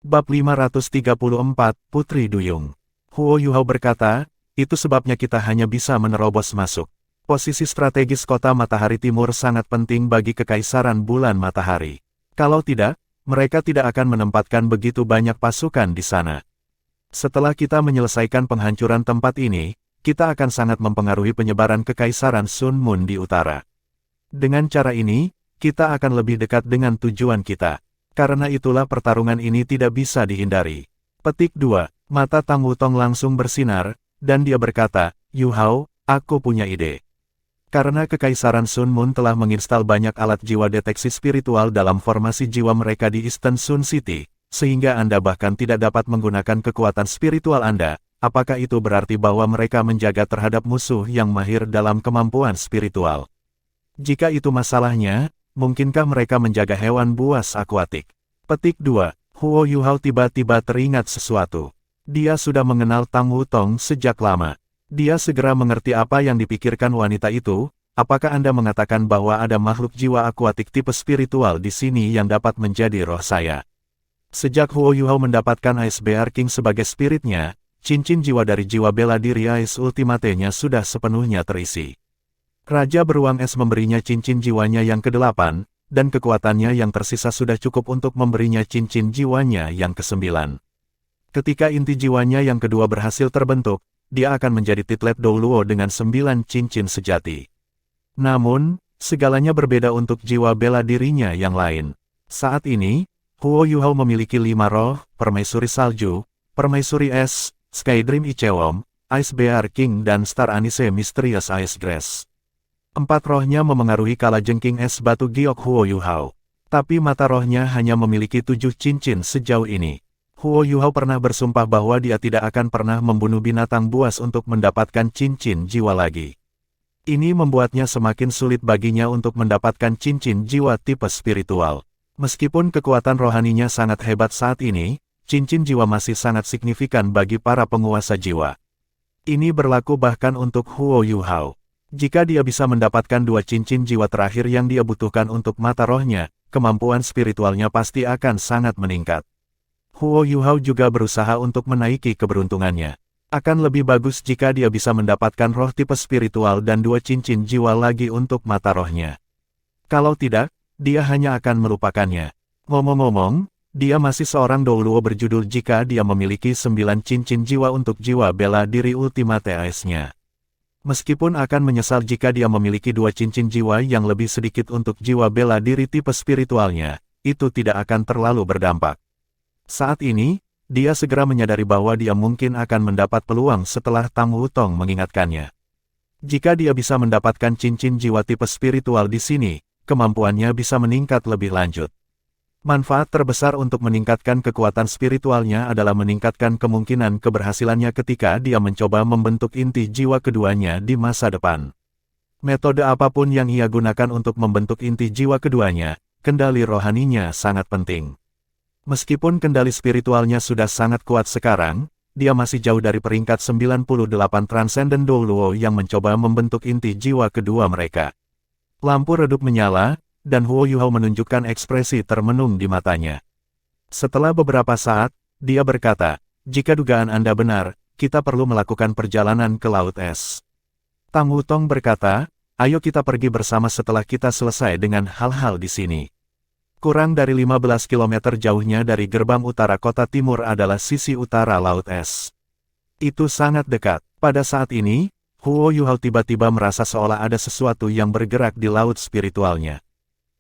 Bab 534, Putri Duyung. Huo Yuhao berkata, itu sebabnya kita hanya bisa menerobos masuk. Posisi strategis kota Matahari Timur sangat penting bagi Kekaisaran Bulan Matahari. Kalau tidak, mereka tidak akan menempatkan begitu banyak pasukan di sana. Setelah kita menyelesaikan penghancuran tempat ini, kita akan sangat mempengaruhi penyebaran Kekaisaran Sun Moon di utara. Dengan cara ini, kita akan lebih dekat dengan tujuan kita. Karena itulah pertarungan ini tidak bisa dihindari. Petik 2. Mata Tang Wutong langsung bersinar, dan dia berkata, Yuhao, aku punya ide. Karena Kekaisaran Sun Moon telah menginstal banyak alat jiwa deteksi spiritual dalam formasi jiwa mereka di Eastern Sun City, sehingga Anda bahkan tidak dapat menggunakan kekuatan spiritual Anda, apakah itu berarti bahwa mereka menjaga terhadap musuh yang mahir dalam kemampuan spiritual? Jika itu masalahnya, mungkinkah mereka menjaga hewan buas akuatik? Petik 2. Huo Yuhao tiba-tiba teringat sesuatu. Dia sudah mengenal Tang Wutong sejak lama. Dia segera mengerti apa yang dipikirkan wanita itu. Apakah Anda mengatakan bahwa ada makhluk jiwa akuatik tipe spiritual di sini yang dapat menjadi roh saya? Sejak Huo Yuhao mendapatkan Ice Bear King sebagai spiritnya, cincin jiwa dari jiwa bela diri Ice Ultimate-nya sudah sepenuhnya terisi. Raja Beruang Es memberinya cincin jiwanya yang ke-8, dan kekuatannya yang tersisa sudah cukup untuk memberinya cincin jiwanya yang ke-9. Ketika inti jiwanya yang kedua berhasil terbentuk, dia akan menjadi Titlet Douluo dengan 9 cincin sejati. Namun, segalanya berbeda untuk jiwa bela dirinya yang lain. Saat ini, Huo Yuhao memiliki 5 roh, Permaisuri Salju, Permaisuri Es, Sky Dream Ichewom, Ice Bear King dan Star Anise Mysterious Ice Grass. 4 rohnya memengaruhi kalajengking es batu giok Huo Yuhao. Tapi mata rohnya hanya memiliki 7 cincin sejauh ini. Huo Yuhao pernah bersumpah bahwa dia tidak akan pernah membunuh binatang buas untuk mendapatkan cincin jiwa lagi. Ini membuatnya semakin sulit baginya untuk mendapatkan cincin jiwa tipe spiritual. Meskipun kekuatan rohaninya sangat hebat saat ini, cincin jiwa masih sangat signifikan bagi para penguasa jiwa. Ini berlaku bahkan untuk Huo Yuhao. Jika dia bisa mendapatkan 2 cincin jiwa terakhir yang dia butuhkan untuk mata rohnya, kemampuan spiritualnya pasti akan sangat meningkat. Huo Yuhao juga berusaha untuk menaiki keberuntungannya. Akan lebih bagus jika dia bisa mendapatkan roh tipe spiritual dan 2 cincin jiwa lagi untuk mata rohnya. Kalau tidak, dia hanya akan melupakannya. Ngomong-ngomong, dia masih seorang Douluo berjudul jika dia memiliki 9 cincin jiwa untuk jiwa bela diri Ultimate Ice-nya. Meskipun akan menyesal jika dia memiliki 2 cincin jiwa yang lebih sedikit untuk jiwa bela diri tipe spiritualnya, itu tidak akan terlalu berdampak. Saat ini, dia segera menyadari bahwa dia mungkin akan mendapat peluang setelah Tang Wutong mengingatkannya. Jika dia bisa mendapatkan cincin jiwa tipe spiritual di sini, kemampuannya bisa meningkat lebih lanjut. Manfaat terbesar untuk meningkatkan kekuatan spiritualnya adalah meningkatkan kemungkinan keberhasilannya ketika dia mencoba membentuk inti jiwa keduanya di masa depan. Metode apapun yang ia gunakan untuk membentuk inti jiwa keduanya, kendali rohaninya sangat penting. Meskipun kendali spiritualnya sudah sangat kuat sekarang, dia masih jauh dari peringkat 98 Transcendent Douluo yang mencoba membentuk inti jiwa kedua mereka. Lampu redup menyala, dan Huo Yuhao menunjukkan ekspresi termenung di matanya. Setelah beberapa saat, dia berkata, jika dugaan Anda benar, kita perlu melakukan perjalanan ke Laut Es. Tang Wutong berkata, ayo kita pergi bersama setelah kita selesai dengan hal-hal di sini. Kurang dari 15 km jauhnya dari gerbang utara kota timur adalah sisi utara Laut Es. Itu sangat dekat. Pada saat ini, Huo Yuhao tiba-tiba merasa seolah ada sesuatu yang bergerak di laut spiritualnya.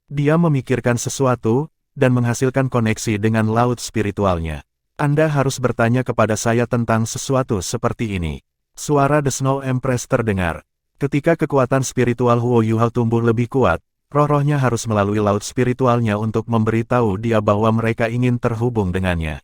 Dia memikirkan sesuatu, dan menghasilkan koneksi dengan laut spiritualnya. Anda harus bertanya kepada saya tentang sesuatu seperti ini. Suara The Snow Empress terdengar. Ketika kekuatan spiritual Huo Yuhao tumbuh lebih kuat, roh-rohnya harus melalui laut spiritualnya untuk memberitahu dia bahwa mereka ingin terhubung dengannya.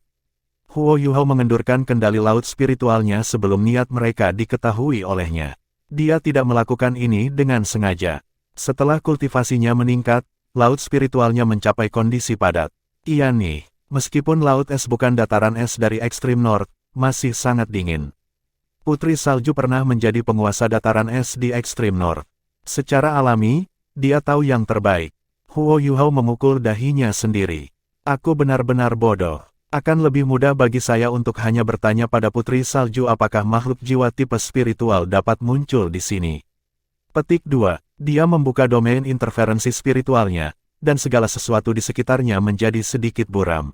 Huo Yuhao mengendurkan kendali laut spiritualnya sebelum niat mereka diketahui olehnya. Dia tidak melakukan ini dengan sengaja. Setelah kultivasinya meningkat, laut spiritualnya mencapai kondisi padat. Iya nih, meskipun Laut Es bukan dataran es dari ekstrim North, masih sangat dingin. Putri Salju pernah menjadi penguasa dataran es di ekstrim North. Secara alami, dia tahu yang terbaik. Huo Yuhao memukul dahinya sendiri. Aku benar-benar bodoh. Akan lebih mudah bagi saya untuk hanya bertanya pada Putri Salju apakah makhluk jiwa tipe spiritual dapat muncul di sini. Petik 2. Dia membuka domain interferensi spiritualnya, dan segala sesuatu di sekitarnya menjadi sedikit buram.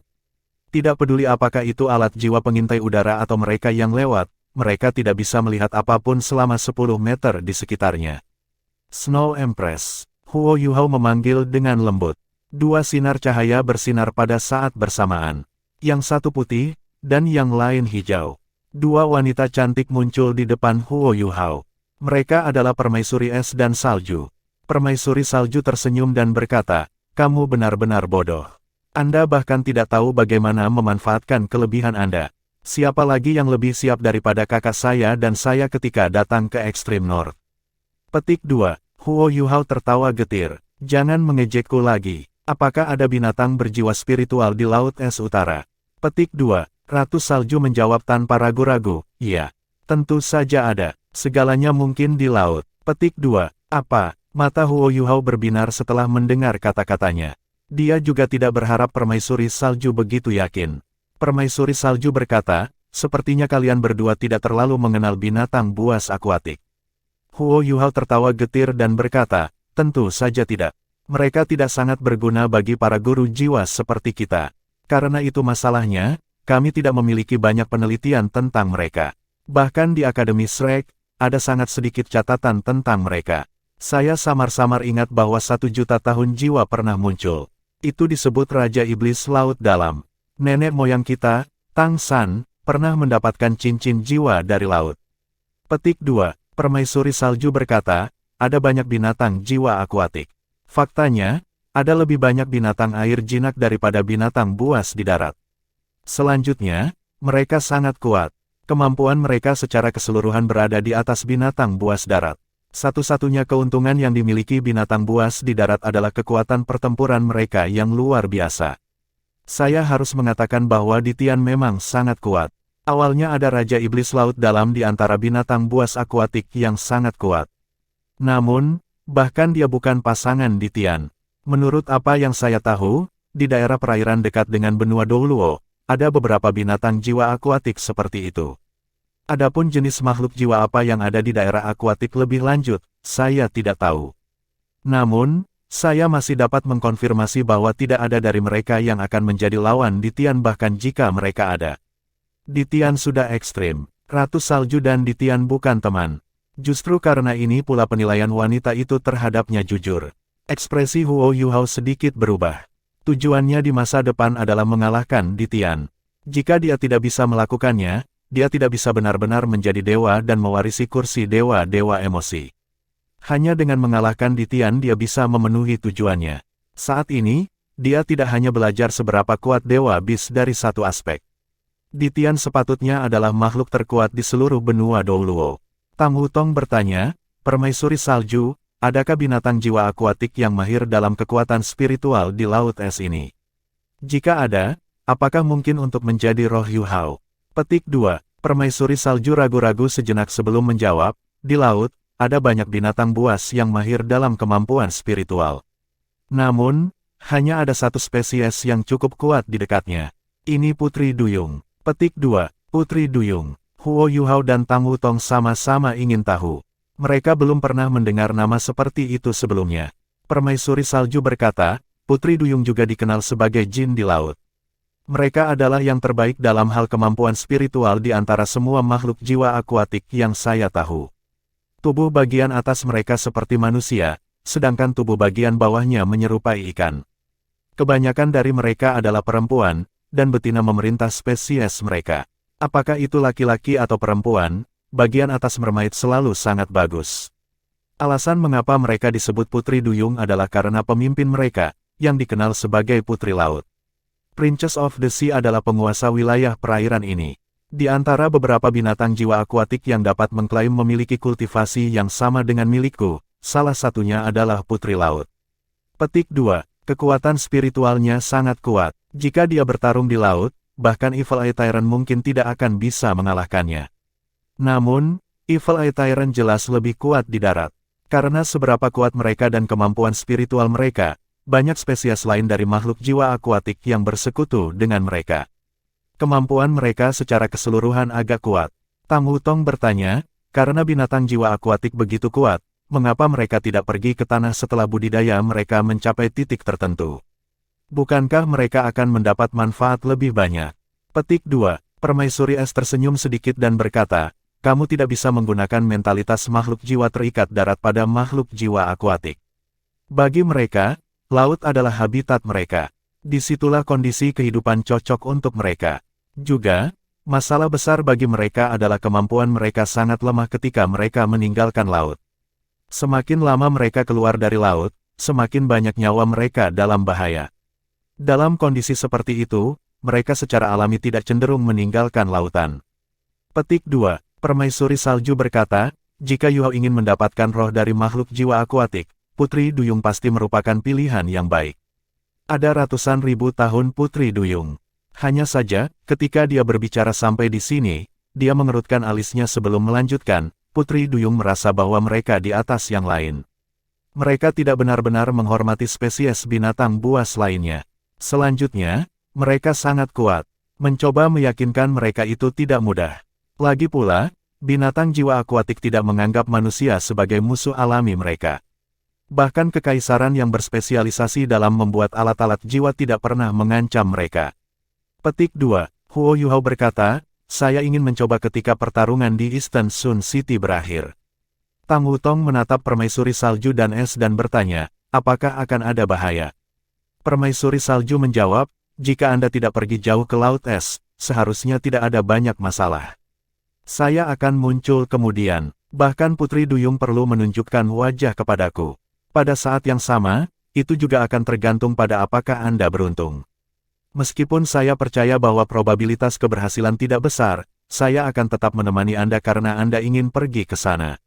Tidak peduli apakah itu alat jiwa pengintai udara atau mereka yang lewat, mereka tidak bisa melihat apapun selama 10 meter di sekitarnya. Snow Empress. Huo Yuhao memanggil dengan lembut. Dua sinar cahaya bersinar pada saat bersamaan. Yang satu putih, dan yang lain hijau. Dua wanita cantik muncul di depan Huo Yuhao. Mereka adalah permaisuri es dan salju. Permaisuri salju tersenyum dan berkata, "Kamu benar-benar bodoh. Anda bahkan tidak tahu bagaimana memanfaatkan kelebihan Anda. Siapa lagi yang lebih siap daripada kakak saya dan saya ketika datang ke Extreme North?" Petik 2. Huo Yuhao tertawa getir. "Jangan mengejekku lagi. Apakah ada binatang berjiwa spiritual di Laut Es Utara?" Petik 2. Ratu Salju menjawab tanpa ragu-ragu, "Iya. Tentu saja ada. Segalanya mungkin di laut." Petik 2. "Apa?" Mata Huo Yuhao berbinar setelah mendengar kata-katanya. Dia juga tidak berharap Permaisuri Salju begitu yakin. Permaisuri Salju berkata, "Sepertinya kalian berdua tidak terlalu mengenal binatang buas akuatik." Huo Yuhao tertawa getir dan berkata, "Tentu saja tidak. Mereka tidak sangat berguna bagi para guru jiwa seperti kita. Karena itu masalahnya, kami tidak memiliki banyak penelitian tentang mereka. Bahkan di Akademi Shrek, ada sangat sedikit catatan tentang mereka. Saya samar-samar ingat bahwa 1 juta tahun jiwa pernah muncul. Itu disebut Raja Iblis Laut Dalam. Nenek moyang kita, Tang San, pernah mendapatkan cincin jiwa dari laut." Petik 2. Permaisuri Salju berkata, "Ada banyak binatang jiwa akuatik. Faktanya, ada lebih banyak binatang air jinak daripada binatang buas di darat. Selanjutnya, mereka sangat kuat. Kemampuan mereka secara keseluruhan berada di atas binatang buas darat. Satu-satunya keuntungan yang dimiliki binatang buas di darat adalah kekuatan pertempuran mereka yang luar biasa. Saya harus mengatakan bahwa di Tian memang sangat kuat. Awalnya ada Raja Iblis Laut Dalam di antara binatang buas akuatik yang sangat kuat. Namun, bahkan dia bukan pasangan di Tian. Menurut apa yang saya tahu, di daerah perairan dekat dengan benua Douluo, ada beberapa binatang jiwa akuatik seperti itu. Adapun jenis makhluk jiwa apa yang ada di daerah akuatik lebih lanjut, saya tidak tahu. Namun, saya masih dapat mengkonfirmasi bahwa tidak ada dari mereka yang akan menjadi lawan di Tian bahkan jika mereka ada. Di Tian sudah ekstrim. Ratu Salju dan di Tian bukan teman. Justru karena ini pula penilaian wanita itu terhadapnya jujur. Ekspresi Huo Yuhao sedikit berubah. Tujuannya di masa depan adalah mengalahkan di Tian. Jika dia tidak bisa melakukannya, dia tidak bisa benar-benar menjadi dewa dan mewarisi kursi dewa-dewa emosi. Hanya dengan mengalahkan di Tian dia bisa memenuhi tujuannya. Saat ini, dia tidak hanya belajar seberapa kuat dewa bis dari satu aspek. Di Tian sepatutnya adalah makhluk terkuat di seluruh benua Douluo. Tang Hutong bertanya, "Permaisuri Salju, adakah binatang jiwa akuatik yang mahir dalam kekuatan spiritual di laut es ini? Jika ada, apakah mungkin untuk menjadi roh Yuhao?" Petik 2. Permaisuri Salju ragu-ragu sejenak sebelum menjawab, "Di laut, ada banyak binatang buas yang mahir dalam kemampuan spiritual. Namun, hanya ada satu spesies yang cukup kuat di dekatnya. Ini Putri Duyung." Petik 2. Putri Duyung. Huo Yuhao dan Tang Hutong sama-sama ingin tahu. Mereka belum pernah mendengar nama seperti itu sebelumnya. Permaisuri Salju berkata, "Putri Duyung juga dikenal sebagai jin di laut. Mereka adalah yang terbaik dalam hal kemampuan spiritual di antara semua makhluk jiwa akuatik yang saya tahu. Tubuh bagian atas mereka seperti manusia, sedangkan tubuh bagian bawahnya menyerupai ikan. Kebanyakan dari mereka adalah perempuan, dan betina memerintah spesies mereka. Apakah itu laki-laki atau perempuan, bagian atas mermaid selalu sangat bagus. Alasan mengapa mereka disebut Putri Duyung adalah karena pemimpin mereka, yang dikenal sebagai Putri Laut. Princess of the Sea adalah penguasa wilayah perairan ini. Di antara beberapa binatang jiwa akuatik yang dapat mengklaim memiliki kultivasi yang sama dengan milikku, salah satunya adalah Putri Laut. Petik 2. Kekuatan spiritualnya sangat kuat. Jika dia bertarung di laut, bahkan Evil Eye Tyrant mungkin tidak akan bisa mengalahkannya. Namun, Evil Eye Tyrant jelas lebih kuat di darat. Karena seberapa kuat mereka dan kemampuan spiritual mereka, banyak spesies lain dari makhluk jiwa akuatik yang bersekutu dengan mereka. Kemampuan mereka secara keseluruhan agak kuat. Tang Wutong bertanya, karena binatang jiwa akuatik begitu kuat, mengapa mereka tidak pergi ke tanah setelah budidaya mereka mencapai titik tertentu? Bukankah mereka akan mendapat manfaat lebih banyak? Petik 2. Permaisuri Es tersenyum sedikit dan berkata, kamu tidak bisa menggunakan mentalitas makhluk jiwa terikat darat pada makhluk jiwa akuatik. Bagi mereka, laut adalah habitat mereka. Disitulah kondisi kehidupan cocok untuk mereka. Juga, masalah besar bagi mereka adalah kemampuan mereka sangat lemah ketika mereka meninggalkan laut. Semakin lama mereka keluar dari laut, semakin banyak nyawa mereka dalam bahaya. Dalam kondisi seperti itu, mereka secara alami tidak cenderung meninggalkan lautan. Petik 2. Permaisuri Salju berkata, jika Yu Hao ingin mendapatkan roh dari makhluk jiwa akuatik, Putri Duyung pasti merupakan pilihan yang baik. Ada ratusan ribu tahun Putri Duyung. Hanya saja, ketika dia berbicara sampai di sini, dia mengerutkan alisnya sebelum melanjutkan, Putri Duyung merasa bahwa mereka di atas yang lain. Mereka tidak benar-benar menghormati spesies binatang buas lainnya. Selanjutnya, mereka sangat kuat. Mencoba meyakinkan mereka itu tidak mudah. Lagi pula, binatang jiwa akuatik tidak menganggap manusia sebagai musuh alami mereka. Bahkan kekaisaran yang berspesialisasi dalam membuat alat-alat jiwa tidak pernah mengancam mereka. Petik 2. Huo Yuhao berkata, saya ingin mencoba ketika pertarungan di Eastern Sun City berakhir. Tang Wutong menatap Permaisuri Salju dan Es dan bertanya, apakah akan ada bahaya? Permaisuri Salju menjawab, jika Anda tidak pergi jauh ke Laut Es, seharusnya tidak ada banyak masalah. Saya akan muncul kemudian, bahkan Putri Duyung perlu menunjukkan wajah kepadaku. Pada saat yang sama, itu juga akan tergantung pada apakah Anda beruntung. Meskipun saya percaya bahwa probabilitas keberhasilan tidak besar, saya akan tetap menemani Anda karena Anda ingin pergi ke sana.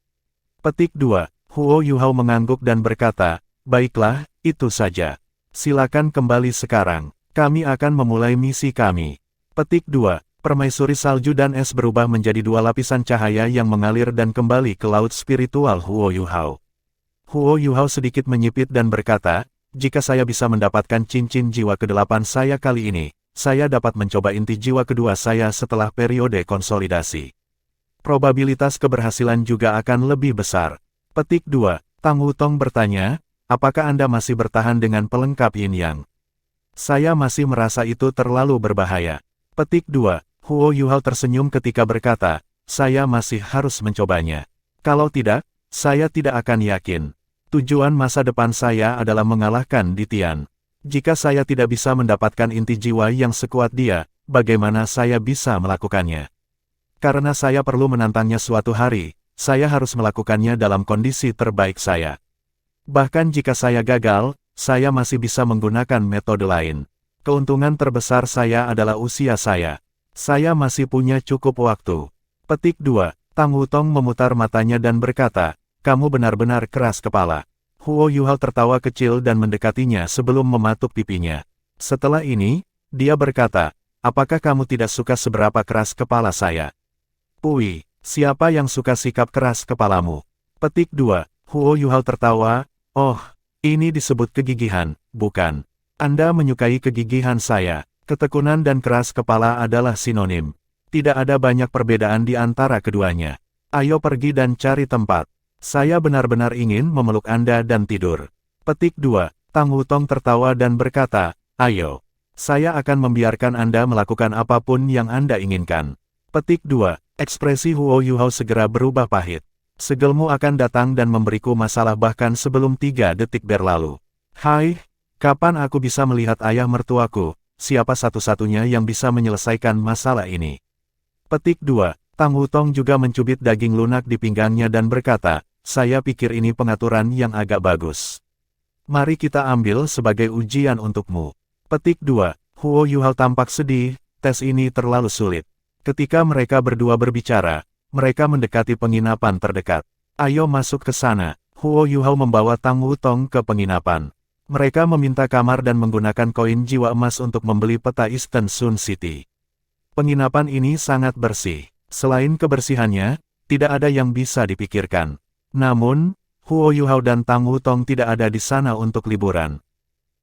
Petik 2. Huo Yuhao mengangguk dan berkata, baiklah, itu saja. Silakan kembali sekarang. Kami akan memulai misi kami. Petik 2. Permaisuri Salju dan Es berubah menjadi dua lapisan cahaya yang mengalir dan kembali ke laut spiritual Huo Yuhao. Huo Yuhao sedikit menyipit dan berkata, jika saya bisa mendapatkan cincin jiwa ke-8 saya kali ini, saya dapat mencoba inti jiwa kedua saya setelah periode konsolidasi. Probabilitas keberhasilan juga akan lebih besar. Petik 2. Tang Wutong bertanya, apakah Anda masih bertahan dengan pelengkap Yin Yang? Saya masih merasa itu terlalu berbahaya. Petik 2. Huo Yuhao tersenyum ketika berkata, saya masih harus mencobanya. Kalau tidak, saya tidak akan yakin. Tujuan masa depan saya adalah mengalahkan Ditian. Jika saya tidak bisa mendapatkan inti jiwa yang sekuat dia, bagaimana saya bisa melakukannya? Karena saya perlu menantangnya suatu hari, saya harus melakukannya dalam kondisi terbaik saya. Bahkan jika saya gagal, saya masih bisa menggunakan metode lain. Keuntungan terbesar saya adalah usia saya. Saya masih punya cukup waktu. Petik 2. Tang Wutong memutar matanya dan berkata, kamu benar-benar keras kepala. Huo Yuhao tertawa kecil dan mendekatinya sebelum mematuk pipinya. Setelah ini, dia berkata, apakah kamu tidak suka seberapa keras kepala saya? Pui, siapa yang suka sikap keras kepalamu? Petik 2. Huo Yuhao tertawa, oh, ini disebut kegigihan, bukan? Anda menyukai kegigihan saya. Ketekunan dan keras kepala adalah sinonim. Tidak ada banyak perbedaan di antara keduanya. Ayo pergi dan cari tempat. Saya benar-benar ingin memeluk Anda dan tidur. Petik 2. Tang Wutong tertawa dan berkata, ayo. Saya akan membiarkan Anda melakukan apapun yang Anda inginkan. Petik 2. Ekspresi Huo Yuhao segera berubah pahit. Segelmu akan datang dan memberiku masalah bahkan sebelum 3 detik berlalu. Hai, kapan aku bisa melihat ayah mertuaku? Siapa satu-satunya yang bisa menyelesaikan masalah ini? Petik 2. Tang Wutong juga mencubit daging lunak di pinggangnya dan berkata, saya pikir ini pengaturan yang agak bagus. Mari kita ambil sebagai ujian untukmu. Petik 2. Huo Yuhao tampak sedih, tes ini terlalu sulit. Ketika mereka berdua berbicara, mereka mendekati penginapan terdekat. Ayo masuk ke sana. Huo Yuhao membawa Tang Wutong ke penginapan. Mereka meminta kamar dan menggunakan koin jiwa emas untuk membeli peta Eastern Sun City. Penginapan ini sangat bersih. Selain kebersihannya, tidak ada yang bisa dipikirkan. Namun, Huo Yuhao dan Tang Wutong tidak ada di sana untuk liburan.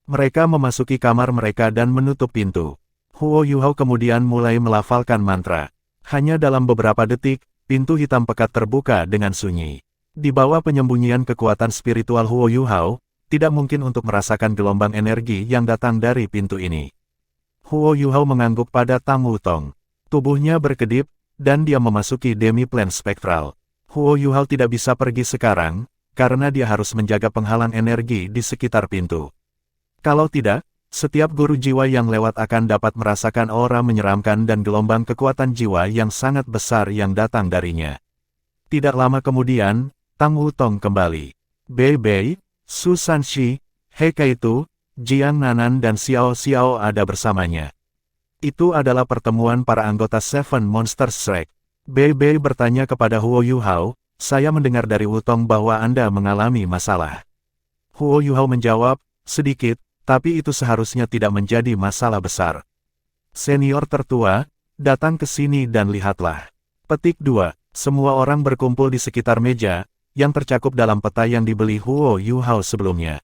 Mereka memasuki kamar mereka dan menutup pintu. Huo Yuhao kemudian mulai melafalkan mantra. Hanya dalam beberapa detik, pintu hitam pekat terbuka dengan sunyi. Di bawah penyembunyian kekuatan spiritual Huo Yuhao, tidak mungkin untuk merasakan gelombang energi yang datang dari pintu ini. Huo Yuhao mengangguk pada Tang Wutong. Tubuhnya berkedip, dan dia memasuki demi-plane spektral. Huo Yuhao tidak bisa pergi sekarang, karena dia harus menjaga penghalang energi di sekitar pintu. Kalau tidak, setiap guru jiwa yang lewat akan dapat merasakan aura menyeramkan dan gelombang kekuatan jiwa yang sangat besar yang datang darinya. Tidak lama kemudian, Tang Wutong kembali. Bei Bei, Su Sanxi, He Kaitu, Jiang Nanan dan Xiao Xiao ada bersamanya. Itu adalah pertemuan para anggota Seven Monsters Shrek. Bei Bei bertanya kepada Huo Yuhao, saya mendengar dari Wutong bahwa Anda mengalami masalah. Huo Yuhao menjawab, sedikit, tapi itu seharusnya tidak menjadi masalah besar. Senior tertua, datang ke sini dan lihatlah. Petik 2. Semua orang berkumpul di sekitar meja, yang tercakup dalam peta yang dibeli Huo Yuhao sebelumnya.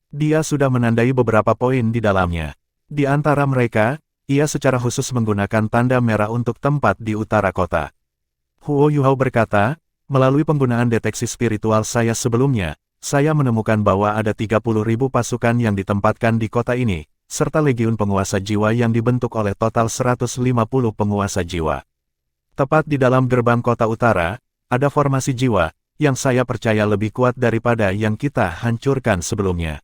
Dia sudah menandai beberapa poin di dalamnya. Di antara mereka, ia secara khusus menggunakan tanda merah untuk tempat di utara kota. Huo Yuhao berkata, melalui penggunaan deteksi spiritual saya sebelumnya, saya menemukan bahwa ada 30.000 pasukan yang ditempatkan di kota ini, serta legiun penguasa jiwa yang dibentuk oleh total 150 penguasa jiwa. Tepat di dalam gerbang kota utara, ada formasi jiwa, yang saya percaya lebih kuat daripada yang kita hancurkan sebelumnya.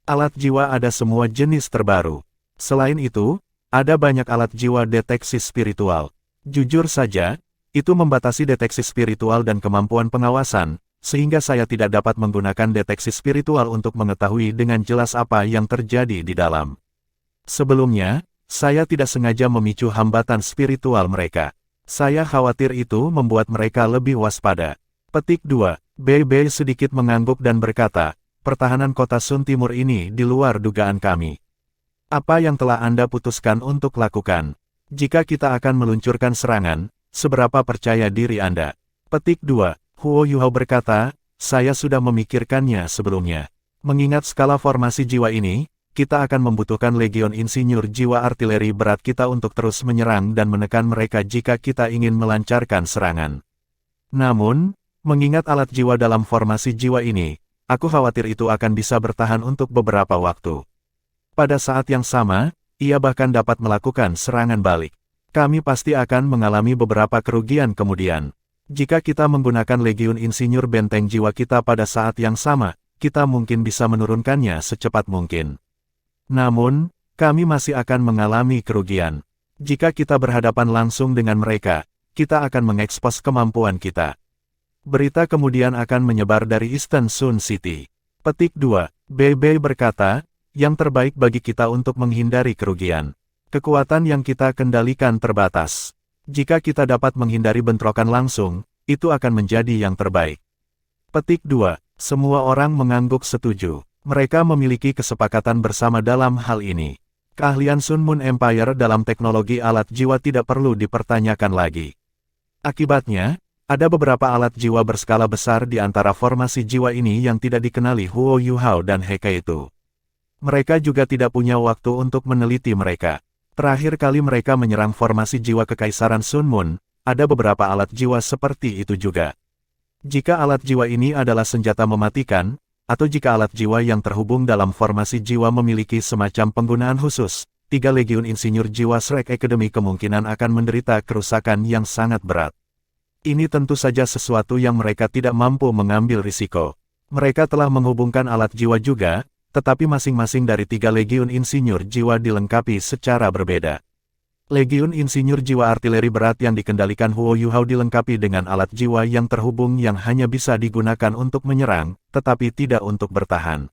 Alat jiwa ada semua jenis terbaru. Selain itu, ada banyak alat jiwa deteksi spiritual. Jujur saja, itu membatasi deteksi spiritual dan kemampuan pengawasan, sehingga saya tidak dapat menggunakan deteksi spiritual untuk mengetahui dengan jelas apa yang terjadi di dalam. Sebelumnya, saya tidak sengaja memicu hambatan spiritual mereka. Saya khawatir itu membuat mereka lebih waspada. Petik 2. Bei Bei sedikit mengangguk dan berkata, pertahanan kota Sun Timur ini di luar dugaan kami. Apa yang telah Anda putuskan untuk lakukan? Jika kita akan meluncurkan serangan, seberapa percaya diri Anda? Petik 2. Huo Yuhao berkata, saya sudah memikirkannya sebelumnya. Mengingat skala formasi jiwa ini, kita akan membutuhkan legion insinyur jiwa artileri berat kita untuk terus menyerang dan menekan mereka jika kita ingin melancarkan serangan. Namun, mengingat alat jiwa dalam formasi jiwa ini, aku khawatir itu akan bisa bertahan untuk beberapa waktu. Pada saat yang sama, ia bahkan dapat melakukan serangan balik. Kami pasti akan mengalami beberapa kerugian kemudian. Jika kita menggunakan legiun insinyur benteng jiwa kita pada saat yang sama, kita mungkin bisa menurunkannya secepat mungkin. Namun, kami masih akan mengalami kerugian. Jika kita berhadapan langsung dengan mereka, kita akan mengekspos kemampuan kita. Berita kemudian akan menyebar dari Eastern Sun City. Petik 2. Bei Bei berkata, yang terbaik bagi kita untuk menghindari kerugian. Kekuatan yang kita kendalikan terbatas. Jika kita dapat menghindari bentrokan langsung, itu akan menjadi yang terbaik. Petik 2. Semua orang mengangguk setuju. Mereka memiliki kesepakatan bersama dalam hal ini. Keahlian Sun Moon Empire dalam teknologi alat jiwa tidak perlu dipertanyakan lagi. Akibatnya, ada beberapa alat jiwa berskala besar di antara formasi jiwa ini yang tidak dikenali Huo Yuhao dan He Kaitu. Mereka juga tidak punya waktu untuk meneliti mereka. Terakhir kali mereka menyerang formasi jiwa Kekaisaran Sun Moon, ada beberapa alat jiwa seperti itu juga. Jika alat jiwa ini adalah senjata mematikan, atau jika alat jiwa yang terhubung dalam formasi jiwa memiliki semacam penggunaan khusus, 3 legiun insinyur jiwa Shrek Academy kemungkinan akan menderita kerusakan yang sangat berat. Ini tentu saja sesuatu yang mereka tidak mampu mengambil risiko. Mereka telah menghubungkan alat jiwa juga, tetapi masing-masing dari 3 legiun insinyur jiwa dilengkapi secara berbeda. Legiun insinyur jiwa artileri berat yang dikendalikan Huo Yuhao dilengkapi dengan alat jiwa yang terhubung yang hanya bisa digunakan untuk menyerang, tetapi tidak untuk bertahan.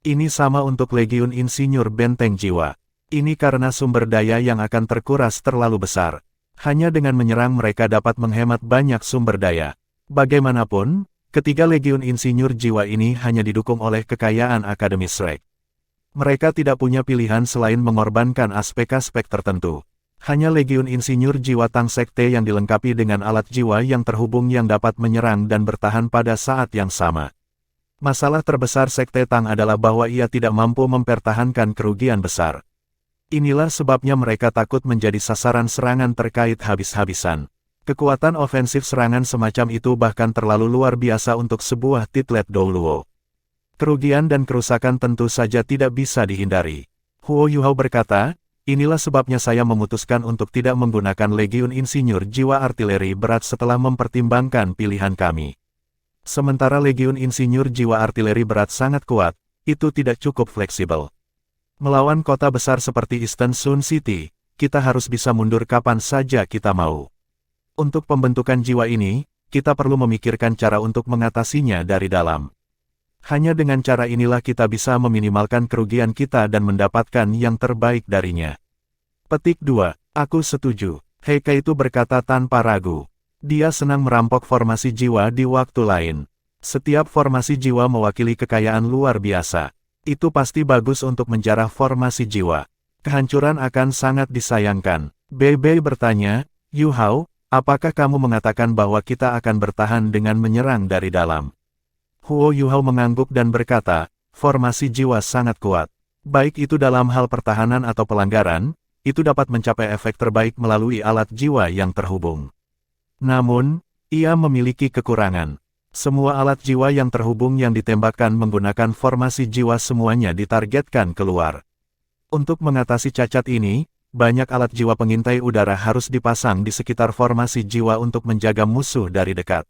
Ini sama untuk legiun insinyur benteng jiwa. Ini karena sumber daya yang akan terkuras terlalu besar. Hanya dengan menyerang mereka dapat menghemat banyak sumber daya. Bagaimanapun, ketiga legiun insinyur jiwa ini hanya didukung oleh kekayaan Akademi Shrek. Mereka tidak punya pilihan selain mengorbankan aspek-aspek tertentu. Hanya legiun insinyur jiwa Tang Sekte yang dilengkapi dengan alat jiwa yang terhubung yang dapat menyerang dan bertahan pada saat yang sama. Masalah terbesar Sekte Tang adalah bahwa ia tidak mampu mempertahankan kerugian besar. Inilah sebabnya mereka takut menjadi sasaran serangan terkait habis-habisan. Kekuatan ofensif serangan semacam itu bahkan terlalu luar biasa untuk sebuah titlet Douluo. Kerugian dan kerusakan tentu saja tidak bisa dihindari. Huo Yuhao berkata, inilah sebabnya saya memutuskan untuk tidak menggunakan Legiun Insinyur Jiwa Artileri Berat setelah mempertimbangkan pilihan kami. Sementara Legiun Insinyur Jiwa Artileri Berat sangat kuat, itu tidak cukup fleksibel. Melawan kota besar seperti Eastern Sun City, kita harus bisa mundur kapan saja kita mau. Untuk pembentukan jiwa ini, kita perlu memikirkan cara untuk mengatasinya dari dalam. Hanya dengan cara inilah kita bisa meminimalkan kerugian kita dan mendapatkan yang terbaik darinya. Petik 2. Aku setuju. Heike itu berkata tanpa ragu. Dia senang merampok formasi jiwa di waktu lain. Setiap formasi jiwa mewakili kekayaan luar biasa. Itu pasti bagus untuk menjarah formasi jiwa. Kehancuran akan sangat disayangkan. Bei bertanya, Yuhao, apakah kamu mengatakan bahwa kita akan bertahan dengan menyerang dari dalam? Huo Yuhao mengangguk dan berkata, formasi jiwa sangat kuat. Baik itu dalam hal pertahanan atau pelanggaran, itu dapat mencapai efek terbaik melalui alat jiwa yang terhubung. Namun, ia memiliki kekurangan. Semua alat jiwa yang terhubung yang ditembakkan menggunakan formasi jiwa semuanya ditargetkan keluar. Untuk mengatasi cacat ini, banyak alat jiwa pengintai udara harus dipasang di sekitar formasi jiwa untuk menjaga musuh dari dekat.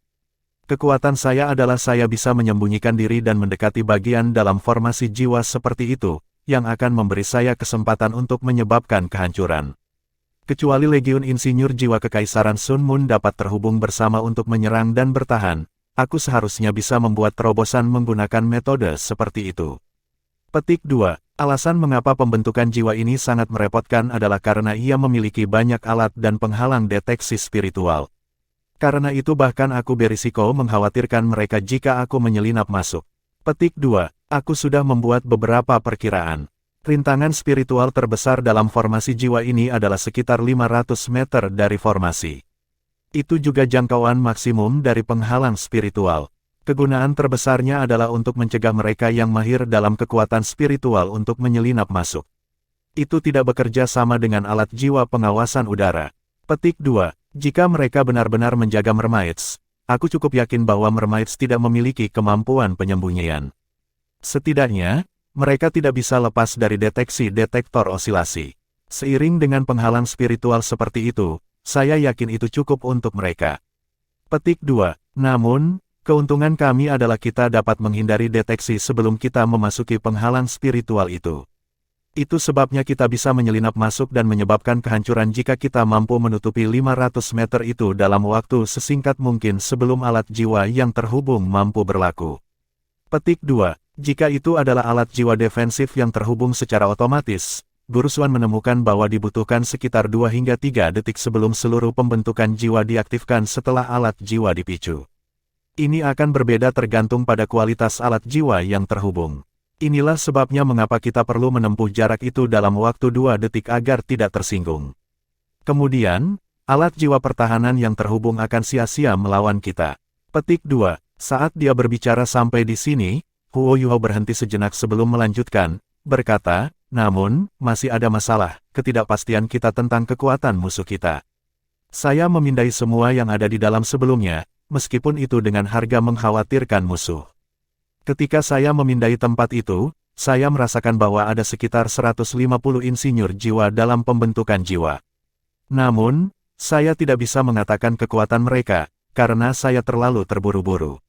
Kekuatan saya adalah saya bisa menyembunyikan diri dan mendekati bagian dalam formasi jiwa seperti itu, yang akan memberi saya kesempatan untuk menyebabkan kehancuran. Kecuali Legiun Insinyur Jiwa Kekaisaran Sun Moon dapat terhubung bersama untuk menyerang dan bertahan, aku seharusnya bisa membuat terobosan menggunakan metode seperti itu. Petik 2. Alasan mengapa pembentukan jiwa ini sangat merepotkan adalah karena ia memiliki banyak alat dan penghalang deteksi spiritual. Karena itu bahkan aku berisiko mengkhawatirkan mereka jika aku menyelinap masuk. Petik 2. Aku sudah membuat beberapa perkiraan. Rintangan spiritual terbesar dalam formasi jiwa ini adalah sekitar 500 meter dari formasi. Itu juga jangkauan maksimum dari penghalang spiritual. Kegunaan terbesarnya adalah untuk mencegah mereka yang mahir dalam kekuatan spiritual untuk menyelinap masuk. Itu tidak bekerja sama dengan alat jiwa pengawasan udara. Petik 2. Jika mereka benar-benar menjaga mermaids, aku cukup yakin bahwa mermaids tidak memiliki kemampuan penyembunyian. Setidaknya, mereka tidak bisa lepas dari deteksi detektor osilasi. Seiring dengan penghalang spiritual seperti itu, saya yakin itu cukup untuk mereka. Petik 2. Namun, keuntungan kami adalah kita dapat menghindari deteksi sebelum kita memasuki penghalang spiritual itu. Itu sebabnya kita bisa menyelinap masuk dan menyebabkan kehancuran jika kita mampu menutupi 500 meter itu dalam waktu sesingkat mungkin sebelum alat jiwa yang terhubung mampu berlaku. Petik 2. Jika itu adalah alat jiwa defensif yang terhubung secara otomatis, Guru Xuan menemukan bahwa dibutuhkan sekitar 2 hingga 3 detik sebelum seluruh pembentukan jiwa diaktifkan setelah alat jiwa dipicu. Ini akan berbeda tergantung pada kualitas alat jiwa yang terhubung. Inilah sebabnya mengapa kita perlu menempuh jarak itu dalam waktu 2 detik agar tidak tersinggung. Kemudian, alat jiwa pertahanan yang terhubung akan sia-sia melawan kita. Petik 2. Saat dia berbicara sampai di sini, Huo Yuhao berhenti sejenak sebelum melanjutkan, berkata, namun, masih ada masalah, ketidakpastian kita tentang kekuatan musuh kita. Saya memindai semua yang ada di dalam sebelumnya, meskipun itu dengan harga mengkhawatirkan musuh. Ketika saya memindai tempat itu, saya merasakan bahwa ada sekitar 150 insinyur jiwa dalam pembentukan jiwa. Namun, saya tidak bisa mengatakan kekuatan mereka, karena saya terlalu terburu-buru.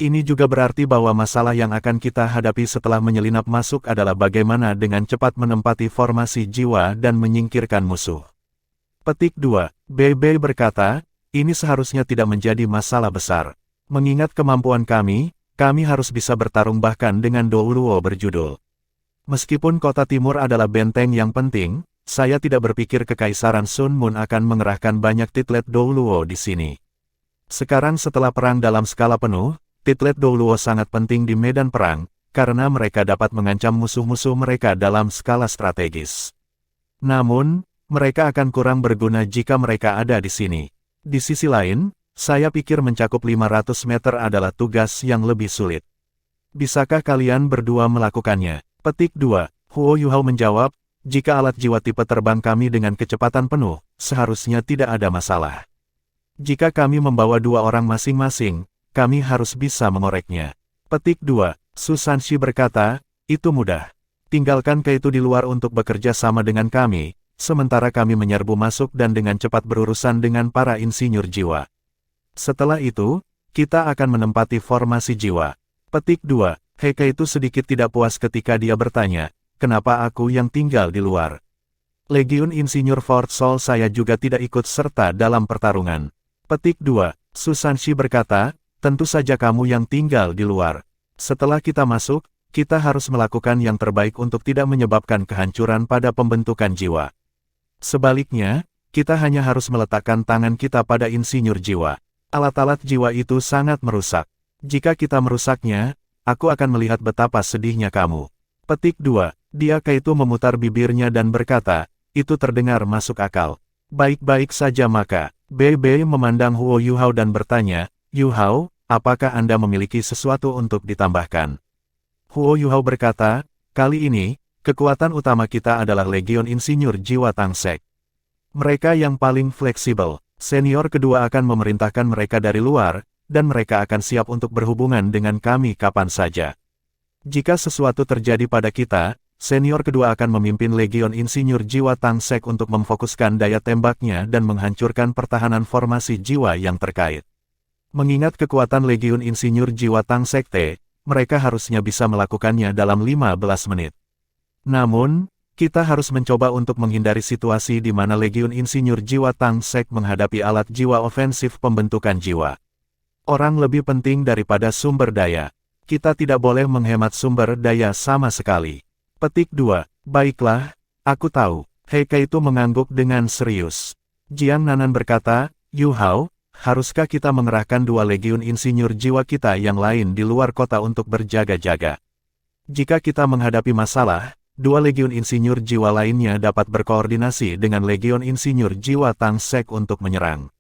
Ini juga berarti bahwa masalah yang akan kita hadapi setelah menyelinap masuk adalah bagaimana dengan cepat menempati formasi jiwa dan menyingkirkan musuh. Petik 2. BB berkata, ini seharusnya tidak menjadi masalah besar. Mengingat kemampuan kami harus bisa bertarung bahkan dengan Douluo berjudul. Meskipun kota timur adalah benteng yang penting, saya tidak berpikir Kekaisaran Sun Moon akan mengerahkan banyak titlet Douluo di sini. Sekarang setelah perang dalam skala penuh, titlet Douluo sangat penting di medan perang, karena mereka dapat mengancam musuh-musuh mereka dalam skala strategis. Namun, mereka akan kurang berguna jika mereka ada di sini. Di sisi lain, saya pikir mencakup 500 meter adalah tugas yang lebih sulit. Bisakah kalian berdua melakukannya? Petik 2. Huo Yuhao menjawab, jika alat jiwa tipe terbang kami dengan kecepatan penuh, seharusnya tidak ada masalah. Jika kami membawa 2 orang masing-masing, kami harus bisa mengoreknya. Petik 2. Susanshi berkata, itu mudah. Tinggalkan Kaito di luar untuk bekerja sama dengan kami, sementara kami menyerbu masuk dan dengan cepat berurusan dengan para insinyur jiwa. Setelah itu, kita akan menempati formasi jiwa. Petik 2. Kaito sedikit tidak puas ketika dia bertanya, kenapa aku yang tinggal di luar? Legiun Insinyur Fort Sol saya juga tidak ikut serta dalam pertarungan. Petik 2. Susanshi berkata, tentu saja kamu yang tinggal di luar. Setelah kita masuk, kita harus melakukan yang terbaik untuk tidak menyebabkan kehancuran pada pembentukan jiwa. Sebaliknya, kita hanya harus meletakkan tangan kita pada insinyur jiwa. Alat-alat jiwa itu sangat merusak. Jika kita merusaknya, aku akan melihat betapa sedihnya kamu. Petik 2. Dia Kaito memutar bibirnya dan berkata, itu terdengar masuk akal. Baik-baik saja maka. BB memandang Huo Yuhao dan bertanya, Yuhao, apakah Anda memiliki sesuatu untuk ditambahkan? Huo Yuhao berkata, kali ini, kekuatan utama kita adalah Legion Insinyur Jiwa Tangsek. Mereka yang paling fleksibel. Senior kedua akan memerintahkan mereka dari luar, dan mereka akan siap untuk berhubungan dengan kami kapan saja. Jika sesuatu terjadi pada kita, senior kedua akan memimpin Legion Insinyur Jiwa Tangsek untuk memfokuskan daya tembaknya dan menghancurkan pertahanan formasi jiwa yang terkait. Mengingat kekuatan Legion Insinyur Jiwa Tangsek T, mereka harusnya bisa melakukannya dalam 15 menit. Namun, kita harus mencoba untuk menghindari situasi di mana Legion Insinyur Jiwa Tangsek menghadapi alat jiwa ofensif pembentukan jiwa. Orang lebih penting daripada sumber daya. Kita tidak boleh menghemat sumber daya sama sekali. Petik 2. Baiklah, aku tahu. Kaito mengangguk dengan serius. Jiang Nanan berkata, Yuhao, haruskah kita mengerahkan 2 legiun insinyur jiwa kita yang lain di luar kota untuk berjaga-jaga? Jika kita menghadapi masalah, 2 legiun insinyur jiwa lainnya dapat berkoordinasi dengan legiun insinyur jiwa Tangsek untuk menyerang.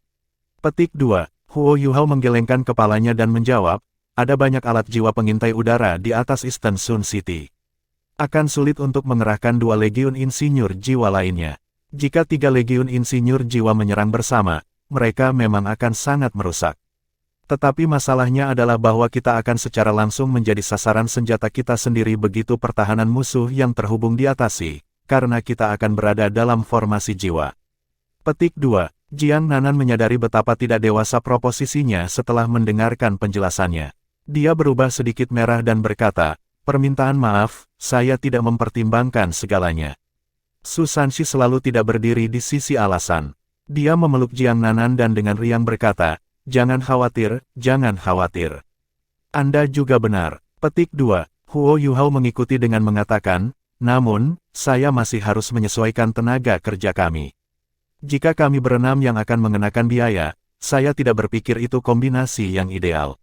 Petik 2. Huo Yuhao menggelengkan kepalanya dan menjawab, ada banyak alat jiwa pengintai udara di atas Eastern Sun City. Akan sulit untuk mengerahkan 2 legiun insinyur jiwa lainnya. Jika 3 legiun insinyur jiwa menyerang bersama, mereka memang akan sangat merusak. Tetapi masalahnya adalah bahwa kita akan secara langsung menjadi sasaran senjata kita sendiri begitu pertahanan musuh yang terhubung diatasi, karena kita akan berada dalam formasi jiwa. Petik 2. Jiang Nanan menyadari betapa tidak dewasa proposisinya setelah mendengarkan penjelasannya. Dia berubah sedikit merah dan berkata, permintaan maaf, saya tidak mempertimbangkan segalanya. Susanshi selalu tidak berdiri di sisi alasan. Dia memeluk Jiang Nanan dan dengan riang berkata, jangan khawatir, jangan khawatir. Anda juga benar. Petik 2. Huo Yuhao mengikuti dengan mengatakan, namun, saya masih harus menyesuaikan tenaga kerja kami. Jika kami berenam yang akan mengenakan biaya, saya tidak berpikir itu kombinasi yang ideal.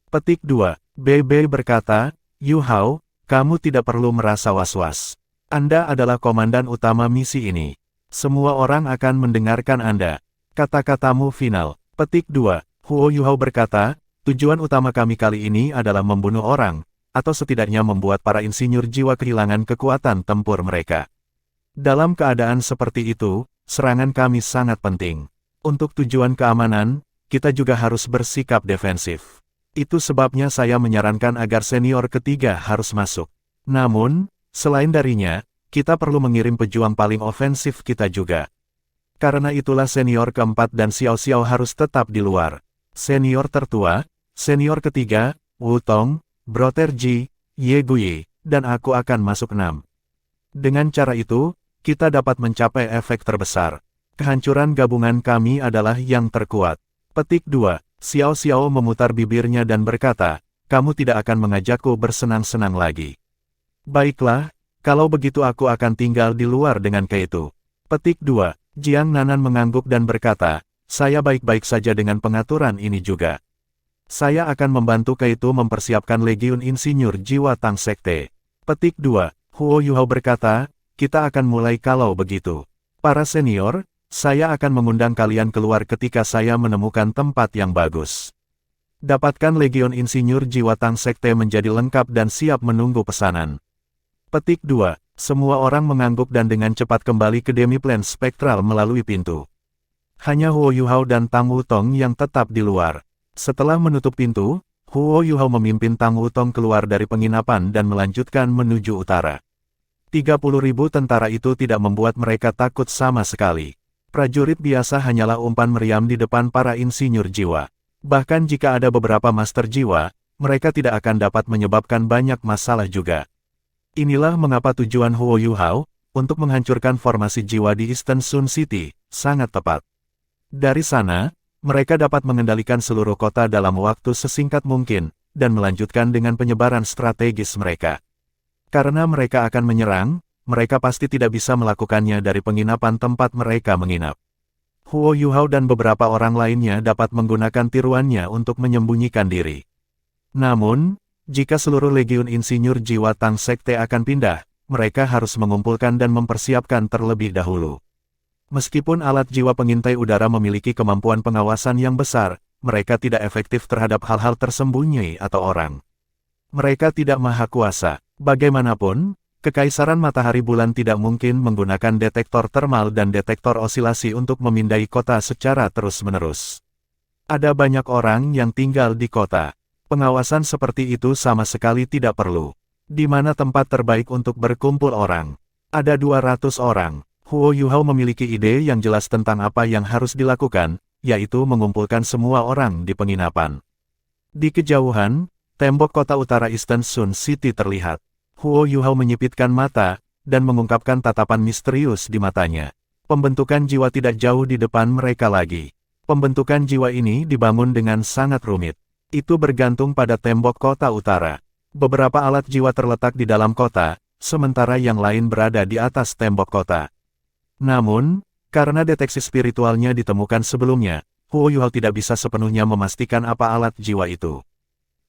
Petik 2. BB berkata, Yuhao, kamu tidak perlu merasa was-was. Anda adalah komandan utama misi ini. Semua orang akan mendengarkan Anda. Kata-katamu final. Petik 2. Huo Yuhao berkata, tujuan utama kami kali ini adalah membunuh orang, atau setidaknya membuat para insinyur jiwa kehilangan kekuatan tempur mereka. Dalam keadaan seperti itu, serangan kami sangat penting. Untuk tujuan keamanan, kita juga harus bersikap defensif. Itu sebabnya saya menyarankan agar senior ketiga harus masuk. Namun, selain darinya, kita perlu mengirim pejuang paling ofensif kita juga. Karena itulah senior keempat dan Xiao Xiao harus tetap di luar. Senior tertua, senior ketiga, Wu Tong, Brother Ji, Ye Guyi, dan aku akan masuk 6. Dengan cara itu, kita dapat mencapai efek terbesar. Kehancuran gabungan kami adalah yang terkuat. Petik 2. Xiao Xiao memutar bibirnya dan berkata, kamu tidak akan mengajakku bersenang-senang lagi. Baiklah, kalau begitu aku akan tinggal di luar dengan Kaito. Petik 2. Jiang Nanan mengangguk dan berkata, saya baik-baik saja dengan pengaturan ini juga. Saya akan membantu Kaito mempersiapkan Legiun Insinyur Jiwa Tangsek T. Petik 2. Huo Yuhao berkata, kita akan mulai kalau begitu. Para senior, saya akan mengundang kalian keluar ketika saya menemukan tempat yang bagus. Dapatkan Legion Insinyur Jiwa Tangsek T menjadi lengkap dan siap menunggu pesanan. Petik 2. Semua orang mengangguk dan dengan cepat kembali ke demi-plane spektral melalui pintu. Hanya Huo Yuhao dan Tang Wutong yang tetap di luar. Setelah menutup pintu, Huo Yuhao memimpin Tang Wutong keluar dari penginapan dan melanjutkan menuju utara. 30.000 tentara itu tidak membuat mereka takut sama sekali. Prajurit biasa hanyalah umpan meriam di depan para insinyur jiwa. Bahkan jika ada beberapa master jiwa, mereka tidak akan dapat menyebabkan banyak masalah juga. Inilah mengapa tujuan Huo Yuhao untuk menghancurkan formasi jiwa di Eastern Sun City sangat tepat. Dari sana, mereka dapat mengendalikan seluruh kota dalam waktu sesingkat mungkin dan melanjutkan dengan penyebaran strategis mereka. Karena mereka akan menyerang, mereka pasti tidak bisa melakukannya dari penginapan tempat mereka menginap. Huo Yuhao dan beberapa orang lainnya dapat menggunakan tiruannya untuk menyembunyikan diri. Namun, jika seluruh legiun insinyur jiwa Tang Sekte akan pindah, mereka harus mengumpulkan dan mempersiapkan terlebih dahulu. Meskipun alat jiwa pengintai udara memiliki kemampuan pengawasan yang besar, mereka tidak efektif terhadap hal-hal tersembunyi atau orang. Mereka tidak maha kuasa. Bagaimanapun, Kekaisaran Matahari Bulan tidak mungkin menggunakan detektor termal dan detektor osilasi untuk memindai kota secara terus-menerus. Ada banyak orang yang tinggal di kota. Pengawasan seperti itu sama sekali tidak perlu. Di mana tempat terbaik untuk berkumpul orang? Ada 200 orang. Huo Yuhao memiliki ide yang jelas tentang apa yang harus dilakukan, yaitu mengumpulkan semua orang di penginapan. Di kejauhan, tembok kota utara Eastern Sun City terlihat. Huo Yuhao menyipitkan mata, dan mengungkapkan tatapan misterius di matanya. Pembentukan jiwa tidak jauh di depan mereka lagi. Pembentukan jiwa ini dibangun dengan sangat rumit. Itu bergantung pada tembok kota utara. Beberapa alat jiwa terletak di dalam kota, sementara yang lain berada di atas tembok kota. Namun, karena deteksi spiritualnya ditemukan sebelumnya, Huo Yuhao tidak bisa sepenuhnya memastikan apa alat jiwa itu.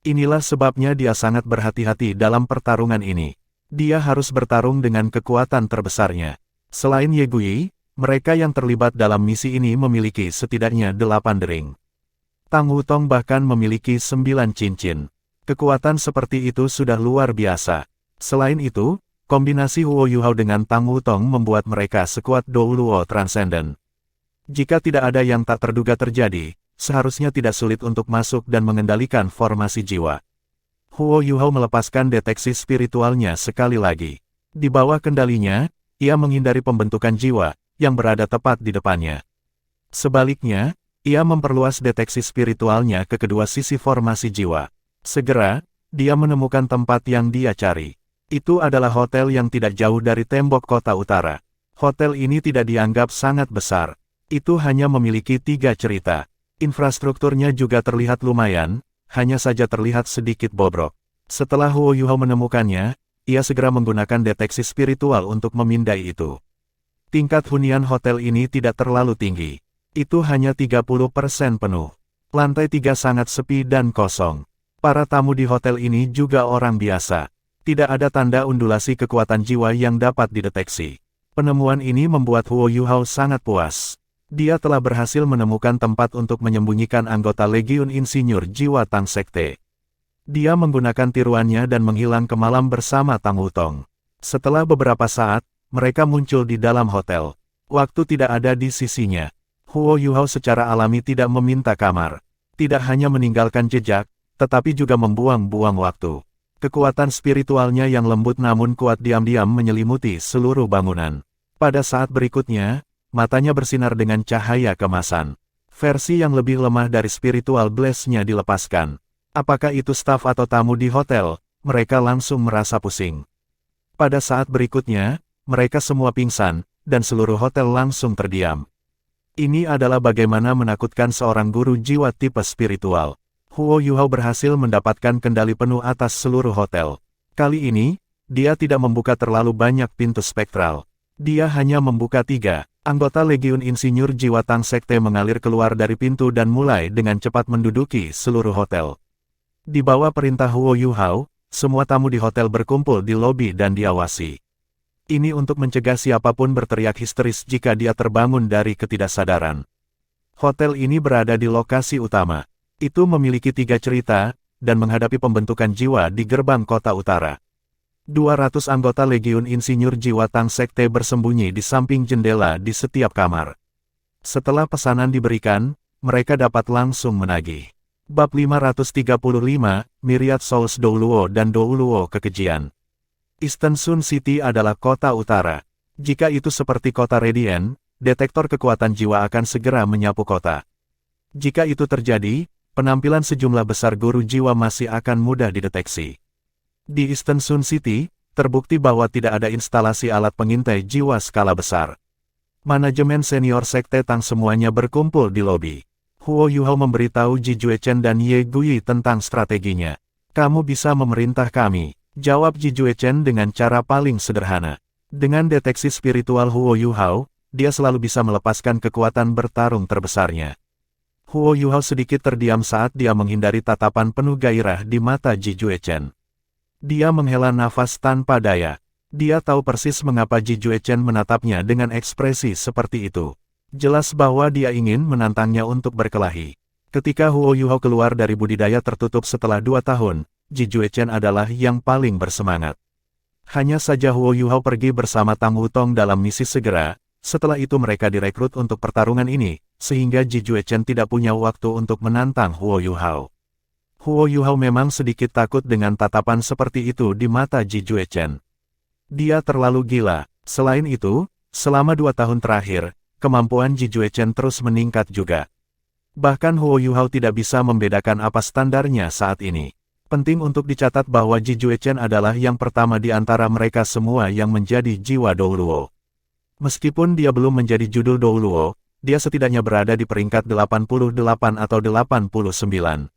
Inilah sebabnya dia sangat berhati-hati dalam pertarungan ini. Dia harus bertarung dengan kekuatan terbesarnya. Selain Ye Gui, mereka yang terlibat dalam misi ini memiliki setidaknya 8 dering. Tang Wutong bahkan memiliki 9 cincin. Kekuatan seperti itu sudah luar biasa. Selain itu, kombinasi Huo Yuhao dengan Tang Wutong membuat mereka sekuat Dou Luo Transcendent. Jika tidak ada yang tak terduga terjadi, seharusnya tidak sulit untuk masuk dan mengendalikan formasi jiwa. Huo Yuhao melepaskan deteksi spiritualnya sekali lagi. Di bawah kendalinya, ia menghindari pembentukan jiwa yang berada tepat di depannya. Sebaliknya, ia memperluas deteksi spiritualnya ke kedua sisi formasi jiwa. Segera, dia menemukan tempat yang dia cari. Itu adalah hotel yang tidak jauh dari tembok kota utara. Hotel ini tidak dianggap sangat besar. Itu hanya memiliki 3 cerita. Infrastrukturnya juga terlihat lumayan, hanya saja terlihat sedikit bobrok. Setelah Huo Yuhao menemukannya, ia segera menggunakan deteksi spiritual untuk memindai itu. Tingkat hunian hotel ini tidak terlalu tinggi. Itu hanya 30% penuh. Lantai 3 sangat sepi dan kosong. Para tamu di hotel ini juga orang biasa. Tidak ada tanda undulasi kekuatan jiwa yang dapat dideteksi. Penemuan ini membuat Huo Yuhao sangat puas. Dia telah berhasil menemukan tempat untuk menyembunyikan anggota Legiun Insinyur Jiwa Tang Sekte. Dia menggunakan tiruannya dan menghilang ke malam bersama Tang Wutong. Setelah beberapa saat, mereka muncul di dalam hotel. Waktu tidak ada di sisinya. Huo Yuhao secara alami tidak meminta kamar. Tidak hanya meninggalkan jejak, tetapi juga membuang-buang waktu. Kekuatan spiritualnya yang lembut namun kuat diam-diam menyelimuti seluruh bangunan. Pada saat berikutnya, matanya bersinar dengan cahaya kemasan. Versi yang lebih lemah dari spiritual blast-nya dilepaskan. Apakah itu staf atau tamu di hotel? Mereka langsung merasa pusing. Pada saat berikutnya, mereka semua pingsan, dan seluruh hotel langsung terdiam. Ini adalah bagaimana menakutkan seorang guru jiwa tipe spiritual. Huo Yuhao berhasil mendapatkan kendali penuh atas seluruh hotel. Kali ini, dia tidak membuka terlalu banyak pintu spektral. Dia hanya membuka 3. Anggota Legiun Insinyur Jiwa Tang Sekte mengalir keluar dari pintu dan mulai dengan cepat menduduki seluruh hotel. Di bawah perintah Huo Yuhao, semua tamu di hotel berkumpul di lobi dan diawasi. Ini untuk mencegah siapapun berteriak histeris jika dia terbangun dari ketidaksadaran. Hotel ini berada di lokasi utama. Itu memiliki 3 cerita, dan menghadapi pembentukan jiwa di gerbang kota utara. 200 anggota Legiun Insinyur Jiwa Tang Sekte bersembunyi di samping jendela di setiap kamar. Setelah pesanan diberikan, mereka dapat langsung menagih. Bab 535, Myriad Souls Douluo dan Douluo Kekejian. Eastern Sun City adalah kota utara. Jika itu seperti kota Radiant, detektor kekuatan jiwa akan segera menyapu kota. Jika itu terjadi, penampilan sejumlah besar guru jiwa masih akan mudah dideteksi. Di Eastern Sun City, terbukti bahwa tidak ada instalasi alat pengintai jiwa skala besar. Manajemen senior Sekte Tang semuanya berkumpul di lobi. Huo Yuhao memberitahu Ji Juechen dan Ye Guyi tentang strateginya. "Kamu bisa memerintah kami," jawab Ji Juechen dengan cara paling sederhana. Dengan deteksi spiritual Huo Yuhao, dia selalu bisa melepaskan kekuatan bertarung terbesarnya. Huo Yuhao sedikit terdiam saat dia menghindari tatapan penuh gairah di mata Ji Juechen. Dia menghela nafas tanpa daya. Dia tahu persis mengapa Ji Juechen menatapnya dengan ekspresi seperti itu. Jelas bahwa dia ingin menantangnya untuk berkelahi. Ketika Huo Yuhao keluar dari budidaya tertutup setelah 2 tahun, Ji Juechen adalah yang paling bersemangat. Hanya saja Huo Yuhao pergi bersama Tang Wutong dalam misi segera, setelah itu mereka direkrut untuk pertarungan ini, sehingga Ji Juechen tidak punya waktu untuk menantang Huo Yuhao. Huo Yuhao memang sedikit takut dengan tatapan seperti itu di mata Ji Juechen. Dia terlalu gila. Selain itu, selama 2 tahun terakhir, kemampuan Ji Juechen terus meningkat juga. Bahkan Huo Yuhao tidak bisa membedakan apa standarnya saat ini. Penting untuk dicatat bahwa Ji Juechen adalah yang pertama di antara mereka semua yang menjadi jiwa Douluo. Meskipun dia belum menjadi judul Douluo, dia setidaknya berada di peringkat 88 atau 89.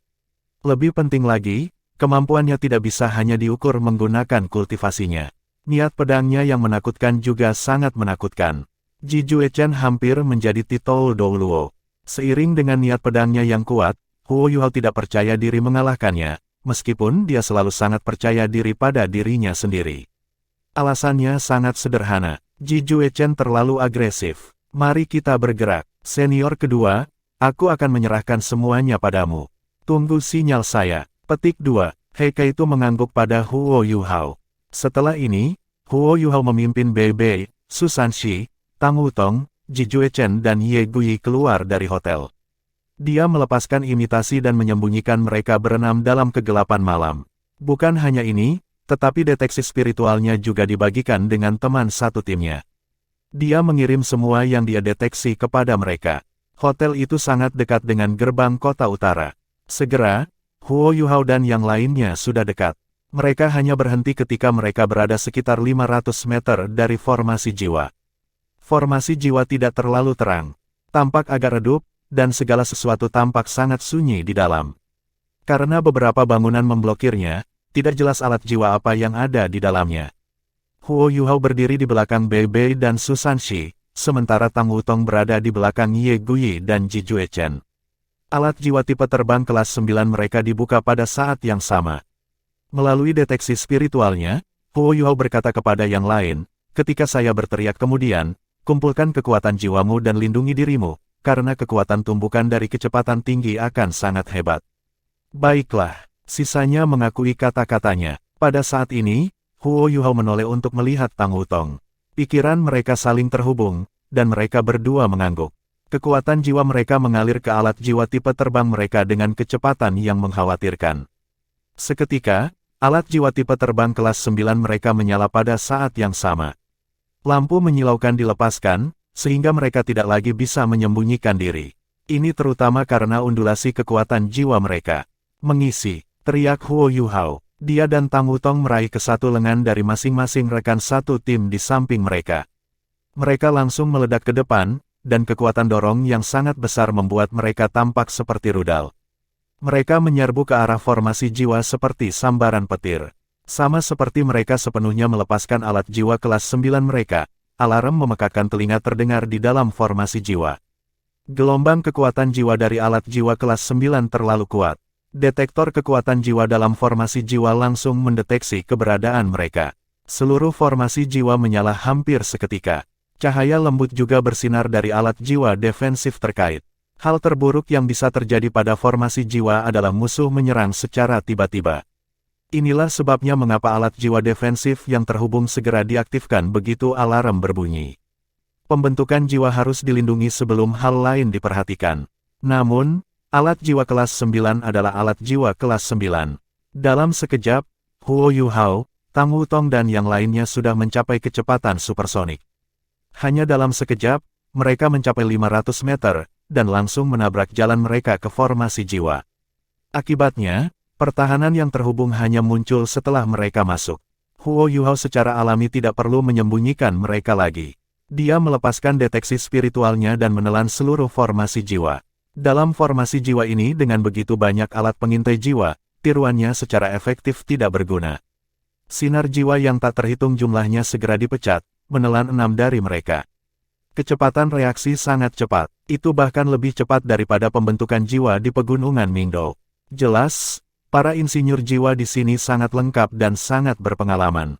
Lebih penting lagi, kemampuannya tidak bisa hanya diukur menggunakan kultivasinya. Niat pedangnya yang menakutkan juga sangat menakutkan. Ji Juechen hampir menjadi titel Douluo. Seiring dengan niat pedangnya yang kuat, Huo Yuhao tidak percaya diri mengalahkannya, meskipun dia selalu sangat percaya diri pada dirinya sendiri. Alasannya sangat sederhana. Ji Juechen terlalu agresif. "Mari kita bergerak. Senior kedua, aku akan menyerahkan semuanya padamu. Tunggu sinyal saya." Petik 2. Heike itu mengangguk pada Huo Yuhao. Setelah ini, Huo Yuhao memimpin Bei Bei, Su Sanshi, Tang Wutong, Ji Juechen dan Ye Guyi keluar dari hotel. Dia melepaskan imitasi dan menyembunyikan mereka berenam dalam kegelapan malam. Bukan hanya ini, tetapi deteksi spiritualnya juga dibagikan dengan teman satu timnya. Dia mengirim semua yang dia deteksi kepada mereka. Hotel itu sangat dekat dengan gerbang kota utara. Segera, Huo Yuhao dan yang lainnya sudah dekat. Mereka hanya berhenti ketika mereka berada sekitar 500 meter dari formasi jiwa. Formasi jiwa tidak terlalu terang. Tampak agak redup, dan segala sesuatu tampak sangat sunyi di dalam. Karena beberapa bangunan memblokirnya, tidak jelas alat jiwa apa yang ada di dalamnya. Huo Yuhao berdiri di belakang Bei Bei dan Su Sanshi, sementara Tang Wutong berada di belakang Ye Guyi dan Ji Juechen. Alat jiwa tipe terbang kelas 9 mereka dibuka pada saat yang sama. Melalui deteksi spiritualnya, Huo Yuhao berkata kepada yang lain, "Ketika saya berteriak kemudian, kumpulkan kekuatan jiwamu dan lindungi dirimu, karena kekuatan tumbukan dari kecepatan tinggi akan sangat hebat." "Baiklah," sisanya mengakui kata-katanya. Pada saat ini, Huo Yuhao menoleh untuk melihat Tang Wutong. Pikiran mereka saling terhubung, dan mereka berdua mengangguk. Kekuatan jiwa mereka mengalir ke alat jiwa tipe terbang mereka dengan kecepatan yang mengkhawatirkan. Seketika, alat jiwa tipe terbang kelas 9 mereka menyala pada saat yang sama. Lampu menyilaukan dilepaskan, sehingga mereka tidak lagi bisa menyembunyikan diri. Ini terutama karena undulasi kekuatan jiwa mereka. "Mengisi," teriak Huo Yuhao. Dia dan Tang Wutong meraih ke satu lengan dari masing-masing rekan satu tim di samping mereka. Mereka langsung meledak ke depan, dan kekuatan dorong yang sangat besar membuat mereka tampak seperti rudal. Mereka menyerbu ke arah formasi jiwa seperti sambaran petir. Sama seperti mereka sepenuhnya melepaskan alat jiwa kelas 9 mereka, alarm memekakkan telinga terdengar di dalam formasi jiwa. Gelombang kekuatan jiwa dari alat jiwa kelas 9 terlalu kuat. Detektor kekuatan jiwa dalam formasi jiwa langsung mendeteksi keberadaan mereka. Seluruh formasi jiwa menyala hampir seketika. Cahaya lembut juga bersinar dari alat jiwa defensif terkait. Hal terburuk yang bisa terjadi pada formasi jiwa adalah musuh menyerang secara tiba-tiba. Inilah sebabnya mengapa alat jiwa defensif yang terhubung segera diaktifkan begitu alarm berbunyi. Pembentukan jiwa harus dilindungi sebelum hal lain diperhatikan. Namun, alat jiwa kelas 9 adalah alat jiwa kelas 9. Dalam sekejap, Huo Yuhao, Tang Wutong dan yang lainnya sudah mencapai kecepatan supersonik. Hanya dalam sekejap, mereka mencapai 500 meter, dan langsung menabrak jalan mereka ke formasi jiwa. Akibatnya, pertahanan yang terhubung hanya muncul setelah mereka masuk. Huo Yuhao secara alami tidak perlu menyembunyikan mereka lagi. Dia melepaskan deteksi spiritualnya dan menelan seluruh formasi jiwa. Dalam formasi jiwa ini dengan begitu banyak alat pengintai jiwa, tiruannya secara efektif tidak berguna. Sinar jiwa yang tak terhitung jumlahnya segera dipecat, menelan 6 dari mereka. Kecepatan reaksi sangat cepat, itu bahkan lebih cepat daripada pembentukan jiwa di pegunungan Mingdou. Jelas, para insinyur jiwa di sini sangat lengkap dan sangat berpengalaman.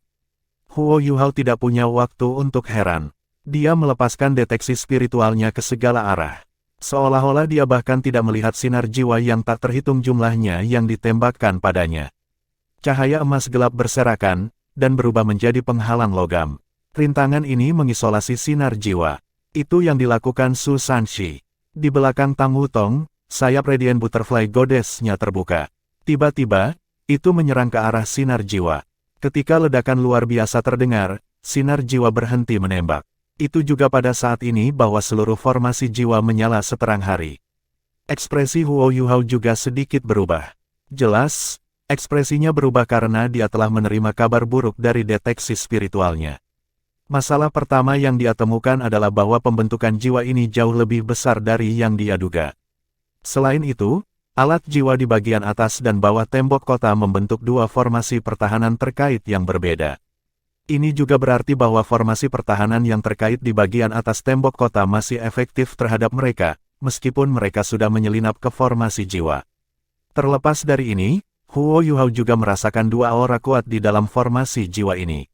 Huo Yuhao tidak punya waktu untuk heran. Dia melepaskan deteksi spiritualnya ke segala arah. Seolah-olah dia bahkan tidak melihat sinar jiwa yang tak terhitung jumlahnya yang ditembakkan padanya. Cahaya emas gelap berserakan, dan berubah menjadi penghalang logam. Rintangan ini mengisolasi sinar jiwa. Itu yang dilakukan Su Sanshi. Di belakang Tang Wutong, sayap Radiant Butterfly Goddess-nya terbuka. Tiba-tiba, itu menyerang ke arah sinar jiwa. Ketika ledakan luar biasa terdengar, sinar jiwa berhenti menembak. Itu juga pada saat ini bahwa seluruh formasi jiwa menyala seterang hari. Ekspresi Huo Yuhao juga sedikit berubah. Jelas, ekspresinya berubah karena dia telah menerima kabar buruk dari deteksi spiritualnya. Masalah pertama yang dia temukan adalah bahwa pembentukan jiwa ini jauh lebih besar dari yang dia duga. Selain itu, alat jiwa di bagian atas dan bawah tembok kota membentuk dua formasi pertahanan terkait yang berbeda. Ini juga berarti bahwa formasi pertahanan yang terkait di bagian atas tembok kota masih efektif terhadap mereka, meskipun mereka sudah menyelinap ke formasi jiwa. Terlepas dari ini, Huo Yuhao juga merasakan dua aura kuat di dalam formasi jiwa ini.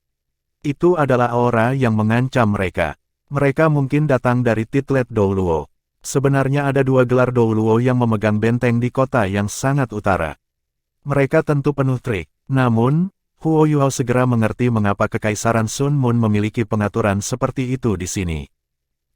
Itu adalah aura yang mengancam mereka. Mereka mungkin datang dari Titlet Douluo. Sebenarnya ada dua gelar Douluo yang memegang benteng di kota yang sangat utara. Mereka tentu penuh trik. Namun, Huo Yuhao segera mengerti mengapa Kekaisaran Sun Moon memiliki pengaturan seperti itu di sini.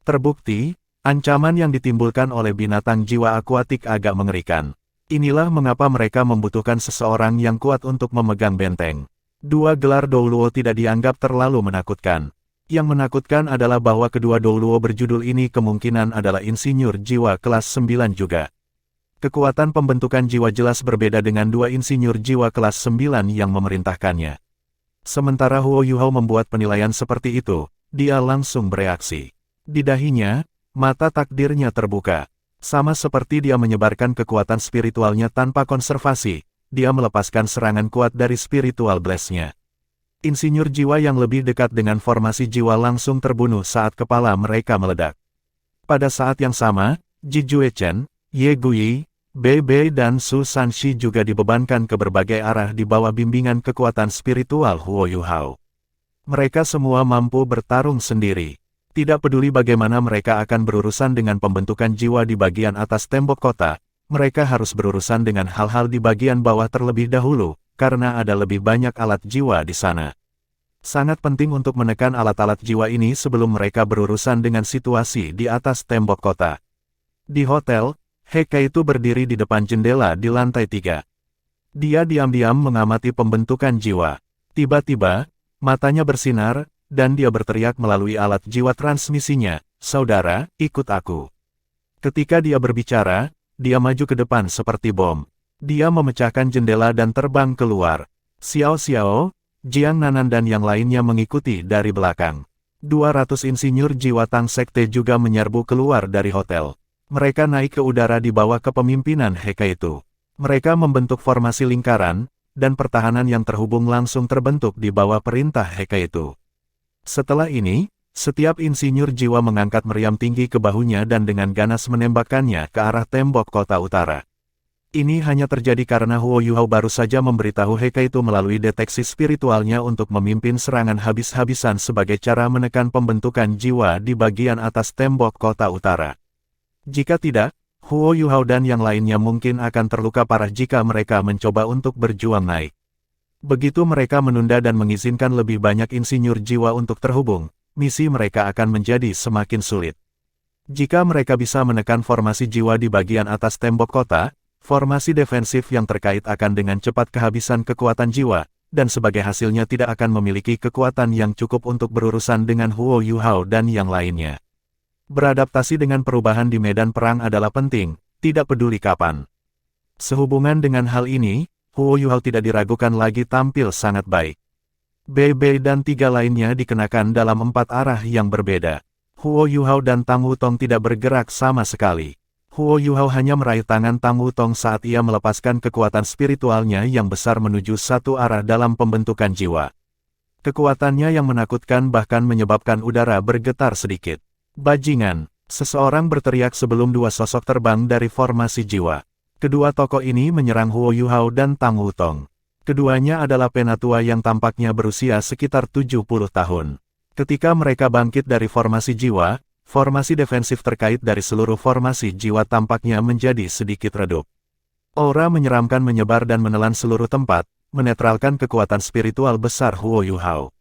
Terbukti, ancaman yang ditimbulkan oleh binatang jiwa akuatik agak mengerikan. Inilah mengapa mereka membutuhkan seseorang yang kuat untuk memegang benteng. Dua gelar Douluo tidak dianggap terlalu menakutkan. Yang menakutkan adalah bahwa kedua Douluo berjudul ini kemungkinan adalah insinyur jiwa kelas 9 juga. Kekuatan pembentukan jiwa jelas berbeda dengan dua insinyur jiwa kelas 9 yang memerintahkannya. Sementara Huo Yuhao membuat penilaian seperti itu, dia langsung bereaksi. Di dahinya, mata takdirnya terbuka. Sama seperti dia menyebarkan kekuatan spiritualnya tanpa konservasi, dia melepaskan serangan kuat dari spiritual blast-nya. Insinyur jiwa yang lebih dekat dengan formasi jiwa langsung terbunuh saat kepala mereka meledak. Pada saat yang sama, Ji Juechen, Ye Guyi, Bei Bei dan Su Sanshi juga dibebankan ke berbagai arah di bawah bimbingan kekuatan spiritual Huo Yuhao. Mereka semua mampu bertarung sendiri. Tidak peduli bagaimana mereka akan berurusan dengan pembentukan jiwa di bagian atas tembok kota, mereka harus berurusan dengan hal-hal di bagian bawah terlebih dahulu, karena ada lebih banyak alat jiwa di sana. Sangat penting untuk menekan alat-alat jiwa ini sebelum mereka berurusan dengan situasi di atas tembok kota. Di hotel, Heka itu berdiri di depan jendela di lantai 3. Dia diam-diam mengamati pembentukan jiwa. Tiba-tiba, matanya bersinar, dan dia berteriak melalui alat jiwa transmisinya, "Saudara, ikut aku." Ketika dia berbicara, dia maju ke depan seperti bom. Dia memecahkan jendela dan terbang keluar. Xiao Xiao, Jiang Nanan dan yang lainnya mengikuti dari belakang. 200 insinyur jiwa Tang Sekte juga menyerbu keluar dari hotel. Mereka naik ke udara di bawah kepemimpinan Heka itu. Mereka membentuk formasi lingkaran, dan pertahanan yang terhubung langsung terbentuk di bawah perintah Heka itu. Setelah ini, setiap insinyur jiwa mengangkat meriam tinggi ke bahunya dan dengan ganas menembakkannya ke arah tembok kota utara. Ini hanya terjadi karena Huo Yuhao baru saja memberitahu Heka itu melalui deteksi spiritualnya untuk memimpin serangan habis-habisan sebagai cara menekan pembentukan jiwa di bagian atas tembok kota utara. Jika tidak, Huo Yuhao dan yang lainnya mungkin akan terluka parah jika mereka mencoba untuk berjuang naik. Begitu mereka menunda dan mengizinkan lebih banyak insinyur jiwa untuk terhubung, misi mereka akan menjadi semakin sulit. Jika mereka bisa menekan formasi jiwa di bagian atas tembok kota, formasi defensif yang terkait akan dengan cepat kehabisan kekuatan jiwa, dan sebagai hasilnya tidak akan memiliki kekuatan yang cukup untuk berurusan dengan Huo Yuhao dan yang lainnya. Beradaptasi dengan perubahan di medan perang adalah penting, tidak peduli kapan. Sehubungan dengan hal ini, Huo Yuhao tidak diragukan lagi tampil sangat baik. BB dan 3 lainnya dikenakan dalam 4 arah yang berbeda. Huo Yuhao dan Tang Wutong tidak bergerak sama sekali. Huo Yuhao hanya meraih tangan Tang Wutong saat ia melepaskan kekuatan spiritualnya yang besar menuju satu arah dalam pembentukan jiwa. Kekuatannya yang menakutkan bahkan menyebabkan udara bergetar sedikit. Bajingan! Seseorang berteriak sebelum 2 sosok terbang dari formasi jiwa. Kedua tokoh ini menyerang Huo Yuhao dan Tang Wutong. Keduanya adalah penatua yang tampaknya berusia sekitar 70 tahun. Ketika mereka bangkit dari formasi jiwa, formasi defensif terkait dari seluruh formasi jiwa tampaknya menjadi sedikit redup. Aura menyeramkan menyebar dan menelan seluruh tempat, menetralkan kekuatan spiritual besar Huo Yuhao.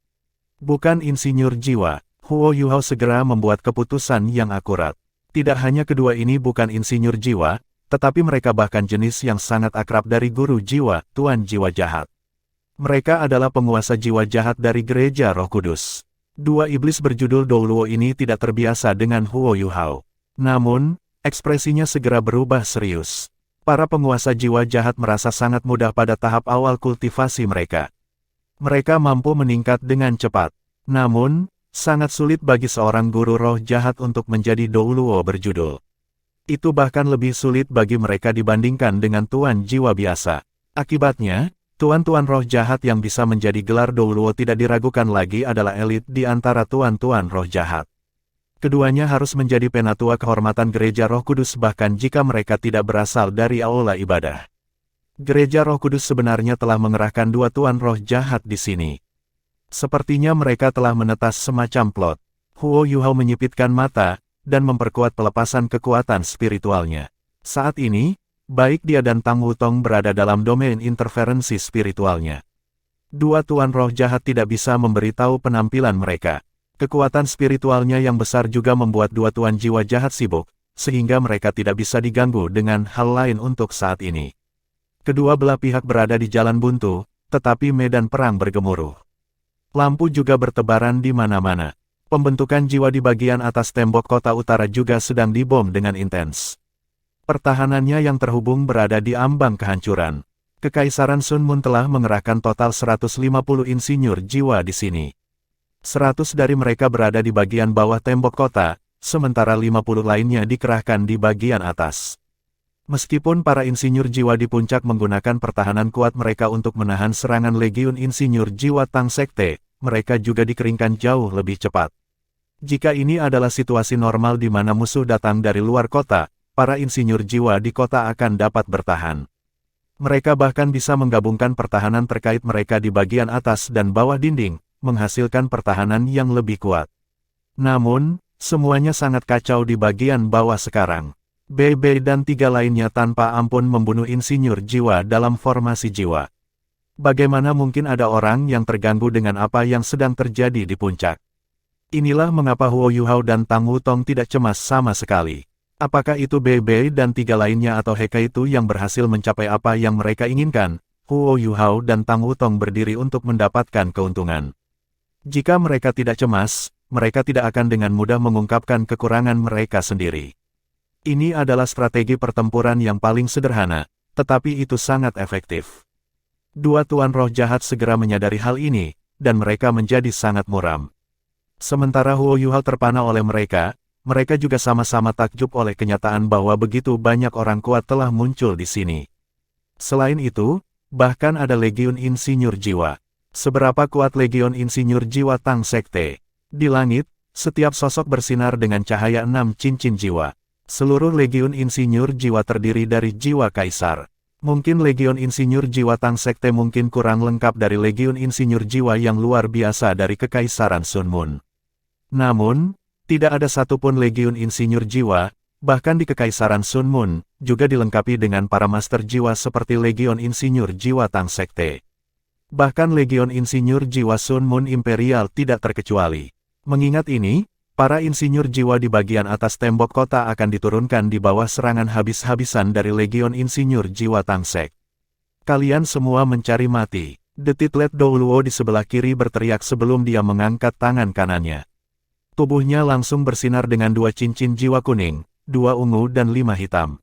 Bukan insinyur jiwa, Huo Yuhao segera membuat keputusan yang akurat. Tidak hanya kedua ini bukan insinyur jiwa, tetapi mereka bahkan jenis yang sangat akrab dari guru jiwa, Tuan Jiwa Jahat. Mereka adalah penguasa jiwa jahat dari Gereja Roh Kudus. 2 iblis berjudul Douluo ini tidak terbiasa dengan Huo Yuhao. Namun, ekspresinya segera berubah serius. Para penguasa jiwa jahat merasa sangat mudah pada tahap awal kultivasi mereka. Mereka mampu meningkat dengan cepat. Namun, sangat sulit bagi seorang guru roh jahat untuk menjadi Douluo berjudul. Itu bahkan lebih sulit bagi mereka dibandingkan dengan tuan jiwa biasa. Akibatnya, tuan-tuan roh jahat yang bisa menjadi gelar Douluo tidak diragukan lagi adalah elit di antara tuan-tuan roh jahat. Keduanya harus menjadi penatua kehormatan Gereja Roh Kudus bahkan jika mereka tidak berasal dari aula ibadah. Gereja Roh Kudus sebenarnya telah mengerahkan 2 tuan roh jahat di sini. Sepertinya mereka telah menetas semacam plot. Huo Yuhao menyipitkan mata, dan memperkuat pelepasan kekuatan spiritualnya. Saat ini, baik dia dan Tang Wutong berada dalam domain interferensi spiritualnya. 2 tuan roh jahat tidak bisa memberitahu penampilan mereka. Kekuatan spiritualnya yang besar juga membuat 2 tuan jiwa jahat sibuk, sehingga mereka tidak bisa diganggu dengan hal lain untuk saat ini. Kedua belah pihak berada di jalan buntu, tetapi medan perang bergemuruh. Lampu juga bertebaran di mana-mana. Pembentukan jiwa di bagian atas tembok kota utara juga sedang dibom dengan intens. Pertahanannya yang terhubung berada di ambang kehancuran. Kekaisaran Sun Moon telah mengerahkan total 150 insinyur jiwa di sini. 100 dari mereka berada di bagian bawah tembok kota, sementara 50 lainnya dikerahkan di bagian atas. Meskipun para insinyur jiwa di puncak menggunakan pertahanan kuat mereka untuk menahan serangan legiun insinyur jiwa Tang Sekte, mereka juga dikeringkan jauh lebih cepat. Jika ini adalah situasi normal di mana musuh datang dari luar kota, para insinyur jiwa di kota akan dapat bertahan. Mereka bahkan bisa menggabungkan pertahanan terkait mereka di bagian atas dan bawah dinding, menghasilkan pertahanan yang lebih kuat. Namun, semuanya sangat kacau di bagian bawah sekarang. BB dan 3 lainnya tanpa ampun membunuh insinyur jiwa dalam formasi jiwa. Bagaimana mungkin ada orang yang terganggu dengan apa yang sedang terjadi di puncak? Inilah mengapa Huo Yuhao dan Tang Wutong tidak cemas sama sekali. Apakah itu BB dan 3 lainnya atau Heka itu yang berhasil mencapai apa yang mereka inginkan? Huo Yuhao dan Tang Wutong berdiri untuk mendapatkan keuntungan. Jika mereka tidak cemas, mereka tidak akan dengan mudah mengungkapkan kekurangan mereka sendiri. Ini adalah strategi pertempuran yang paling sederhana, tetapi itu sangat efektif. 2 tuan roh jahat segera menyadari hal ini, dan mereka menjadi sangat muram. Sementara Huo Yuhao terpana oleh mereka juga sama-sama takjub oleh kenyataan bahwa begitu banyak orang kuat telah muncul di sini. Selain itu, bahkan ada legiun insinyur jiwa. Seberapa kuat legiun insinyur jiwa Tang Sekte? Di langit, setiap sosok bersinar dengan cahaya 6 cincin jiwa. Seluruh legiun insinyur jiwa terdiri dari jiwa kaisar. Mungkin legiun insinyur jiwa Tang Sekte mungkin kurang lengkap dari legiun insinyur jiwa yang luar biasa dari kekaisaran Sun Moon. Namun, tidak ada satupun legiun insinyur jiwa, bahkan di kekaisaran Sun Moon, juga dilengkapi dengan para master jiwa seperti legiun insinyur jiwa Tang Sekte. Bahkan Legion Insinyur Jiwa Sun Moon Imperial tidak terkecuali. Mengingat ini, para insinyur jiwa di bagian atas tembok kota akan diturunkan di bawah serangan habis-habisan dari Legion Insinyur Jiwa Tangsek. Kalian semua mencari mati. The Titlet Douluo di sebelah kiri berteriak sebelum dia mengangkat tangan kanannya. Tubuhnya langsung bersinar dengan 2 cincin jiwa kuning, 2 ungu dan 5 hitam.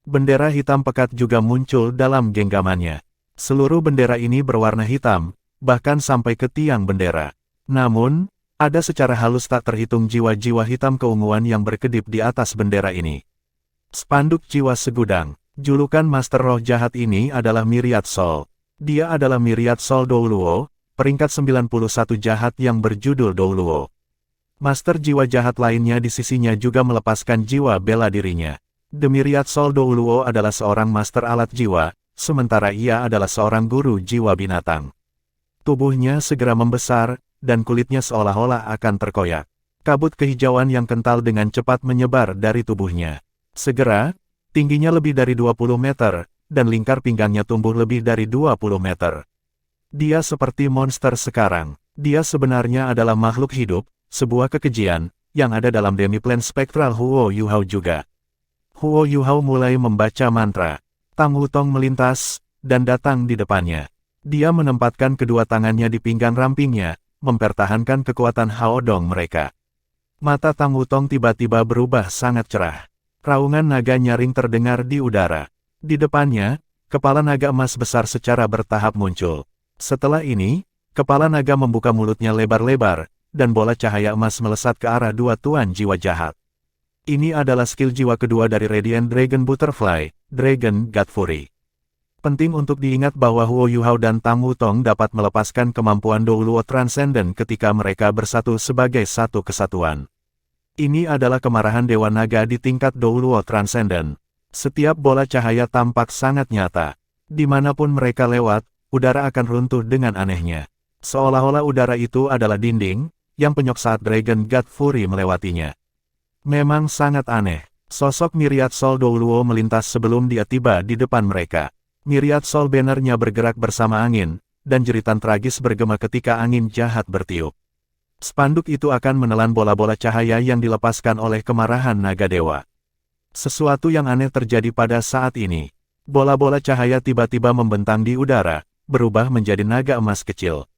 Bendera hitam pekat juga muncul dalam genggamannya. Seluruh bendera ini berwarna hitam, bahkan sampai ke tiang bendera. Namun, ada secara halus tak terhitung jiwa-jiwa hitam keunguan yang berkedip di atas bendera ini. Spanduk Jiwa Segudang. Julukan Master Roh Jahat ini adalah Myriad Soul. Dia adalah Myriad Soul Douluo, peringkat 91 jahat yang berjudul Douluo. Master jiwa jahat lainnya di sisinya juga melepaskan jiwa bela dirinya. The Myriad Soul Douluo adalah seorang master alat jiwa, sementara ia adalah seorang guru jiwa binatang. Tubuhnya segera membesar, dan kulitnya seolah-olah akan terkoyak. Kabut kehijauan yang kental dengan cepat menyebar dari tubuhnya. Segera, tingginya lebih dari 20 meter, dan lingkar pinggangnya tumbuh lebih dari 20 meter. Dia seperti monster sekarang. Dia sebenarnya adalah makhluk hidup, sebuah kekejian, yang ada dalam demiplan spektral Huo Yuhao juga. Huo Yuhao mulai membaca mantra. Tang Wutong melintas, dan datang di depannya. Dia menempatkan kedua tangannya di pinggang rampingnya, mempertahankan kekuatan Haodong mereka. Mata Tang Wutong tiba-tiba berubah sangat cerah. Raungan naga nyaring terdengar di udara. Di depannya, kepala naga emas besar secara bertahap muncul. Setelah ini, kepala naga membuka mulutnya lebar-lebar, dan bola cahaya emas melesat ke arah 2 tuan jiwa jahat. Ini adalah skill jiwa kedua dari Radiant Dragon Butterfly, Dragon God Fury. Penting untuk diingat bahwa Huo Yuhao dan Tang Wutong dapat melepaskan kemampuan Douluo Transcendent ketika mereka bersatu sebagai satu kesatuan. Ini adalah kemarahan Dewa Naga di tingkat Douluo Transcendent. Setiap bola cahaya tampak sangat nyata. Dimanapun mereka lewat, udara akan runtuh dengan anehnya. Seolah-olah udara itu adalah dinding, yang penyok saat Dragon God Fury melewatinya. Memang sangat aneh. Sosok Myriad Soul Douluo melintas sebelum dia tiba di depan mereka. Myriad Soul banner-nya bergerak bersama angin, dan jeritan tragis bergema ketika angin jahat bertiup. Spanduk itu akan menelan bola-bola cahaya yang dilepaskan oleh kemarahan naga dewa. Sesuatu yang aneh terjadi pada saat ini. Bola-bola cahaya tiba-tiba membentang di udara, berubah menjadi naga emas kecil.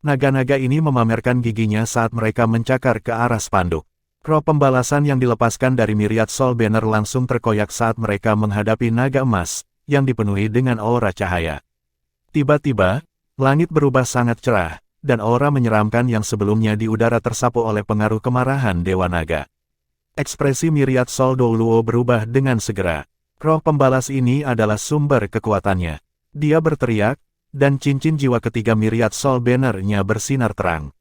Naga-naga ini memamerkan giginya saat mereka mencakar ke arah spanduk. Roh pembalasan yang dilepaskan dari Myriad Soul Banner langsung terkoyak saat mereka menghadapi naga emas, yang dipenuhi dengan aura cahaya. Tiba-tiba, langit berubah sangat cerah, dan aura menyeramkan yang sebelumnya di udara tersapu oleh pengaruh kemarahan Dewa Naga. Ekspresi Myriad Soul Douluo berubah dengan segera. Roh pembalas ini adalah sumber kekuatannya. Dia berteriak, dan cincin jiwa ketiga Myriad Soul Banner-nya bersinar terang.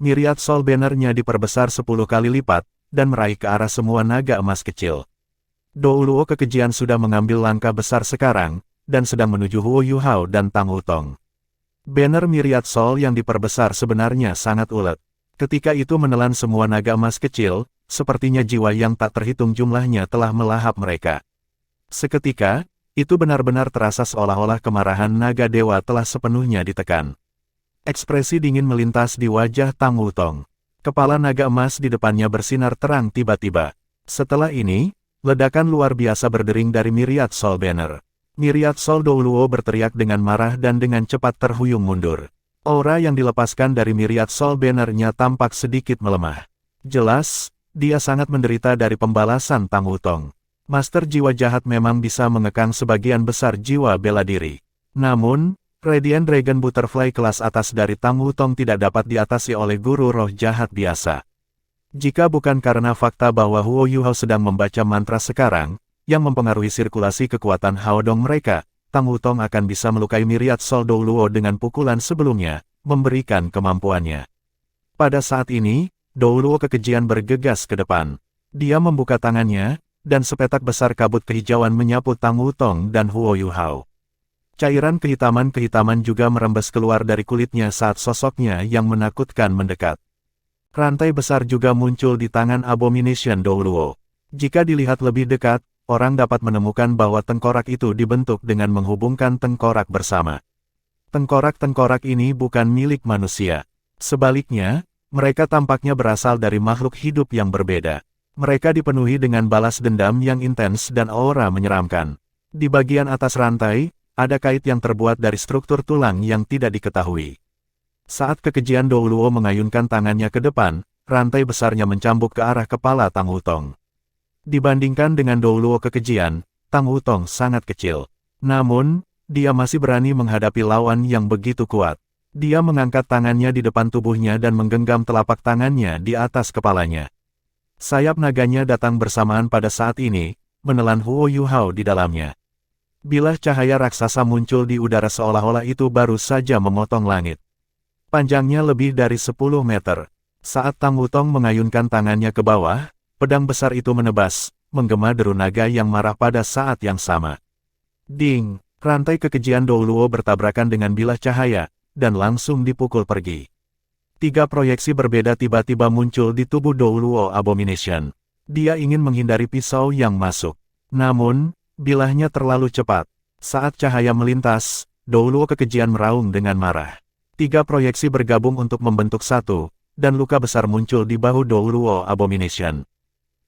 Myriad Soul Banner-nya diperbesar 10 kali lipat, dan meraih ke arah semua naga emas kecil. Douluo kekejian sudah mengambil langkah besar sekarang, dan sedang menuju Huo Yuhao dan Tang Wutong. Banner Myriad Soul yang diperbesar sebenarnya sangat ulet. Ketika itu menelan semua naga emas kecil, sepertinya jiwa yang tak terhitung jumlahnya telah melahap mereka. Seketika, itu benar-benar terasa seolah-olah kemarahan naga dewa telah sepenuhnya ditekan. Ekspresi dingin melintas di wajah Tang Wutong. Kepala naga emas di depannya bersinar terang tiba-tiba. Setelah ini, ledakan luar biasa berdering dari Myriad Soul Banner. Myriad Soul Douluo berteriak dengan marah dan dengan cepat terhuyung mundur. Aura yang dilepaskan dari Myriad Soul Banner-nya tampak sedikit melemah. Jelas, dia sangat menderita dari pembalasan Tang Wutong. Master jiwa jahat memang bisa mengekang sebagian besar jiwa bela diri. Namun, Radiant Dragon Butterfly kelas atas dari Tang Wutong tidak dapat diatasi oleh guru roh jahat biasa. Jika bukan karena fakta bahwa Huo Yuhao sedang membaca mantra sekarang, yang mempengaruhi sirkulasi kekuatan Haodong mereka, Tang Wutong akan bisa melukai Myriad Soul Douluo dengan pukulan sebelumnya, memberikan kemampuannya. Pada saat ini, Douluo kekejian bergegas ke depan. Dia membuka tangannya, dan sepetak besar kabut kehijauan menyapu Tang Wutong dan Huo Yuhao. Cairan kehitaman-kehitaman juga merembes keluar dari kulitnya saat sosoknya yang menakutkan mendekat. Rantai besar juga muncul di tangan Abomination Douluo. Jika dilihat lebih dekat, orang dapat menemukan bahwa tengkorak itu dibentuk dengan menghubungkan tengkorak bersama. Tengkorak-tengkorak ini bukan milik manusia. Sebaliknya, mereka tampaknya berasal dari makhluk hidup yang berbeda. Mereka dipenuhi dengan balas dendam yang intens dan aura menyeramkan. Di bagian atas rantai, ada kait yang terbuat dari struktur tulang yang tidak diketahui. Saat kekejian Douluo mengayunkan tangannya ke depan, rantai besarnya mencambuk ke arah kepala Tang Wutong. Dibandingkan dengan Douluo kekejian, Tang Wutong sangat kecil. Namun, dia masih berani menghadapi lawan yang begitu kuat. Dia mengangkat tangannya di depan tubuhnya dan menggenggam telapak tangannya di atas kepalanya. Sayap naganya datang bersamaan pada saat ini, menelan Huo Yuhao di dalamnya. Bilah cahaya raksasa muncul di udara seolah-olah itu baru saja memotong langit. Panjangnya lebih dari 10 meter. Saat Tang Wutong mengayunkan tangannya ke bawah, pedang besar itu menebas, menggema deru naga yang marah pada saat yang sama. Ding! Rantai kekejian Douluo bertabrakan dengan bilah cahaya, dan langsung dipukul pergi. 3 proyeksi berbeda tiba-tiba muncul di tubuh Douluo Abomination. Dia ingin menghindari pisau yang masuk. Namun, bilahnya terlalu cepat. Saat cahaya melintas, Douluo kekejian meraung dengan marah. 3 proyeksi bergabung untuk membentuk satu, dan luka besar muncul di bahu Douluo Abomination.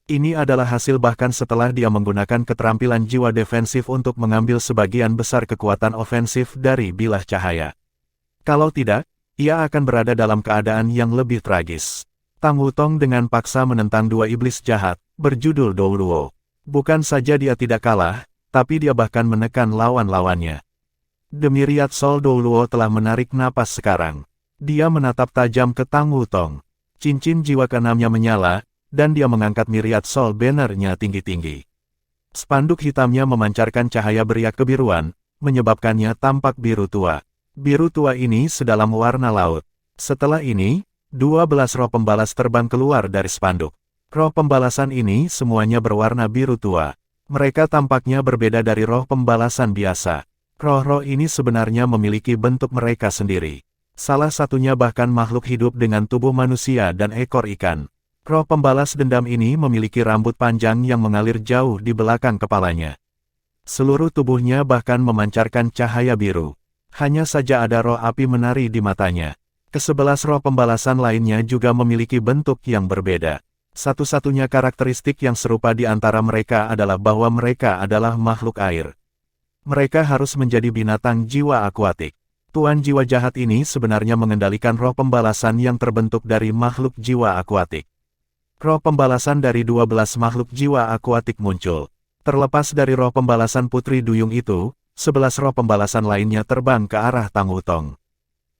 Ini adalah hasil bahkan setelah dia menggunakan keterampilan jiwa defensif untuk mengambil sebagian besar kekuatan ofensif dari bilah cahaya. Kalau tidak, ia akan berada dalam keadaan yang lebih tragis. Tang Wutong dengan paksa menentang 2 iblis jahat, berjudul Douluo. Bukan saja dia tidak kalah, tapi dia bahkan menekan lawan-lawannya. Demi Riyad Sol Douluo telah menarik napas sekarang. Dia menatap tajam ke Tang Wutong. Cincin jiwa keenamnya menyala, dan dia mengangkat Myriad Soul Banner-nya tinggi-tinggi. Spanduk hitamnya memancarkan cahaya beriak kebiruan, menyebabkannya tampak biru tua. Biru tua ini sedalam warna laut. Setelah ini, 12 roh pembalas terbang keluar dari spanduk. Roh pembalasan ini semuanya berwarna biru tua. Mereka tampaknya berbeda dari roh pembalasan biasa. Roh-roh ini sebenarnya memiliki bentuk mereka sendiri. Salah satunya bahkan makhluk hidup dengan tubuh manusia dan ekor ikan. Roh pembalas dendam ini memiliki rambut panjang yang mengalir jauh di belakang kepalanya. Seluruh tubuhnya bahkan memancarkan cahaya biru. Hanya saja ada roh api menari di matanya. Ke-11 roh pembalasan lainnya juga memiliki bentuk yang berbeda. Satu-satunya karakteristik yang serupa di antara mereka adalah bahwa mereka adalah makhluk air. Mereka harus menjadi binatang jiwa akuatik. Tuan jiwa jahat ini sebenarnya mengendalikan roh pembalasan yang terbentuk dari makhluk jiwa akuatik. Roh pembalasan dari 12 makhluk jiwa akuatik muncul. Terlepas dari roh pembalasan Putri Duyung itu, 11 roh pembalasan lainnya terbang ke arah Tang Wutong.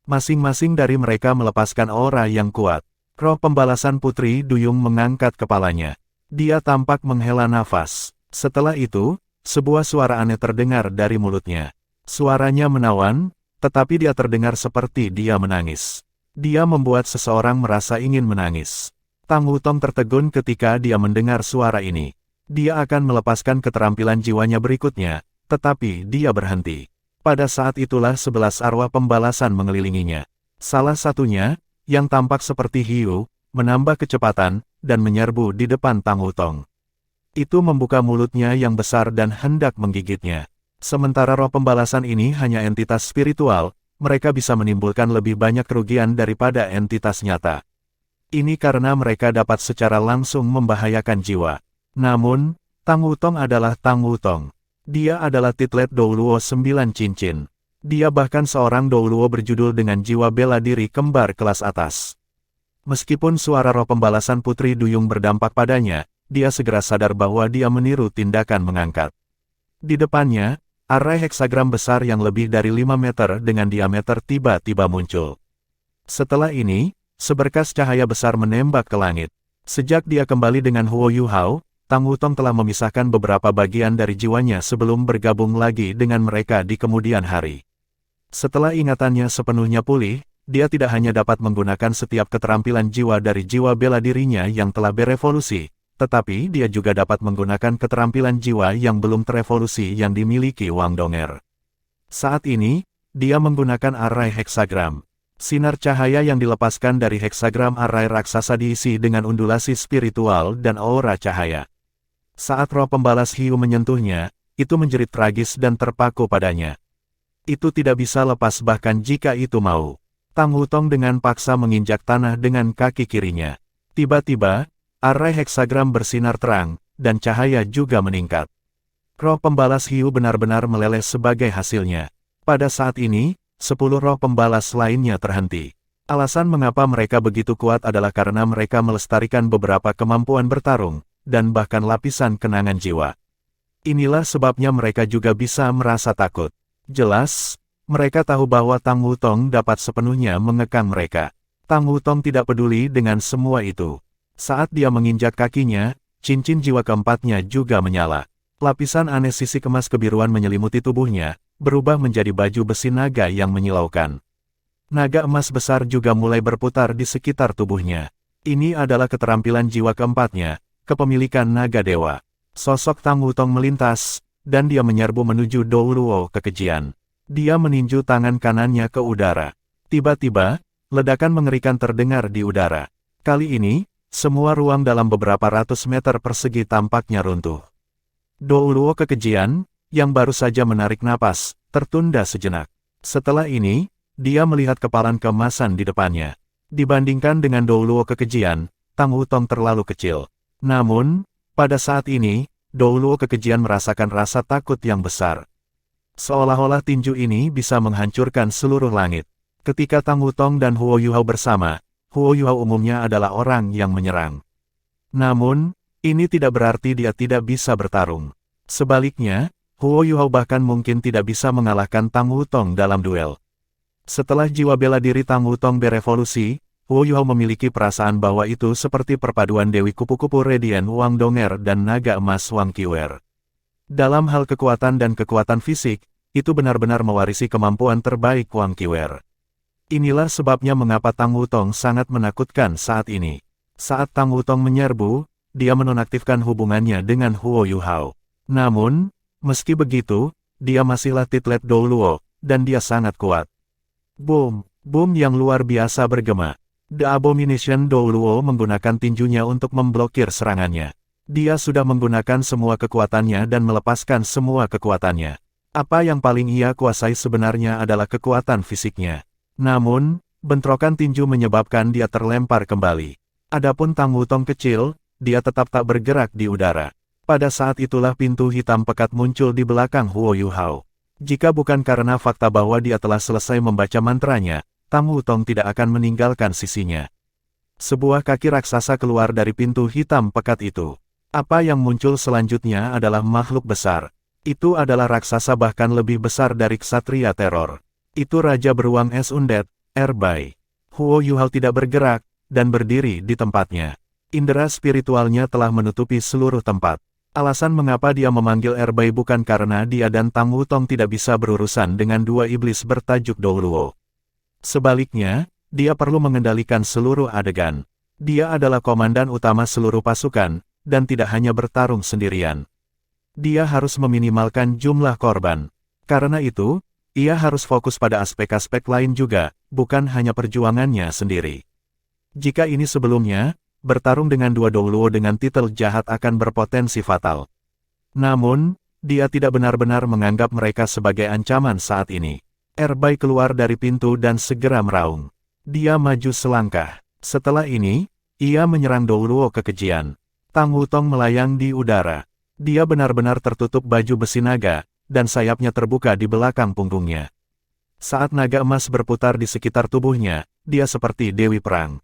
Masing-masing dari mereka melepaskan aura yang kuat. Roh pembalasan Putri Duyung mengangkat kepalanya. Dia tampak menghela nafas. Setelah itu, sebuah suara aneh terdengar dari mulutnya. Suaranya menawan, tetapi dia terdengar seperti dia menangis. Dia membuat seseorang merasa ingin menangis. Tang Wutong tertegun ketika dia mendengar suara ini. Dia akan melepaskan keterampilan jiwanya berikutnya, tetapi dia berhenti. Pada saat itulah 11 arwah pembalasan mengelilinginya. Salah satunya, yang tampak seperti hiu, menambah kecepatan, dan menyerbu di depan Tang Wutong. Itu membuka mulutnya yang besar dan hendak menggigitnya. Sementara roh pembalasan ini hanya entitas spiritual, mereka bisa menimbulkan lebih banyak kerugian daripada entitas nyata. Ini karena mereka dapat secara langsung membahayakan jiwa. Namun, Tang Wutong adalah Tang Wutong. Dia adalah titlet Douluo 9 cincin. Dia bahkan seorang Douluo berjudul dengan jiwa bela diri kembar kelas atas. Meskipun suara roh pembalasan Putri Duyung berdampak padanya, dia segera sadar bahwa dia meniru tindakan mengangkat. Di depannya, arai heksagram besar yang lebih dari 5 meter dengan diameter tiba-tiba muncul. Setelah ini, seberkas cahaya besar menembak ke langit. Sejak dia kembali dengan Huo Yuhao, Tang Wutong telah memisahkan beberapa bagian dari jiwanya sebelum bergabung lagi dengan mereka di kemudian hari. Setelah ingatannya sepenuhnya pulih, dia tidak hanya dapat menggunakan setiap keterampilan jiwa dari jiwa bela dirinya yang telah berevolusi, tetapi dia juga dapat menggunakan keterampilan jiwa yang belum terevolusi yang dimiliki Wang Donger. Saat ini, dia menggunakan arai heksagram. Sinar cahaya yang dilepaskan dari heksagram arai raksasa diisi dengan undulasi spiritual dan aura cahaya. Saat roh pembalas hiu menyentuhnya, itu menjerit tragis dan terpaku padanya. Itu tidak bisa lepas bahkan jika itu mau. Tang Wutong dengan paksa menginjak tanah dengan kaki kirinya. Tiba-tiba, arai heksagram bersinar terang, dan cahaya juga meningkat. Roh pembalas hiu benar-benar meleleh sebagai hasilnya. Pada saat ini, 10 roh pembalas lainnya terhenti. Alasan mengapa mereka begitu kuat adalah karena mereka melestarikan beberapa kemampuan bertarung, dan bahkan lapisan kenangan jiwa. Inilah sebabnya mereka juga bisa merasa takut. Jelas, mereka tahu bahwa Tang Wutong dapat sepenuhnya mengekang mereka. Tang Wutong tidak peduli dengan semua itu. Saat dia menginjak kakinya, cincin jiwa keempatnya juga menyala. Lapisan anestesi kemas kebiruan menyelimuti tubuhnya, berubah menjadi baju besi naga yang menyilaukan. Naga emas besar juga mulai berputar di sekitar tubuhnya. Ini adalah keterampilan jiwa keempatnya, kepemilikan naga dewa. Sosok Tang Wutong melintas, dan dia menyerbu menuju Dou Luo kekejian. Dia meninju tangan kanannya ke udara. Tiba-tiba, ledakan mengerikan terdengar di udara. Kali ini, semua ruang dalam beberapa ratus meter persegi tampaknya runtuh. Dou Luo kekejian, yang baru saja menarik napas, tertunda sejenak. Setelah ini, dia melihat kepalan keemasan di depannya. Dibandingkan dengan Dou Luo kekejian, Tang Wutong terlalu kecil. Namun, pada saat ini, Dou Luo kekejian merasakan rasa takut yang besar. Seolah-olah tinju ini bisa menghancurkan seluruh langit. Ketika Tang Wutong dan Huo Yuhao bersama, Huo Yuhao umumnya adalah orang yang menyerang. Namun, ini tidak berarti dia tidak bisa bertarung. Sebaliknya, Huo Yuhao bahkan mungkin tidak bisa mengalahkan Tang Wutong dalam duel. Setelah jiwa bela diri Tang Wutong berevolusi, Huo Yuhao memiliki perasaan bahwa itu seperti perpaduan Dewi Kupu-Kupu Radiant Wang Donger dan Naga Emas Wang Qiwer. Dalam hal kekuatan dan kekuatan fisik, itu benar-benar mewarisi kemampuan terbaik Wang Qiwer. Inilah sebabnya mengapa Tang Wutong sangat menakutkan saat ini. Saat Tang Wutong menyerbu, dia menonaktifkan hubungannya dengan Huo Yuhao. Namun, meski begitu, dia masihlah titlet Dou Luo, dan dia sangat kuat. Boom! Boom yang luar biasa bergema. The Abomination Dou Luo menggunakan tinjunya untuk memblokir serangannya. Dia sudah menggunakan semua kekuatannya dan melepaskan semua kekuatannya. Apa yang paling ia kuasai sebenarnya adalah kekuatan fisiknya. Namun, bentrokan tinju menyebabkan dia terlempar kembali. Adapun Tang Wutong kecil, dia tetap tak bergerak di udara. Pada saat itulah pintu hitam pekat muncul di belakang Huo Yuhao. Jika bukan karena fakta bahwa dia telah selesai membaca mantranya, Tang Wutong tidak akan meninggalkan sisinya. Sebuah kaki raksasa keluar dari pintu hitam pekat itu. Apa yang muncul selanjutnya adalah makhluk besar. Itu adalah raksasa bahkan lebih besar dari ksatria teror. Itu Raja Beruang Es Undead, Erbai. Huo Yuhao tidak bergerak, dan berdiri di tempatnya. Indera spiritualnya telah menutupi seluruh tempat. Alasan mengapa dia memanggil Erbai bukan karena dia dan Tang Wutong tidak bisa berurusan dengan dua iblis bertajuk Dou Luo. Sebaliknya, dia perlu mengendalikan seluruh adegan. Dia adalah komandan utama seluruh pasukan, dan tidak hanya bertarung sendirian. Dia harus meminimalkan jumlah korban. Karena itu, ia harus fokus pada aspek-aspek lain juga, bukan hanya perjuangannya sendiri. Jika ini sebelumnya, bertarung dengan dua Dou Luo dengan titel jahat akan berpotensi fatal. Namun, dia tidak benar-benar menganggap mereka sebagai ancaman saat ini. Erbai keluar dari pintu dan segera meraung. Dia maju selangkah. Setelah ini, ia menyerang Dou Luo kekejian. Tang Wutong melayang di udara. Dia benar-benar tertutup baju besi naga, dan sayapnya terbuka di belakang punggungnya. Saat naga emas berputar di sekitar tubuhnya, dia seperti dewi perang.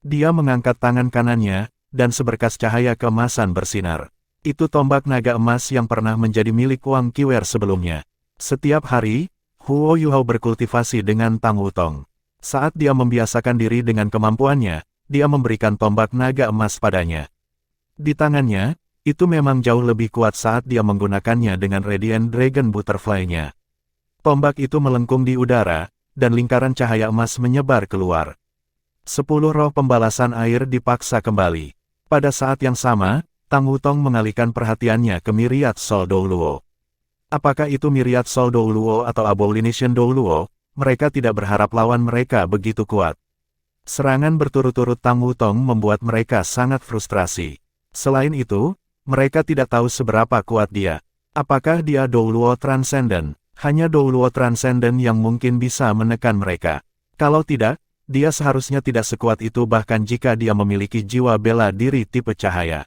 Dia mengangkat tangan kanannya, dan seberkas cahaya keemasan bersinar. Itu tombak naga emas yang pernah menjadi milik Wang Qiwer sebelumnya. Setiap hari, Huo Yuhao berkultivasi dengan Tang Wutong. Saat dia membiasakan diri dengan kemampuannya, dia memberikan tombak naga emas padanya. Di tangannya, itu memang jauh lebih kuat saat dia menggunakannya dengan Radiant Dragon Butterfly-nya. Tombak itu melengkung di udara, dan lingkaran cahaya emas menyebar keluar. 10 roh pembalasan air dipaksa kembali. Pada saat yang sama, Tang Wutong mengalihkan perhatiannya ke Myriad Soul Dou Luo. Apakah itu Myriad Soul Dou Luo atau Abomination Dou Luo, mereka tidak berharap lawan mereka begitu kuat. Serangan berturut-turut Tang Wutong membuat mereka sangat frustrasi. Selain itu, mereka tidak tahu seberapa kuat dia. Apakah dia Dou Luo Transcendent, Hanya Douluo Transcendent yang mungkin bisa menekan mereka. Kalau tidak, dia seharusnya tidak sekuat itu bahkan jika dia memiliki jiwa bela diri tipe cahaya.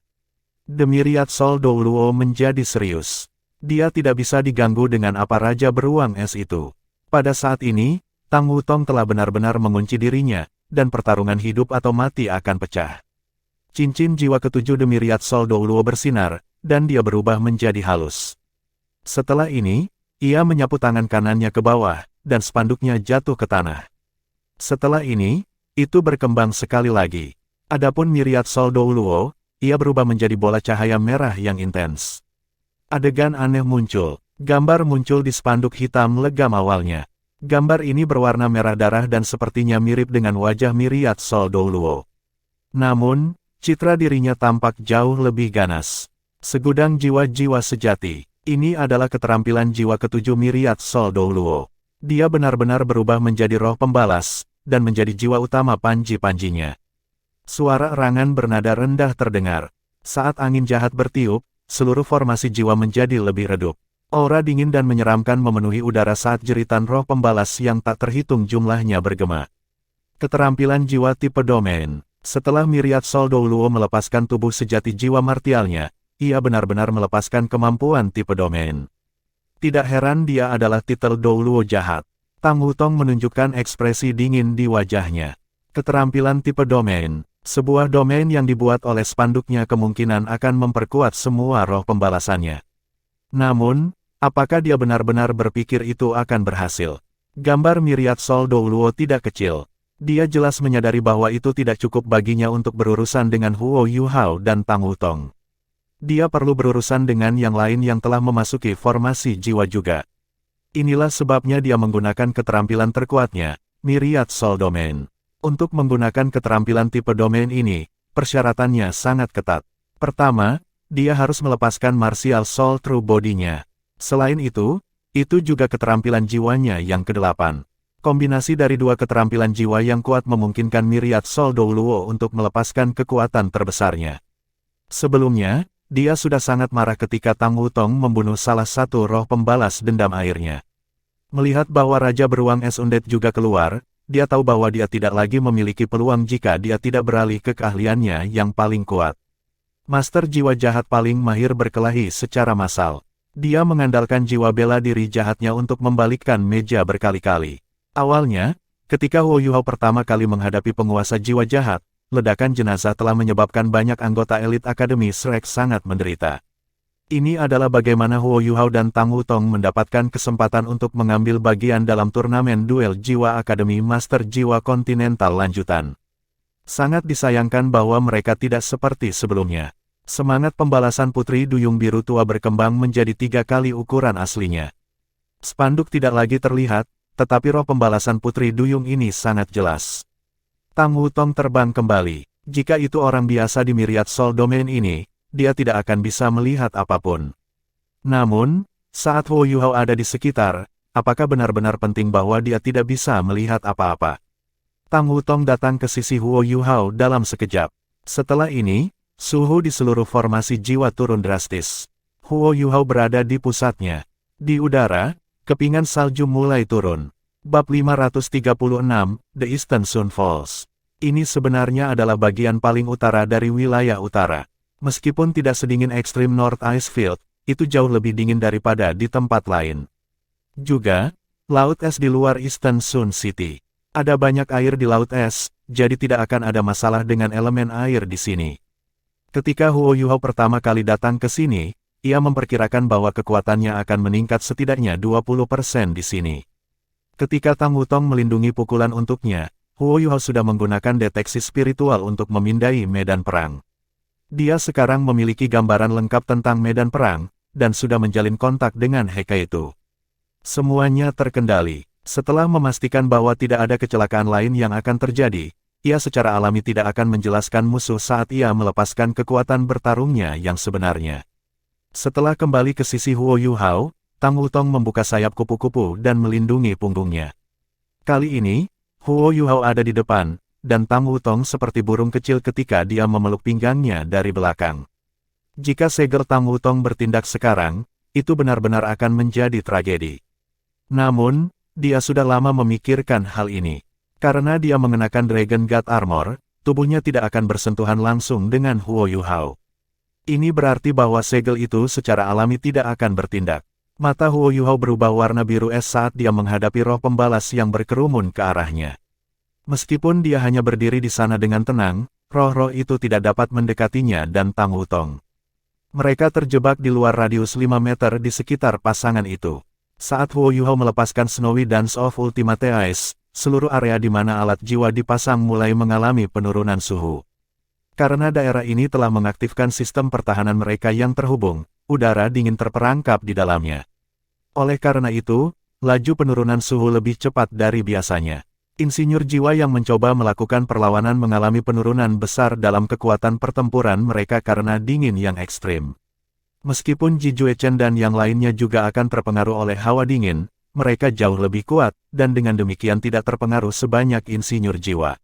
Demiriat Soul Douluo menjadi serius. Dia tidak bisa diganggu dengan apa Raja Beruang Es itu. Pada saat ini, Tang Wutong telah benar-benar mengunci dirinya, dan pertarungan hidup atau mati akan pecah. Cincin jiwa ketujuh Demiriat Soul Douluo bersinar, dan dia berubah menjadi halus. Setelah ini, ia menyapu tangan kanannya ke bawah, dan spanduknya jatuh ke tanah. Setelah ini, itu berkembang sekali lagi. Adapun Myriad Soul Douluo, ia berubah menjadi bola cahaya merah yang intens. Adegan aneh muncul. Gambar muncul di spanduk hitam legam awalnya. Gambar ini berwarna merah darah dan sepertinya mirip dengan wajah Myriad Soul Douluo. Namun, citra dirinya tampak jauh lebih ganas. Segudang jiwa-jiwa sejati. Ini adalah keterampilan jiwa ketujuh Myriad Soul Douluo. Dia benar-benar berubah menjadi roh pembalas, dan menjadi jiwa utama panji-panjinya. Suara erangan bernada rendah terdengar. Saat angin jahat bertiup, seluruh formasi jiwa menjadi lebih redup. Aura dingin dan menyeramkan memenuhi udara saat jeritan roh pembalas yang tak terhitung jumlahnya bergema. Keterampilan jiwa tipe domain. Setelah Myriad Soul Douluo melepaskan tubuh sejati jiwa martialnya, ia benar-benar melepaskan kemampuan tipe domain. Tidak heran dia adalah titel Douluo jahat. Tang Wutong menunjukkan ekspresi dingin di wajahnya. Keterampilan tipe domain. Sebuah domain yang dibuat oleh spanduknya kemungkinan akan memperkuat semua roh pembalasannya. Namun, apakah dia benar-benar berpikir itu akan berhasil? Gambar Myriad Soul Douluo tidak kecil. Dia jelas menyadari bahwa itu tidak cukup baginya untuk berurusan dengan Huo Yuhao dan Tang Wutong. Dia perlu berurusan dengan yang lain yang telah memasuki formasi jiwa juga. Inilah sebabnya dia menggunakan keterampilan terkuatnya, Myriad Soul Domain. Untuk menggunakan keterampilan tipe domain ini, persyaratannya sangat ketat. Pertama, dia harus melepaskan Martial Soul True Body-nya. Selain itu juga keterampilan jiwanya yang kedelapan. Kombinasi dari dua keterampilan jiwa yang kuat memungkinkan Myriad Soul Douluo untuk melepaskan kekuatan terbesarnya. Sebelumnya, dia sudah sangat marah ketika Tang Wutong membunuh salah satu roh pembalas dendam airnya. Melihat bahwa Raja Beruang Es Undead juga keluar, dia tahu bahwa dia tidak lagi memiliki peluang jika dia tidak beralih ke keahliannya yang paling kuat. Master jiwa jahat paling mahir berkelahi secara massal. Dia mengandalkan jiwa bela diri jahatnya untuk membalikkan meja berkali-kali. Awalnya, ketika Huo Yuhao pertama kali menghadapi penguasa jiwa jahat, ledakan jenazah telah menyebabkan banyak anggota elit Akademi Shrek sangat menderita. Ini adalah bagaimana Huo Yuhao dan Tang Wutong mendapatkan kesempatan untuk mengambil bagian dalam turnamen duel jiwa Akademi Master Jiwa Kontinental lanjutan. Sangat disayangkan bahwa mereka tidak seperti sebelumnya. Semangat pembalasan Putri Duyung Biru Tua berkembang menjadi 3 kali ukuran aslinya. Spanduk tidak lagi terlihat, tetapi roh pembalasan Putri Duyung ini sangat jelas. Tang Wutong terbang kembali. Jika itu orang biasa di Myriad Soul Domain ini, dia tidak akan bisa melihat apapun. Namun, saat Huo Yuhao ada di sekitar, apakah benar-benar penting bahwa dia tidak bisa melihat apa-apa? Tang Wutong datang ke sisi Huo Yuhao dalam sekejap. Setelah ini, suhu di seluruh formasi jiwa turun drastis. Huo Yuhao berada di pusatnya. Di udara, kepingan salju mulai turun. Bab 536, The Eastern Sun Falls. Ini sebenarnya adalah bagian paling utara dari wilayah utara. Meskipun tidak sedingin ekstrim North Icefield, itu jauh lebih dingin daripada di tempat lain. Juga, laut es di luar Eastern Sun City. Ada banyak air di laut es, jadi tidak akan ada masalah dengan elemen air di sini. Ketika Huo Yuhao pertama kali datang ke sini, ia memperkirakan bahwa kekuatannya akan meningkat setidaknya 20% di sini. Ketika Tang Wutong melindungi pukulan untuknya, Huo Yuhao sudah menggunakan deteksi spiritual untuk memindai medan perang. Dia sekarang memiliki gambaran lengkap tentang medan perang, dan sudah menjalin kontak dengan Heike itu. Semuanya terkendali. Setelah memastikan bahwa tidak ada kecelakaan lain yang akan terjadi, ia secara alami tidak akan menjelaskan musuh saat ia melepaskan kekuatan bertarungnya yang sebenarnya. Setelah kembali ke sisi Huo Yuhao, Tang Wutong membuka sayap kupu-kupu dan melindungi punggungnya. Kali ini, Huo Yuhao ada di depan, dan Tang Wutong seperti burung kecil ketika dia memeluk pinggangnya dari belakang. Jika segel Tang Wutong bertindak sekarang, itu benar-benar akan menjadi tragedi. Namun, dia sudah lama memikirkan hal ini. Karena dia mengenakan Dragon God Armor, tubuhnya tidak akan bersentuhan langsung dengan Huo Yuhao. Ini berarti bahwa segel itu secara alami tidak akan bertindak. Mata Huo Yuhao berubah warna biru es saat dia menghadapi roh pembalas yang berkerumun ke arahnya. Meskipun dia hanya berdiri di sana dengan tenang, roh-roh itu tidak dapat mendekatinya dan Tang Wutong. Mereka terjebak di luar radius 5 meter di sekitar pasangan itu. Saat Huo Yuhao melepaskan Snowy Dance of Ultimate Ice, seluruh area di mana alat jiwa dipasang mulai mengalami penurunan suhu. Karena daerah ini telah mengaktifkan sistem pertahanan mereka yang terhubung, udara dingin terperangkap di dalamnya. Oleh karena itu, laju penurunan suhu lebih cepat dari biasanya. Insinyur jiwa yang mencoba melakukan perlawanan mengalami penurunan besar dalam kekuatan pertempuran mereka karena dingin yang ekstrim. Meskipun Ji Juechen dan yang lainnya juga akan terpengaruh oleh hawa dingin, mereka jauh lebih kuat, dan dengan demikian tidak terpengaruh sebanyak insinyur jiwa.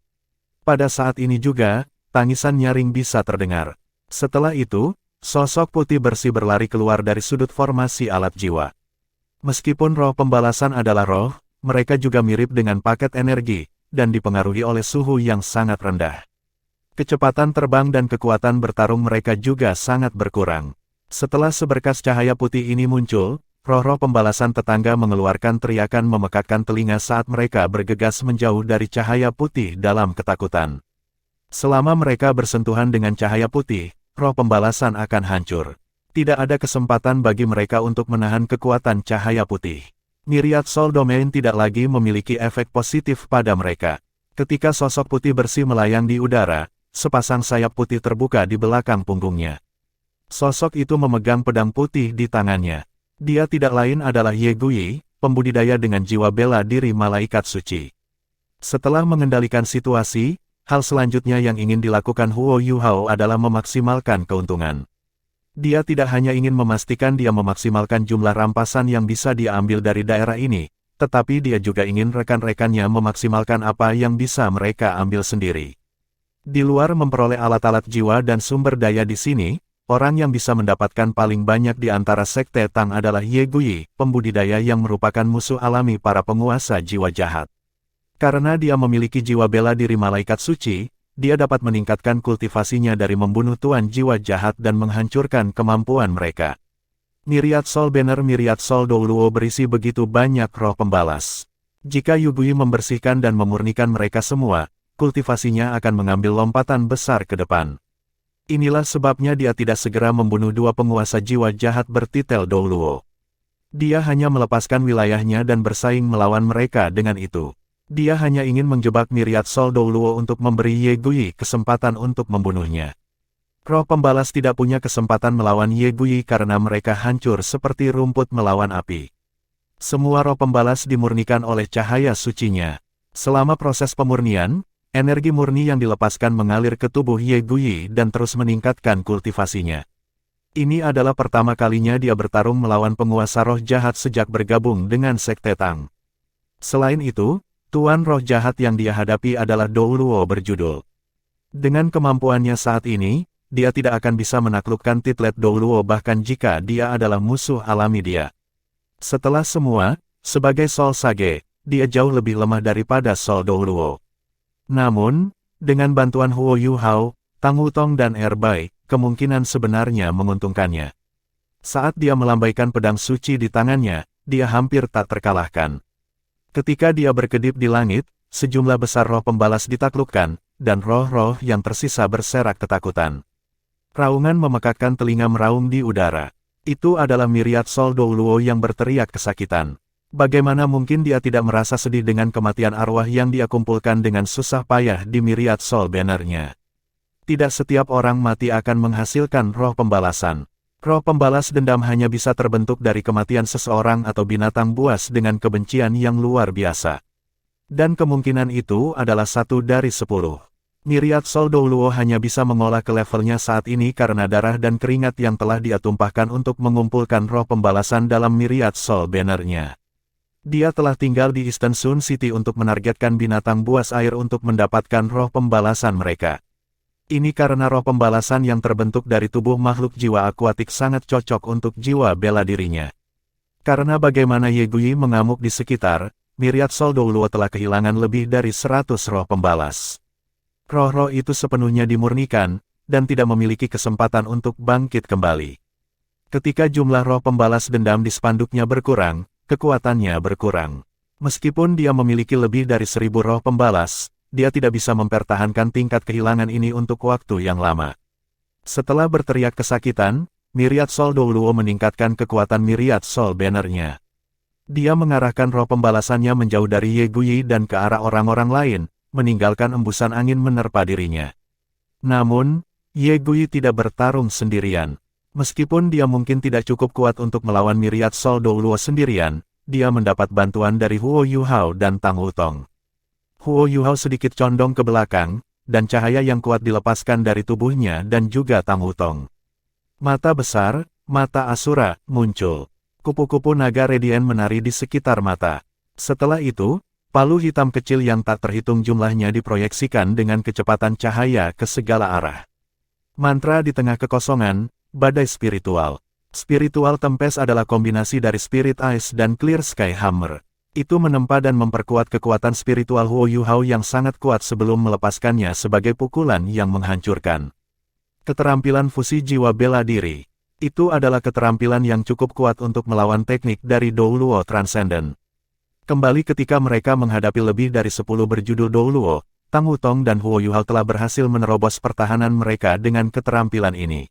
Pada saat ini juga, tangisan nyaring bisa terdengar. Setelah itu, sosok putih bersih berlari keluar dari sudut formasi alat jiwa. Meskipun roh pembalasan adalah roh, mereka juga mirip dengan paket energi, dan dipengaruhi oleh suhu yang sangat rendah. Kecepatan terbang dan kekuatan bertarung mereka juga sangat berkurang. Setelah seberkas cahaya putih ini muncul, roh-roh pembalasan tetangga mengeluarkan teriakan memekakkan telinga saat mereka bergegas menjauh dari cahaya putih dalam ketakutan. Selama mereka bersentuhan dengan cahaya putih, roh pembalasan akan hancur. Tidak ada kesempatan bagi mereka untuk menahan kekuatan cahaya putih. Myriad Soul Domain tidak lagi memiliki efek positif pada mereka. Ketika sosok putih bersih melayang di udara, sepasang sayap putih terbuka di belakang punggungnya. Sosok itu memegang pedang putih di tangannya. Dia tidak lain adalah Ye Guyi, pembudidaya dengan jiwa bela diri malaikat suci. Setelah mengendalikan situasi, hal selanjutnya yang ingin dilakukan Huo Yuhao adalah memaksimalkan keuntungan. Dia tidak hanya ingin memastikan dia memaksimalkan jumlah rampasan yang bisa dia ambil dari daerah ini, tetapi dia juga ingin rekan-rekannya memaksimalkan apa yang bisa mereka ambil sendiri. Di luar memperoleh alat-alat jiwa dan sumber daya di sini, orang yang bisa mendapatkan paling banyak di antara Sekte Tang adalah Ye Guyi, pembudidaya yang merupakan musuh alami para penguasa jiwa jahat. Karena dia memiliki jiwa bela diri malaikat suci, dia dapat meningkatkan kultivasinya dari membunuh tuan jiwa jahat dan menghancurkan kemampuan mereka. Myriad Soul Banner Myriad Soul Douluo berisi begitu banyak roh pembalas. Jika Ye Guyi membersihkan dan memurnikan mereka semua, kultivasinya akan mengambil lompatan besar ke depan. Inilah sebabnya dia tidak segera membunuh dua penguasa jiwa jahat bertitel Douluo. Dia hanya melepaskan wilayahnya dan bersaing melawan mereka dengan itu. Dia hanya ingin menjebak Myriad Soul Douluo untuk memberi Ye Guyi kesempatan untuk membunuhnya. Roh pembalas tidak punya kesempatan melawan Ye Guyi karena mereka hancur seperti rumput melawan api. Semua roh pembalas dimurnikan oleh cahaya sucinya. Selama proses pemurnian, energi murni yang dilepaskan mengalir ke tubuh Ye Guyi dan terus meningkatkan kultivasinya. Ini adalah pertama kalinya dia bertarung melawan penguasa roh jahat sejak bergabung dengan Sekte Tang. Selain itu, tuan roh jahat yang dia hadapi adalah Douluo berjudul. Dengan kemampuannya saat ini, dia tidak akan bisa menaklukkan titlet Douluo bahkan jika dia adalah musuh alami dia. Setelah semua, sebagai Soul Sage, dia jauh lebih lemah daripada Soul Douluo. Namun, dengan bantuan Huo Yuhao, Tang Wutong dan Erbai, kemungkinan sebenarnya menguntungkannya. Saat dia melambaikan pedang suci di tangannya, dia hampir tak terkalahkan. Ketika dia berkedip di langit, sejumlah besar roh pembalas ditaklukkan, dan roh-roh yang tersisa berserak ketakutan. Raungan memekakkan telinga meraung di udara. Itu adalah Myriad Soul Douluo yang berteriak kesakitan. Bagaimana mungkin dia tidak merasa sedih dengan kematian arwah yang dia kumpulkan dengan susah payah di Myriad Soul Banner-nya. Tidak setiap orang mati akan menghasilkan roh pembalasan. Roh pembalas dendam hanya bisa terbentuk dari kematian seseorang atau binatang buas dengan kebencian yang luar biasa. Dan kemungkinan itu adalah 1 dari 10. Myriad Soul Douluo hanya bisa mengolah ke levelnya saat ini karena darah dan keringat yang telah dia tumpahkan untuk mengumpulkan roh pembalasan dalam Myriad Soul Banner-nya. Dia telah tinggal di Eastern Sun City untuk menargetkan binatang buas air untuk mendapatkan roh pembalasan mereka. Ini karena roh pembalasan yang terbentuk dari tubuh makhluk jiwa akuatik sangat cocok untuk jiwa bela dirinya. Karena bagaimana Ye Gui mengamuk di sekitar, Myriad Soul Douluo telah kehilangan lebih dari 100 roh pembalas. Roh-roh itu sepenuhnya dimurnikan, dan tidak memiliki kesempatan untuk bangkit kembali. Ketika jumlah roh pembalas dendam di spanduknya berkurang, kekuatannya berkurang. Meskipun dia memiliki lebih dari 1000 roh pembalas, dia tidak bisa mempertahankan tingkat kehilangan ini untuk waktu yang lama. Setelah berteriak kesakitan, Myriad Soul Douluo meningkatkan kekuatan Myriad Soul Banner-nya. Dia mengarahkan roh pembalasannya menjauh dari Ye Gui dan ke arah orang-orang lain, meninggalkan embusan angin menerpa dirinya. Namun, Ye Gui tidak bertarung sendirian. Meskipun dia mungkin tidak cukup kuat untuk melawan Myriad Soul Douluo sendirian, dia mendapat bantuan dari Huo Yuhao dan Tang Wutong. Huo Yuhao sedikit condong ke belakang, dan cahaya yang kuat dilepaskan dari tubuhnya dan juga Tang Wutong. Mata besar, mata Asura, muncul. Kupu-kupu naga Radiant menari di sekitar mata. Setelah itu, palu hitam kecil yang tak terhitung jumlahnya diproyeksikan dengan kecepatan cahaya ke segala arah. Mantra di tengah kekosongan, badai spiritual. Spiritual Tempest adalah kombinasi dari Spirit Ice dan Clear Sky Hammer. Itu menempa dan memperkuat kekuatan spiritual Huo Yuhao yang sangat kuat sebelum melepaskannya sebagai pukulan yang menghancurkan. Keterampilan fusi jiwa bela diri. Itu adalah keterampilan yang cukup kuat untuk melawan teknik dari Douluo Transcendent. Kembali ketika mereka menghadapi lebih dari 10 berjudul Douluo, Tang Wutong dan Huo Yuhao telah berhasil menerobos pertahanan mereka dengan keterampilan ini.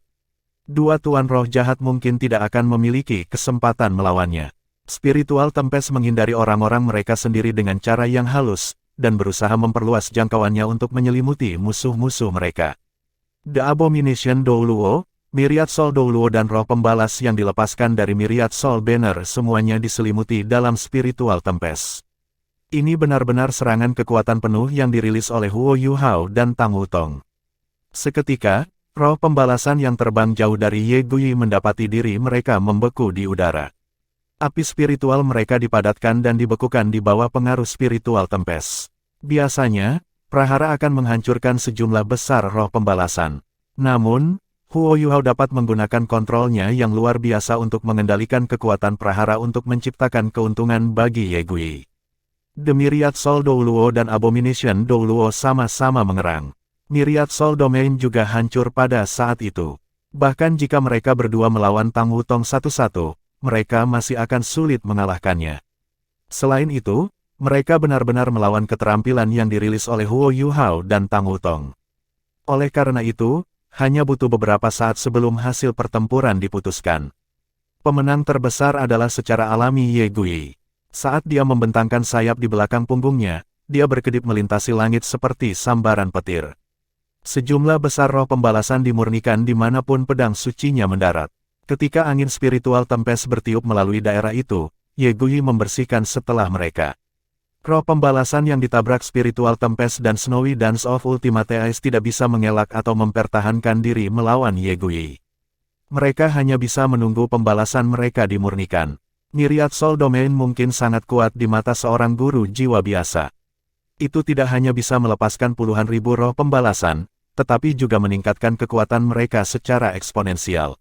Dua tuan roh jahat mungkin tidak akan memiliki kesempatan melawannya. Spiritual Tempest menghindari orang-orang mereka sendiri dengan cara yang halus, dan berusaha memperluas jangkauannya untuk menyelimuti musuh-musuh mereka. The Abomination Douluo, Myriad Soul Douluo dan roh pembalas yang dilepaskan dari Myriad Soul Banner semuanya diselimuti dalam Spiritual Tempest. Ini benar-benar serangan kekuatan penuh yang dirilis oleh Huo Yuhao dan Tang Wutong. Seketika, roh pembalasan yang terbang jauh dari Ye Gui mendapati diri mereka membeku di udara. Api spiritual mereka dipadatkan dan dibekukan di bawah pengaruh Spiritual Tempest. Biasanya, prahara akan menghancurkan sejumlah besar roh pembalasan. Namun, Huo Yuhao dapat menggunakan kontrolnya yang luar biasa untuk mengendalikan kekuatan prahara untuk menciptakan keuntungan bagi Ye Gui. The Myriad Soul Douluo dan Abomination Douluo sama-sama mengerang. Myriad Soul Domain juga hancur pada saat itu. Bahkan jika mereka berdua melawan Tang Wutong satu-satu, mereka masih akan sulit mengalahkannya. Selain itu, mereka benar-benar melawan keterampilan yang dirilis oleh Huo Yuhao dan Tang Wutong. Oleh karena itu, hanya butuh beberapa saat sebelum hasil pertempuran diputuskan. Pemenang terbesar adalah secara alami Ye Gui. Saat dia membentangkan sayap di belakang punggungnya, dia berkedip melintasi langit seperti sambaran petir. Sejumlah besar roh pembalasan dimurnikan dimanapun pedang sucinya mendarat. Ketika angin spiritual Tempest bertiup melalui daerah itu, Ye Gui membersihkan setelah mereka. Roh pembalasan yang ditabrak Spiritual Tempest dan Snowy Dance of Ultimate Ice tidak bisa mengelak atau mempertahankan diri melawan Ye Gui. Mereka hanya bisa menunggu pembalasan mereka dimurnikan. Myriad Soul Domain mungkin sangat kuat di mata seorang guru jiwa biasa. Itu tidak hanya bisa melepaskan puluhan ribu roh pembalasan, tetapi juga meningkatkan kekuatan mereka secara eksponensial.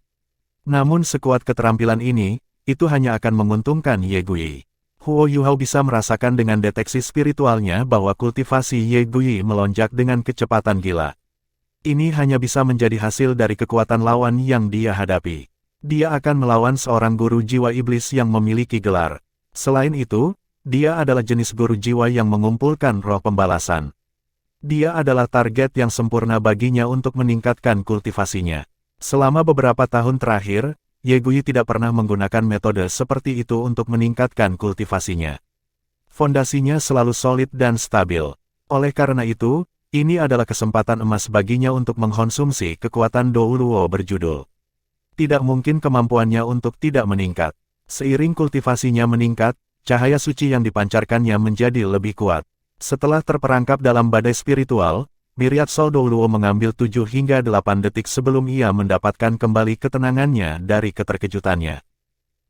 Namun sekuat keterampilan ini, itu hanya akan menguntungkan Ye Gui. Huo Yuhao bisa merasakan dengan deteksi spiritualnya bahwa kultivasi Ye Gui melonjak dengan kecepatan gila. Ini hanya bisa menjadi hasil dari kekuatan lawan yang dia hadapi. Dia akan melawan seorang guru jiwa iblis yang memiliki gelar. Selain itu, dia adalah jenis guru jiwa yang mengumpulkan roh pembalasan. Dia adalah target yang sempurna baginya untuk meningkatkan kultivasinya. Selama beberapa tahun terakhir, Ye Gui tidak pernah menggunakan metode seperti itu untuk meningkatkan kultivasinya. Fondasinya selalu solid dan stabil. Oleh karena itu, ini adalah kesempatan emas baginya untuk mengkonsumsi kekuatan Douluo berjudul. Tidak mungkin kemampuannya untuk tidak meningkat. Seiring kultivasinya meningkat, cahaya suci yang dipancarkannya menjadi lebih kuat. Setelah terperangkap dalam badai spiritual, Myriad Soul Douluo mengambil 7 hingga 8 detik sebelum ia mendapatkan kembali ketenangannya dari keterkejutannya.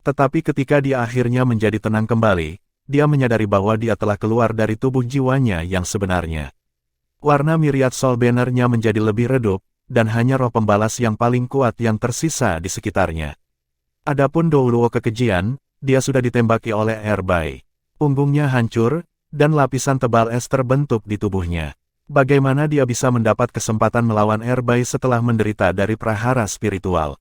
Tetapi ketika dia akhirnya menjadi tenang kembali, dia menyadari bahwa dia telah keluar dari tubuh jiwanya yang sebenarnya. Warna Myriad Soul Banner-nya menjadi lebih redup, dan hanya roh pembalas yang paling kuat yang tersisa di sekitarnya. Adapun Douluo kekejian, dia sudah ditembaki oleh Erbai. Punggungnya hancur, dan lapisan tebal es terbentuk di tubuhnya. Bagaimana dia bisa mendapat kesempatan melawan Erbai setelah menderita dari prahara spiritual?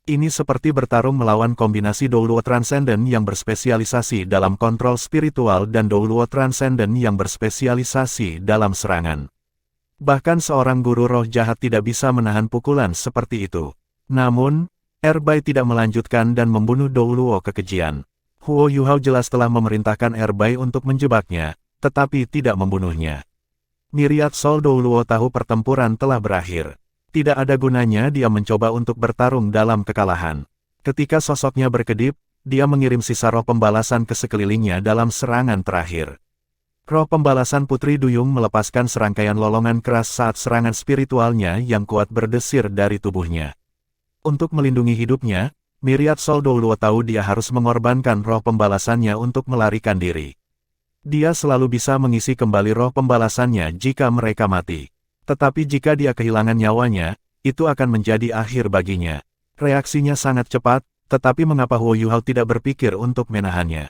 Ini seperti bertarung melawan kombinasi Douluo Transcendent yang berspesialisasi dalam kontrol spiritual dan Douluo Transcendent yang berspesialisasi dalam serangan. Bahkan seorang guru roh jahat tidak bisa menahan pukulan seperti itu. Namun, Erbai tidak melanjutkan dan membunuh Douluo kekejian. Huo Yuhao jelas telah memerintahkan Erbai untuk menjebaknya, tetapi tidak membunuhnya. Myriad Soul Douluo tahu pertempuran telah berakhir. Tidak ada gunanya dia mencoba untuk bertarung dalam kekalahan. Ketika sosoknya berkedip, dia mengirim sisa roh pembalasan ke sekelilingnya dalam serangan terakhir. Roh pembalasan Putri Duyung melepaskan serangkaian lolongan keras saat serangan spiritualnya yang kuat berdesir dari tubuhnya. Untuk melindungi hidupnya, Myriad Soul Douluo tahu dia harus mengorbankan roh pembalasannya untuk melarikan diri. Dia selalu bisa mengisi kembali roh pembalasannya jika mereka mati. Tetapi jika dia kehilangan nyawanya, itu akan menjadi akhir baginya. Reaksinya sangat cepat, tetapi mengapa Huo Yuhao tidak berpikir untuk menahannya?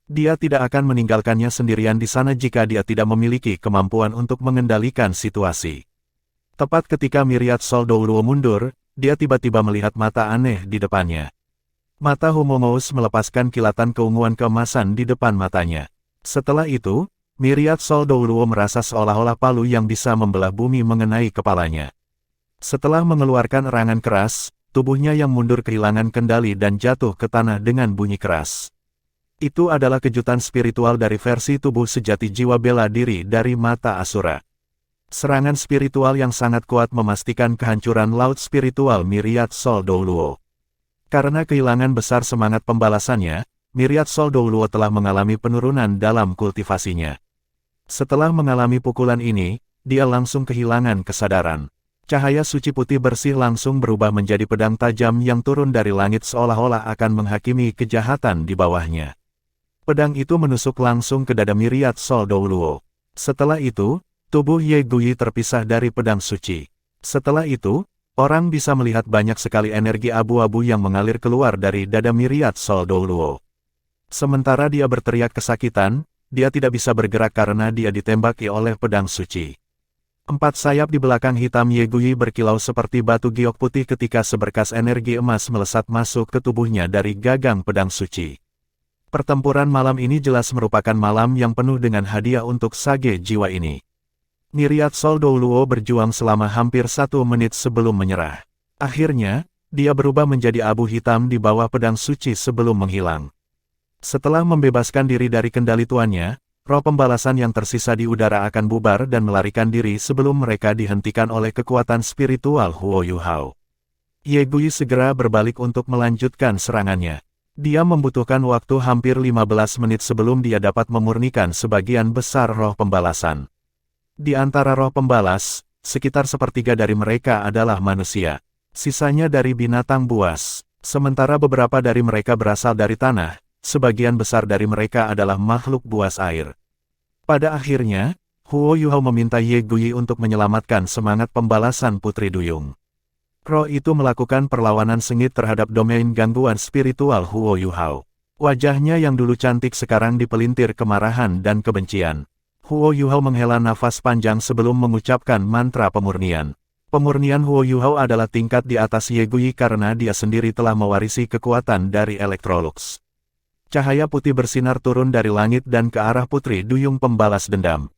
Dia tidak akan meninggalkannya sendirian di sana jika dia tidak memiliki kemampuan untuk mengendalikan situasi. Tepat ketika Myriad Soul Douluo mundur, dia tiba-tiba melihat mata aneh di depannya. Mata Humongous melepaskan kilatan keunguan keemasan di depan matanya. Setelah itu, Myriad Soul Douluo merasa seolah-olah palu yang bisa membelah bumi mengenai kepalanya. Setelah mengeluarkan erangan keras, tubuhnya yang mundur kehilangan kendali dan jatuh ke tanah dengan bunyi keras. Itu adalah kejutan spiritual dari versi tubuh sejati jiwa bela diri dari mata Asura. Serangan spiritual yang sangat kuat memastikan kehancuran laut spiritual Myriad Soul Douluo. Karena kehilangan besar semangat pembalasannya, Myriad Soul Douluo telah mengalami penurunan dalam kultivasinya. Setelah mengalami pukulan ini, dia langsung kehilangan kesadaran. Cahaya suci putih bersih langsung berubah menjadi pedang tajam yang turun dari langit seolah-olah akan menghakimi kejahatan di bawahnya. Pedang itu menusuk langsung ke dada Myriad Soul Douluo. Setelah itu, tubuh Ye Guyi terpisah dari pedang suci. Setelah itu, orang bisa melihat banyak sekali energi abu-abu yang mengalir keluar dari dada Myriad Soul Douluo. Sementara dia berteriak kesakitan, dia tidak bisa bergerak karena dia ditembaki oleh pedang suci. 4 sayap di belakang hitam Ye Guyi berkilau seperti batu giok putih ketika seberkas energi emas melesat masuk ke tubuhnya dari gagang pedang suci. Pertempuran malam ini jelas merupakan malam yang penuh dengan hadiah untuk sage jiwa ini. Myriad Soul Douluo berjuang selama hampir 1 menit sebelum menyerah. Akhirnya, dia berubah menjadi abu hitam di bawah pedang suci sebelum menghilang. Setelah membebaskan diri dari kendali tuannya, roh pembalasan yang tersisa di udara akan bubar dan melarikan diri sebelum mereka dihentikan oleh kekuatan spiritual Huo Yuhao. Ye Guyi segera berbalik untuk melanjutkan serangannya. Dia membutuhkan waktu hampir 15 menit sebelum dia dapat memurnikan sebagian besar roh pembalasan. Di antara roh pembalas, sekitar sepertiga dari mereka adalah manusia. Sisanya dari binatang buas. Sementara beberapa dari mereka berasal dari tanah. Sebagian besar dari mereka adalah makhluk buas air. Pada akhirnya, Huo Yuhao meminta Ye Guyi untuk menyelamatkan semangat pembalasan Putri Duyung. Roh itu melakukan perlawanan sengit terhadap domain gangguan spiritual Huo Yuhao. Wajahnya yang dulu cantik sekarang dipelintir kemarahan dan kebencian. Huo Yuhao menghela nafas panjang sebelum mengucapkan mantra pemurnian. Pemurnian Huo Yuhao adalah tingkat di atas Ye Guyi karena dia sendiri telah mewarisi kekuatan dari Electrolux. Cahaya putih bersinar turun dari langit dan ke arah Putri Duyung pembalas dendam.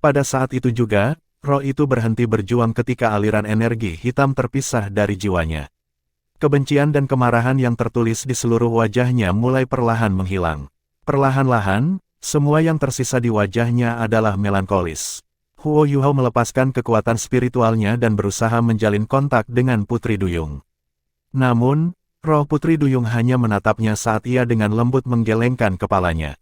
Pada saat itu juga, roh itu berhenti berjuang ketika aliran energi hitam terpisah dari jiwanya. Kebencian dan kemarahan yang tertulis di seluruh wajahnya mulai perlahan menghilang. Perlahan-lahan, semua yang tersisa di wajahnya adalah melankolis. Huo Yuhao melepaskan kekuatan spiritualnya dan berusaha menjalin kontak dengan Putri Duyung. Namun, roh Putri Duyung hanya menatapnya saat ia dengan lembut menggelengkan kepalanya.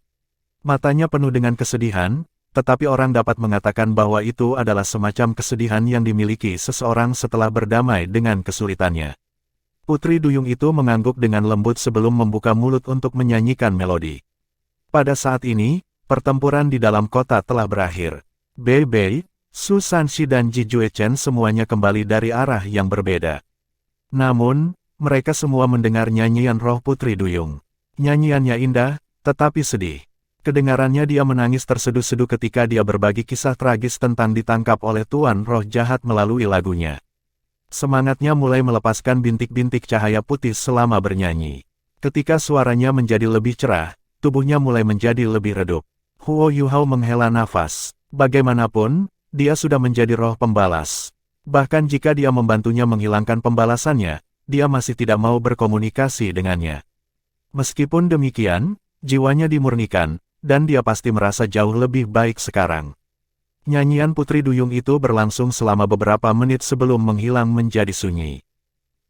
Matanya penuh dengan kesedihan, tetapi orang dapat mengatakan bahwa itu adalah semacam kesedihan yang dimiliki seseorang setelah berdamai dengan kesulitannya. Putri Duyung itu mengangguk dengan lembut sebelum membuka mulut untuk menyanyikan melodi. Pada saat ini, pertempuran di dalam kota telah berakhir. Bei Bei, Su Sanxi dan Ji Juechen semuanya kembali dari arah yang berbeda. Namun, mereka semua mendengar nyanyian roh Putri Duyung. Nyanyiannya indah, tetapi sedih. Kedengarannya dia menangis terseduh-seduh ketika dia berbagi kisah tragis tentang ditangkap oleh tuan roh jahat melalui lagunya. Semangatnya mulai melepaskan bintik-bintik cahaya putih selama bernyanyi. Ketika suaranya menjadi lebih cerah, tubuhnya mulai menjadi lebih redup. Huo Yuhao menghela nafas. Bagaimanapun, dia sudah menjadi roh pembalas. Bahkan jika dia membantunya menghilangkan pembalasannya, dia masih tidak mau berkomunikasi dengannya. Meskipun demikian, jiwanya dimurnikan, dan dia pasti merasa jauh lebih baik sekarang. Nyanyian Putri Duyung itu berlangsung selama beberapa menit sebelum menghilang menjadi sunyi.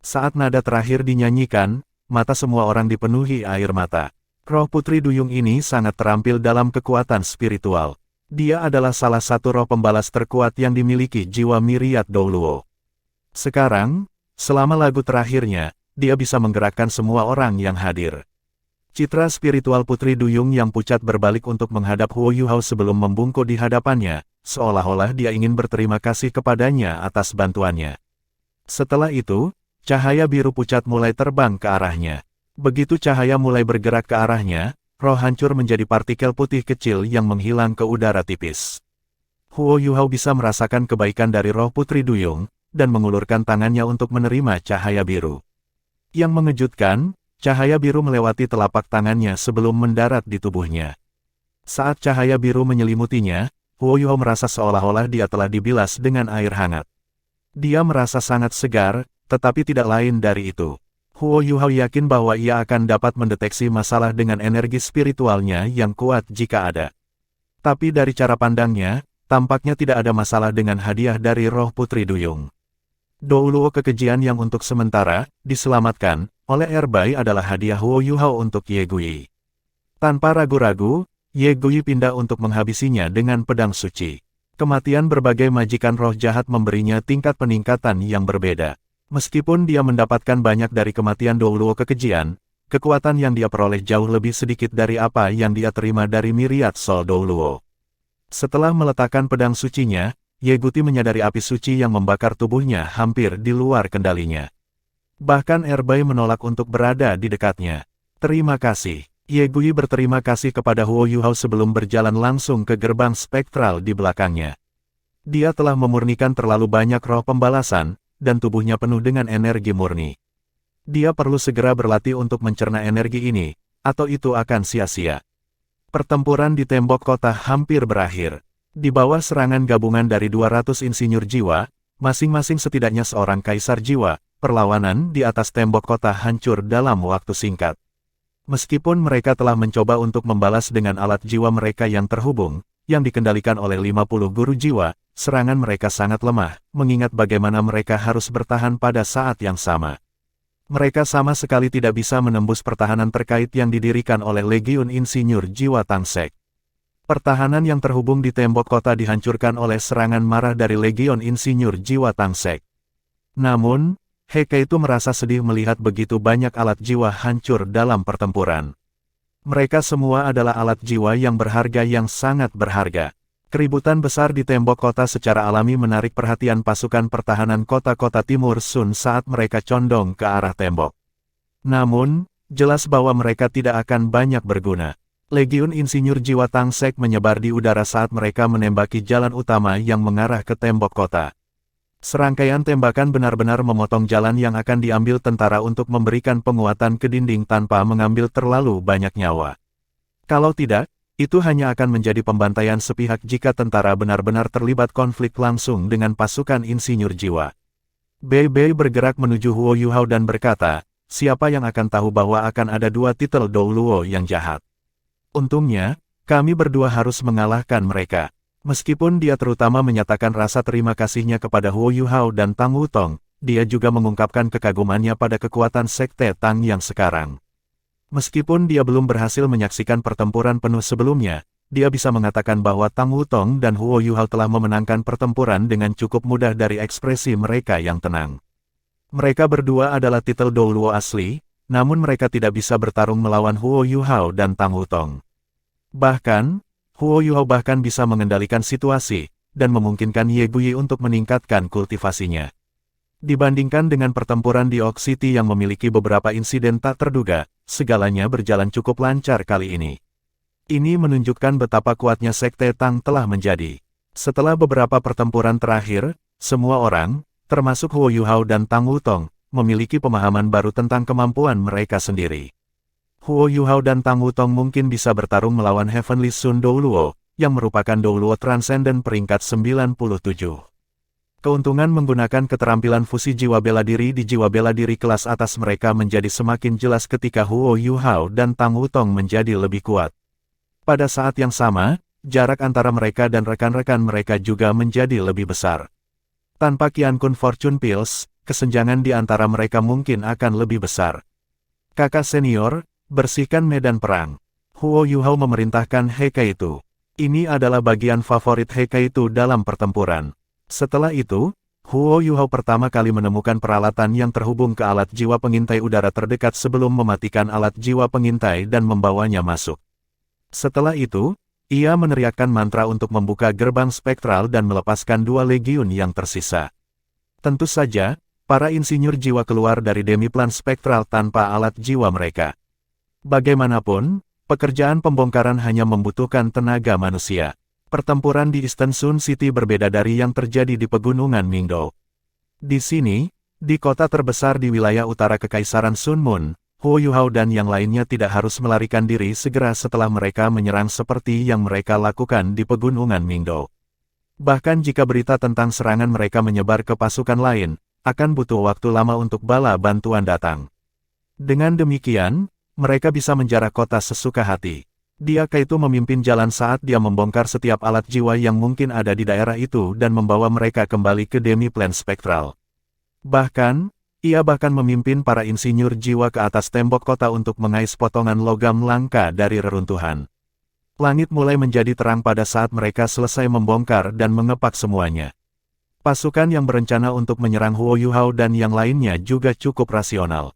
Saat nada terakhir dinyanyikan, mata semua orang dipenuhi air mata. Roh Putri Duyung ini sangat terampil dalam kekuatan spiritual. Dia adalah salah satu roh pembalas terkuat yang dimiliki jiwa Myriad Douluo. Sekarang, selama lagu terakhirnya, dia bisa menggerakkan semua orang yang hadir. Citra spiritual Putri Duyung yang pucat berbalik untuk menghadap Huo Yuhao sebelum membungkuk di hadapannya, seolah-olah dia ingin berterima kasih kepadanya atas bantuannya. Setelah itu, cahaya biru pucat mulai terbang ke arahnya. Begitu cahaya mulai bergerak ke arahnya, roh hancur menjadi partikel putih kecil yang menghilang ke udara tipis. Huo Yuhao bisa merasakan kebaikan dari roh Putri Duyung, dan mengulurkan tangannya untuk menerima cahaya biru. Yang mengejutkan, cahaya biru melewati telapak tangannya sebelum mendarat di tubuhnya. Saat cahaya biru menyelimutinya, Huo Yuhao merasa seolah-olah dia telah dibilas dengan air hangat. Dia merasa sangat segar, tetapi tidak lain dari itu. Huo Yuhao yakin bahwa ia akan dapat mendeteksi masalah dengan energi spiritualnya yang kuat jika ada. Tapi dari cara pandangnya, tampaknya tidak ada masalah dengan hadiah dari roh Putri Duyung. Douluo kekejian yang untuk sementara diselamatkan oleh Erbai adalah hadiah Huo Yuhao untuk Ye Gui. Tanpa ragu-ragu, Ye Gui pindah untuk menghabisinya dengan pedang suci. Kematian berbagai majikan roh jahat memberinya tingkat peningkatan yang berbeda. Meskipun dia mendapatkan banyak dari kematian Douluo kekejian, kekuatan yang dia peroleh jauh lebih sedikit dari apa yang dia terima dari Myriad Soul Douluo. Setelah meletakkan pedang sucinya, Ye Gui menyadari api suci yang membakar tubuhnya hampir di luar kendalinya. Bahkan Erbai menolak untuk berada di dekatnya. Terima kasih. Ye Gui berterima kasih kepada Huo Yuhao sebelum berjalan langsung ke gerbang spektral di belakangnya. Dia telah memurnikan terlalu banyak roh pembalasan, dan tubuhnya penuh dengan energi murni. Dia perlu segera berlatih untuk mencerna energi ini, atau itu akan sia-sia. Pertempuran di tembok kota hampir berakhir. Di bawah serangan gabungan dari 200 insinyur jiwa, masing-masing setidaknya seorang kaisar jiwa, perlawanan di atas tembok kota hancur dalam waktu singkat. Meskipun mereka telah mencoba untuk membalas dengan alat jiwa mereka yang terhubung, yang dikendalikan oleh 50 guru jiwa, serangan mereka sangat lemah, mengingat bagaimana mereka harus bertahan pada saat yang sama. Mereka sama sekali tidak bisa menembus pertahanan terkait yang didirikan oleh Legiun Insinyur Jiwa Tangsek. Pertahanan yang terhubung di tembok kota dihancurkan oleh serangan marah dari Legion Insinyur Jiwa Tangsek. Namun, Heike itu merasa sedih melihat begitu banyak alat jiwa hancur dalam pertempuran. Mereka semua adalah alat jiwa yang berharga yang sangat berharga. Keributan besar di tembok kota secara alami menarik perhatian pasukan pertahanan kota-kota Timur Sun saat mereka condong ke arah tembok. Namun, jelas bahwa mereka tidak akan banyak berguna. Legiun Insinyur Jiwa Tangsek menyebar di udara saat mereka menembaki jalan utama yang mengarah ke tembok kota. Serangkaian tembakan benar-benar memotong jalan yang akan diambil tentara untuk memberikan penguatan ke dinding tanpa mengambil terlalu banyak nyawa. Kalau tidak, itu hanya akan menjadi pembantaian sepihak jika tentara benar-benar terlibat konflik langsung dengan pasukan insinyur jiwa. Bei Bei bergerak menuju Huo Yuhao dan berkata, siapa yang akan tahu bahwa akan ada dua titel Douluo yang jahat. Untungnya, kami berdua harus mengalahkan mereka. Meskipun dia terutama menyatakan rasa terima kasihnya kepada Huo Yuhao dan Tang Wutong, dia juga mengungkapkan kekagumannya pada kekuatan Sekte Tang yang sekarang. Meskipun dia belum berhasil menyaksikan pertempuran penuh sebelumnya, dia bisa mengatakan bahwa Tang Wutong dan Huo Yuhao telah memenangkan pertempuran dengan cukup mudah dari ekspresi mereka yang tenang. Mereka berdua adalah titel Douluo asli, namun mereka tidak bisa bertarung melawan Huo Yuhao dan Tang Wutong. Bahkan, Huo Yuhao bahkan bisa mengendalikan situasi, dan memungkinkan Ye Gui untuk meningkatkan kultivasinya. Dibandingkan dengan pertempuran di Oak City yang memiliki beberapa insiden tak terduga, segalanya berjalan cukup lancar kali ini. Ini menunjukkan betapa kuatnya Sekte Tang telah menjadi. Setelah beberapa pertempuran terakhir, semua orang, termasuk Huo Yuhao dan Tang Wutong, memiliki pemahaman baru tentang kemampuan mereka sendiri. Huo Yuhao dan Tang Wutong mungkin bisa bertarung melawan Heavenly Sun Douluo, yang merupakan Douluo Transcendent peringkat 97. Keuntungan menggunakan keterampilan fusi jiwa bela diri di jiwa bela diri kelas atas mereka menjadi semakin jelas ketika Huo Yuhao dan Tang Wutong menjadi lebih kuat. Pada saat yang sama, jarak antara mereka dan rekan-rekan mereka juga menjadi lebih besar. Tanpa Qian Kun Fortune Pills, kesenjangan di antara mereka mungkin akan lebih besar. Kakak senior, bersihkan medan perang. Huo Yuhao memerintahkan Heikaitu. Ini adalah bagian favorit Heikaitu dalam pertempuran. Setelah itu, Huo Yuhao pertama kali menemukan peralatan yang terhubung ke alat jiwa pengintai udara terdekat sebelum mematikan alat jiwa pengintai dan membawanya masuk. Setelah itu, ia meneriakkan mantra untuk membuka gerbang spektral dan melepaskan 2 legiun yang tersisa. Tentu saja, para insinyur jiwa keluar dari demiplan spektral tanpa alat jiwa mereka. Bagaimanapun, pekerjaan pembongkaran hanya membutuhkan tenaga manusia. Pertempuran di Eastern Sun City berbeda dari yang terjadi di pegunungan Mingdou. Di sini, di kota terbesar di wilayah utara Kekaisaran Sun Moon, Huo Yuhao dan yang lainnya tidak harus melarikan diri segera setelah mereka menyerang seperti yang mereka lakukan di pegunungan Mingdou. Bahkan jika berita tentang serangan mereka menyebar ke pasukan lain, akan butuh waktu lama untuk bala bantuan datang. Dengan demikian, mereka bisa menjarah kota sesuka hati. Dia Kaitu memimpin jalan saat dia membongkar setiap alat jiwa yang mungkin ada di daerah itu dan membawa mereka kembali ke demiplan spektral. Bahkan, ia memimpin para insinyur jiwa ke atas tembok kota untuk mengais potongan logam langka dari reruntuhan. Langit mulai menjadi terang pada saat mereka selesai membongkar dan mengepak semuanya. Pasukan yang berencana untuk menyerang Huo Yuhao dan yang lainnya juga cukup rasional.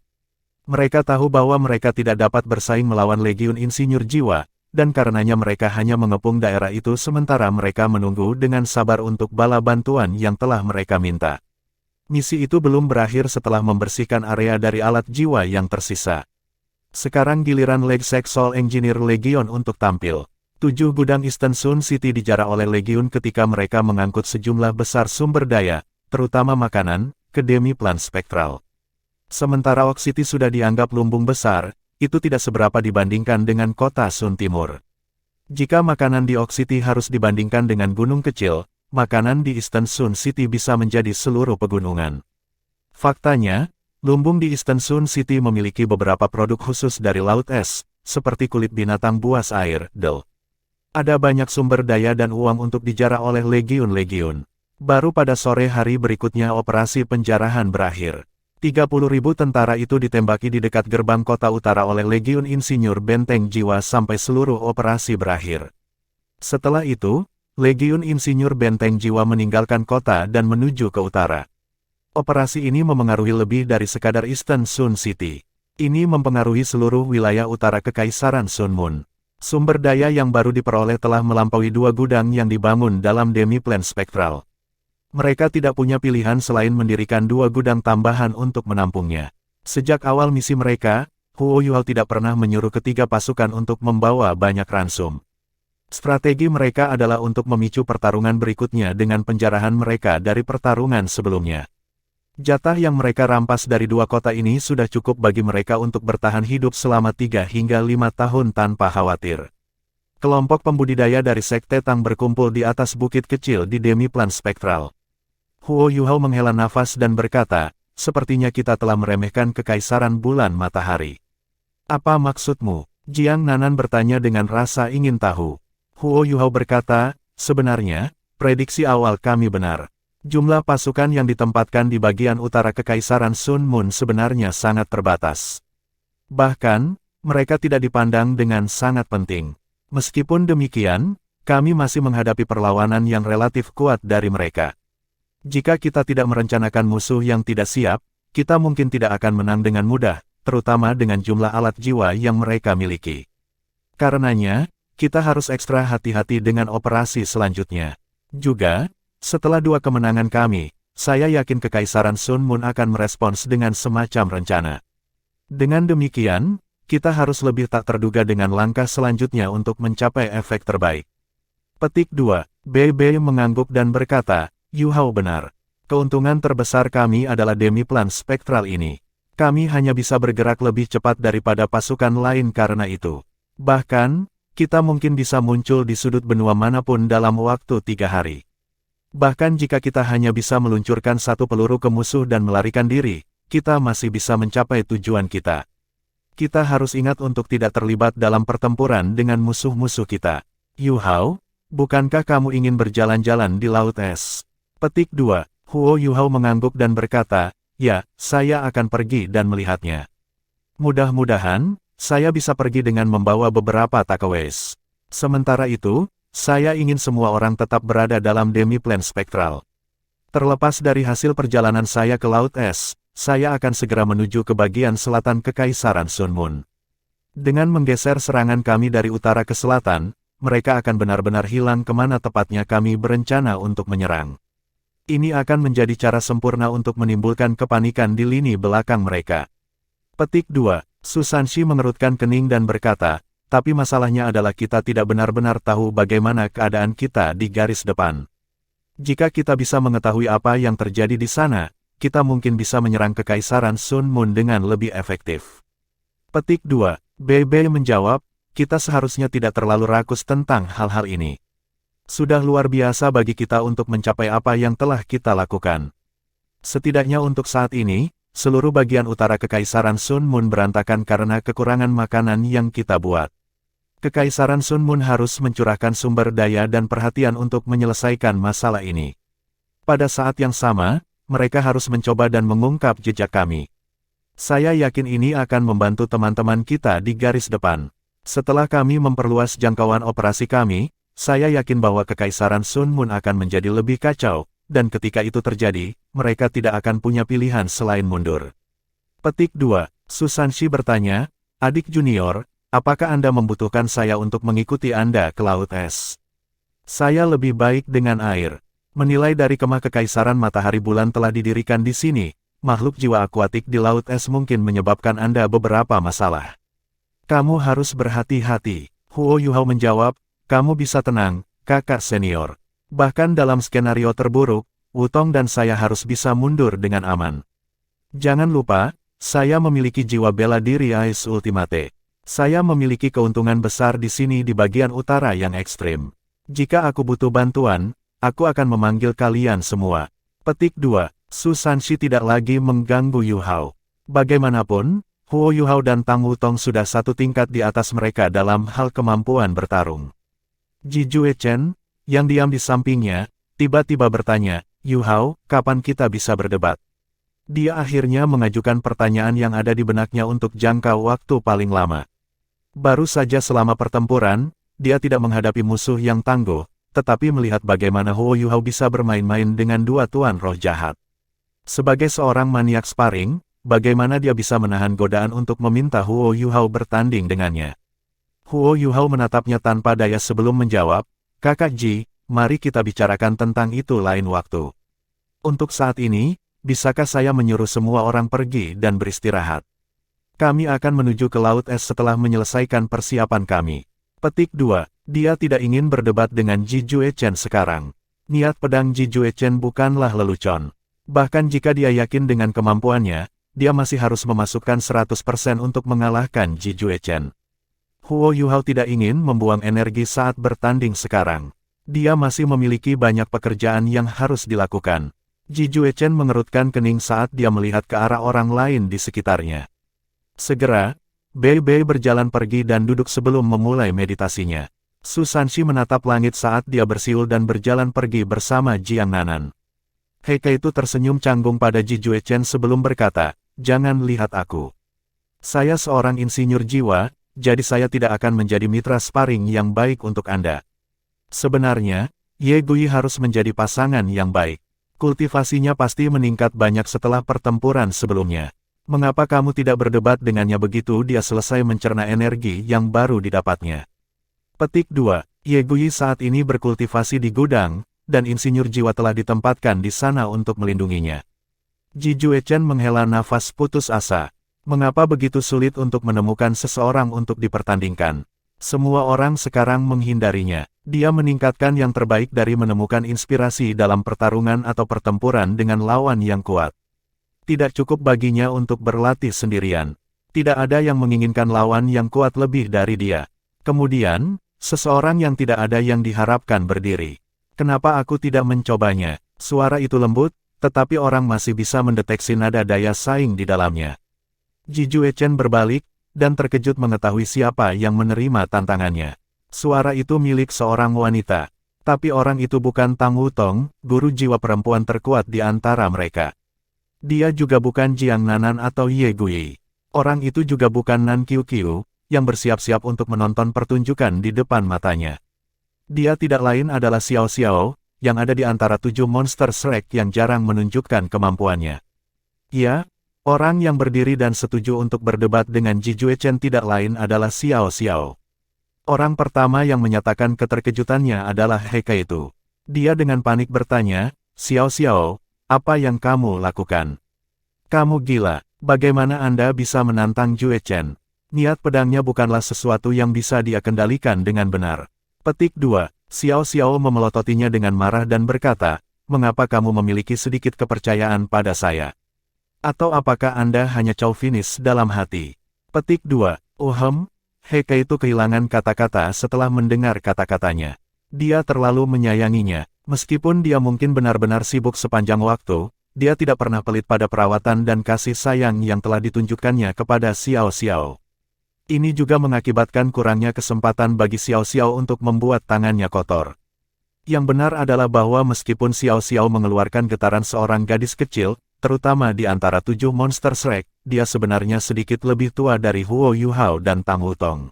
Mereka tahu bahwa mereka tidak dapat bersaing melawan legiun insinyur jiwa, dan karenanya mereka hanya mengepung daerah itu sementara mereka menunggu dengan sabar untuk bala bantuan yang telah mereka minta. Misi itu belum berakhir setelah membersihkan area dari alat jiwa yang tersisa. Sekarang giliran Legsec Soul Engineer Legion untuk tampil. 7 gudang Eastern Sun City dijarah oleh Legiun ketika mereka mengangkut sejumlah besar sumber daya, terutama makanan, ke demiplan spektral. Sementara Oak City sudah dianggap lumbung besar, itu tidak seberapa dibandingkan dengan kota Sun Timur. Jika makanan di Oak City harus dibandingkan dengan gunung kecil, makanan di Eastern Sun City bisa menjadi seluruh pegunungan. Faktanya, lumbung di Eastern Sun City memiliki beberapa produk khusus dari Laut Es, seperti kulit binatang buas air, Del. Ada banyak sumber daya dan uang untuk dijarah oleh legiun-legiun. Baru pada sore hari berikutnya operasi penjarahan berakhir. 30.000 tentara itu ditembaki di dekat gerbang kota utara oleh Legiun Insinyur Benteng Jiwa sampai seluruh operasi berakhir. Setelah itu, Legiun Insinyur Benteng Jiwa meninggalkan kota dan menuju ke utara. Operasi ini memengaruhi lebih dari sekadar Eastern Sun City. Ini mempengaruhi seluruh wilayah utara Kekaisaran Sun Moon. Sumber daya yang baru diperoleh telah melampaui 2 gudang yang dibangun dalam demiplan spektral. Mereka tidak punya pilihan selain mendirikan 2 gudang tambahan untuk menampungnya. Sejak awal misi mereka, Huo Yuhao tidak pernah menyuruh ketiga pasukan untuk membawa banyak ransum. Strategi mereka adalah untuk memicu pertarungan berikutnya dengan penjarahan mereka dari pertarungan sebelumnya. Jatah yang mereka rampas dari 2 kota ini sudah cukup bagi mereka untuk bertahan hidup selama 3 hingga 5 tahun tanpa khawatir. Kelompok pembudidaya dari Sekte Tang berkumpul di atas bukit kecil di demiplan spektral. Huo Yuhao menghela nafas dan berkata, sepertinya kita telah meremehkan kekaisaran bulan matahari. Apa maksudmu? Jiang Nanan bertanya dengan rasa ingin tahu. Huo Yuhao berkata, sebenarnya, prediksi awal kami benar. Jumlah pasukan yang ditempatkan di bagian utara kekaisaran Sun Moon sebenarnya sangat terbatas. Bahkan, mereka tidak dipandang dengan sangat penting. Meskipun demikian, kami masih menghadapi perlawanan yang relatif kuat dari mereka. Jika kita tidak merencanakan musuh yang tidak siap, kita mungkin tidak akan menang dengan mudah, terutama dengan jumlah alat jiwa yang mereka miliki. Karenanya, kita harus ekstra hati-hati dengan operasi selanjutnya. Juga, setelah 2 kemenangan kami, saya yakin Kekaisaran Sun Moon akan merespons dengan semacam rencana. Dengan demikian, kita harus lebih tak terduga dengan langkah selanjutnya untuk mencapai efek terbaik. Petik 2. BB mengangguk dan berkata, Yu Hao benar. Keuntungan terbesar kami adalah demi-plan spektral ini. Kami hanya bisa bergerak lebih cepat daripada pasukan lain karena itu. Bahkan, kita mungkin bisa muncul di sudut benua manapun dalam waktu 3 hari. Bahkan jika kita hanya bisa meluncurkan satu peluru ke musuh dan melarikan diri, kita masih bisa mencapai tujuan kita. Kita harus ingat untuk tidak terlibat dalam pertempuran dengan musuh-musuh kita. Yu Hao, bukankah kamu ingin berjalan-jalan di Laut Es? Petik 2. Huo Yu Hao mengangguk dan berkata, ya, saya akan pergi dan melihatnya. Mudah-mudahan, saya bisa pergi dengan membawa beberapa takeaways. Sementara itu, saya ingin semua orang tetap berada dalam demi-plan spektral. Terlepas dari hasil perjalanan saya ke Laut Es, saya akan segera menuju ke bagian selatan Kekaisaran Sun Moon. Dengan menggeser serangan kami dari utara ke selatan, mereka akan benar-benar hilang kemana tepatnya kami berencana untuk menyerang. Ini akan menjadi cara sempurna untuk menimbulkan kepanikan di lini belakang mereka. Petik 2. Susanshi mengerutkan kening dan berkata, tapi masalahnya adalah kita tidak benar-benar tahu bagaimana keadaan kita di garis depan. Jika kita bisa mengetahui apa yang terjadi di sana, kita mungkin bisa menyerang Kekaisaran Sun Moon dengan lebih efektif. Petik 2. BB menjawab, kita seharusnya tidak terlalu rakus tentang hal-hal ini. Sudah luar biasa bagi kita untuk mencapai apa yang telah kita lakukan. Setidaknya untuk saat ini, seluruh bagian utara Kekaisaran Sun Moon berantakan karena kekurangan makanan yang kita buat. Kekaisaran Sun Moon harus mencurahkan sumber daya dan perhatian untuk menyelesaikan masalah ini. Pada saat yang sama, mereka harus mencoba dan mengungkap jejak kami. Saya yakin ini akan membantu teman-teman kita di garis depan. Setelah kami memperluas jangkauan operasi kami, saya yakin bahwa Kekaisaran Sun Moon akan menjadi lebih kacau, dan ketika itu terjadi, mereka tidak akan punya pilihan selain mundur. Petik 2. Susanshi bertanya, adik junior, apakah Anda membutuhkan saya untuk mengikuti Anda ke Laut Es? Saya lebih baik dengan air. Menilai dari kemah Kekaisaran Matahari Bulan telah didirikan di sini, makhluk jiwa akuatik di Laut Es mungkin menyebabkan Anda beberapa masalah. Kamu harus berhati-hati. Huo Yu Hao menjawab, kamu bisa tenang, kakak senior. Bahkan dalam skenario terburuk, Wutong dan saya harus bisa mundur dengan aman. Jangan lupa, saya memiliki jiwa bela diri Ice Ultimate. Saya memiliki keuntungan besar di sini di bagian utara yang ekstrim. Jika aku butuh bantuan, aku akan memanggil kalian semua. Petik 2. Susanshi tidak lagi mengganggu Yu Hao. Bagaimanapun, Huo Yu Hao dan Tang Wutong sudah satu tingkat di atas mereka dalam hal kemampuan bertarung. Ji Jue Chen, yang diam di sampingnya, tiba-tiba bertanya, Yu Hao, kapan kita bisa berdebat? Dia akhirnya mengajukan pertanyaan yang ada di benaknya untuk jangka waktu paling lama. Baru saja selama pertempuran, dia tidak menghadapi musuh yang tangguh, tetapi melihat bagaimana Huo Yu Hao bisa bermain-main dengan dua tuan roh jahat. Sebagai seorang maniak sparring, bagaimana dia bisa menahan godaan untuk meminta Huo Yu Hao bertanding dengannya? Huo Yu Hao menatapnya tanpa daya sebelum menjawab, Kakak Ji, mari kita bicarakan tentang itu lain waktu. Untuk saat ini, bisakah saya menyuruh semua orang pergi dan beristirahat? Kami akan menuju ke Laut Es setelah menyelesaikan persiapan kami. Petik 2. Dia tidak ingin berdebat dengan Ji Jue Chen sekarang. Niat pedang Ji Jue Chen bukanlah lelucon. Bahkan jika dia yakin dengan kemampuannya, dia masih harus memasukkan 100% untuk mengalahkan Ji Jue Chen. Huo Yu Hao tidak ingin membuang energi saat bertanding sekarang. Dia masih memiliki banyak pekerjaan yang harus dilakukan. Ji Jue Chen mengerutkan kening saat dia melihat ke arah orang lain di sekitarnya. Segera, Bei Bei berjalan pergi dan duduk sebelum memulai meditasinya. Susanshi menatap langit saat dia bersiul dan berjalan pergi bersama Jiang Nanan. Heike itu tersenyum canggung pada Ji Jue Chen sebelum berkata, jangan lihat aku. Saya seorang insinyur jiwa, jadi saya tidak akan menjadi mitra sparring yang baik untuk Anda. Sebenarnya, Ye Gui harus menjadi pasangan yang baik. Kultivasinya pasti meningkat banyak setelah pertempuran sebelumnya. Mengapa kamu tidak berdebat dengannya begitu dia selesai mencerna energi yang baru didapatnya? Petik 2. Ye Gui saat ini berkultivasi di gudang, dan insinyur jiwa telah ditempatkan di sana untuk melindunginya. Ji Juechen menghela nafas putus asa. Mengapa begitu sulit untuk menemukan seseorang untuk dipertandingkan? Semua orang sekarang menghindarinya. Dia meningkatkan yang terbaik dari menemukan inspirasi dalam pertarungan atau pertempuran dengan lawan yang kuat. Tidak cukup baginya untuk berlatih sendirian. Tidak ada yang menginginkan lawan yang kuat lebih dari dia. Kemudian, seseorang yang tidak ada yang diharapkan berdiri. Kenapa aku tidak mencobanya? Suara itu lembut, tetapi orang masih bisa mendeteksi nada daya saing di dalamnya. Ji Juechen berbalik, dan terkejut mengetahui siapa yang menerima tantangannya. Suara itu milik seorang wanita. Tapi orang itu bukan Tang Wutong, guru jiwa perempuan terkuat di antara mereka. Dia juga bukan Jiang Nanan atau Ye Gui. Orang itu juga bukan Nan Qiu Qiu, yang bersiap-siap untuk menonton pertunjukan di depan matanya. Dia tidak lain adalah Xiao Xiao, yang ada di antara 7 monster Shrek yang jarang menunjukkan kemampuannya. Ya, orang yang berdiri dan setuju untuk berdebat dengan Ji Juechen tidak lain adalah Xiao Xiao. Orang pertama yang menyatakan keterkejutannya adalah Heke itu. Dia dengan panik bertanya, Xiao Xiao, apa yang kamu lakukan? Kamu gila, bagaimana Anda bisa menantang Juechen? Niat pedangnya bukanlah sesuatu yang bisa dia kendalikan dengan benar. Petik 2, Xiao Xiao memelototinya dengan marah dan berkata, mengapa kamu memiliki sedikit kepercayaan pada saya? Atau apakah Anda hanya chauvinis dalam hati? Petik 2, Heke itu kehilangan kata-kata setelah mendengar kata-katanya. Dia terlalu menyayanginya. Meskipun dia mungkin benar-benar sibuk sepanjang waktu, dia tidak pernah pelit pada perawatan dan kasih sayang yang telah ditunjukkannya kepada Xiao Xiao. Ini juga mengakibatkan kurangnya kesempatan bagi Xiao Xiao untuk membuat tangannya kotor. Yang benar adalah bahwa meskipun Xiao Xiao mengeluarkan getaran seorang gadis kecil, terutama di antara 7 monster Shrek, dia sebenarnya sedikit lebih tua dari Huo Yuhao dan Tang Wutong.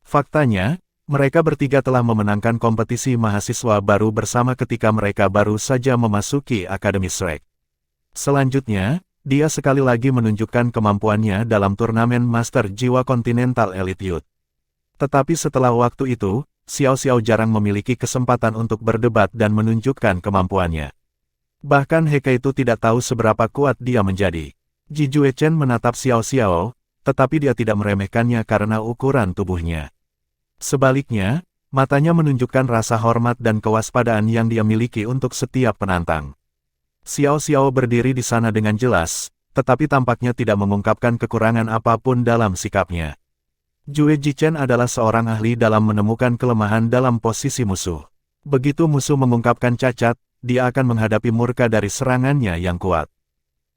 Faktanya, mereka bertiga telah memenangkan kompetisi mahasiswa baru bersama ketika mereka baru saja memasuki Akademi Shrek. Selanjutnya, dia sekali lagi menunjukkan kemampuannya dalam turnamen Master Jiwa Continental Elite Youth. Tetapi setelah waktu itu, Xiao Xiao jarang memiliki kesempatan untuk berdebat dan menunjukkan kemampuannya. Bahkan Heke itu tidak tahu seberapa kuat dia menjadi. Ji Juechen menatap Xiao Xiao, tetapi dia tidak meremehkannya karena ukuran tubuhnya. Sebaliknya, matanya menunjukkan rasa hormat dan kewaspadaan yang dia miliki untuk setiap penantang. Xiao Xiao berdiri di sana dengan jelas, tetapi tampaknya tidak mengungkapkan kekurangan apapun dalam sikapnya. Jue Jichen adalah seorang ahli dalam menemukan kelemahan dalam posisi musuh. Begitu musuh mengungkapkan cacat, dia akan menghadapi murka dari serangannya yang kuat.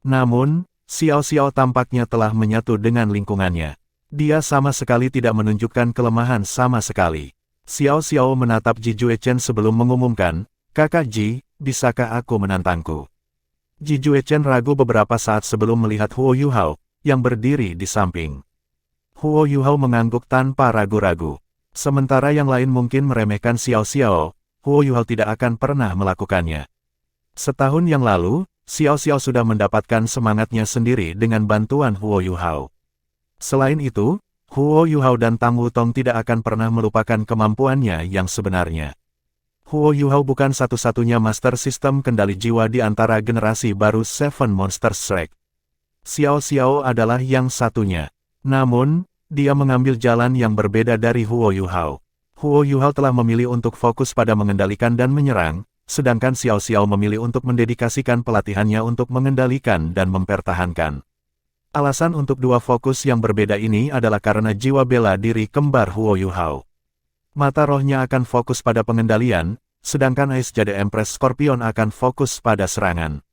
Namun, Xiao Xiao tampaknya telah menyatu dengan lingkungannya. Dia sama sekali tidak menunjukkan kelemahan sama sekali. Xiao Xiao menatap Ji Juechen sebelum mengumumkan, Kakak Ji, bisakah aku menantangku? Ji Juechen ragu beberapa saat sebelum melihat Huo Yuhao, yang berdiri di samping. Huo Yuhao mengangguk tanpa ragu-ragu. Sementara yang lain mungkin meremehkan Xiao Xiao, Huo Yuhao tidak akan pernah melakukannya. Setahun yang lalu, Xiao Xiao sudah mendapatkan semangatnya sendiri dengan bantuan Huo Yuhao. Selain itu, Huo Yuhao dan Tang Wutong tidak akan pernah melupakan kemampuannya yang sebenarnya. Huo Yuhao bukan satu-satunya master sistem kendali jiwa di antara generasi baru Seven Monsters Shrek. Xiao Xiao adalah yang satunya. Namun, dia mengambil jalan yang berbeda dari Huo Yuhao. Huo Yuhao telah memilih untuk fokus pada mengendalikan dan menyerang, sedangkan Xiao Xiao memilih untuk mendedikasikan pelatihannya untuk mengendalikan dan mempertahankan. Alasan untuk dua fokus yang berbeda ini adalah karena jiwa bela diri kembar Huo Yuhao. Mata rohnya akan fokus pada pengendalian, sedangkan Ice Jade Empress Scorpion akan fokus pada serangan.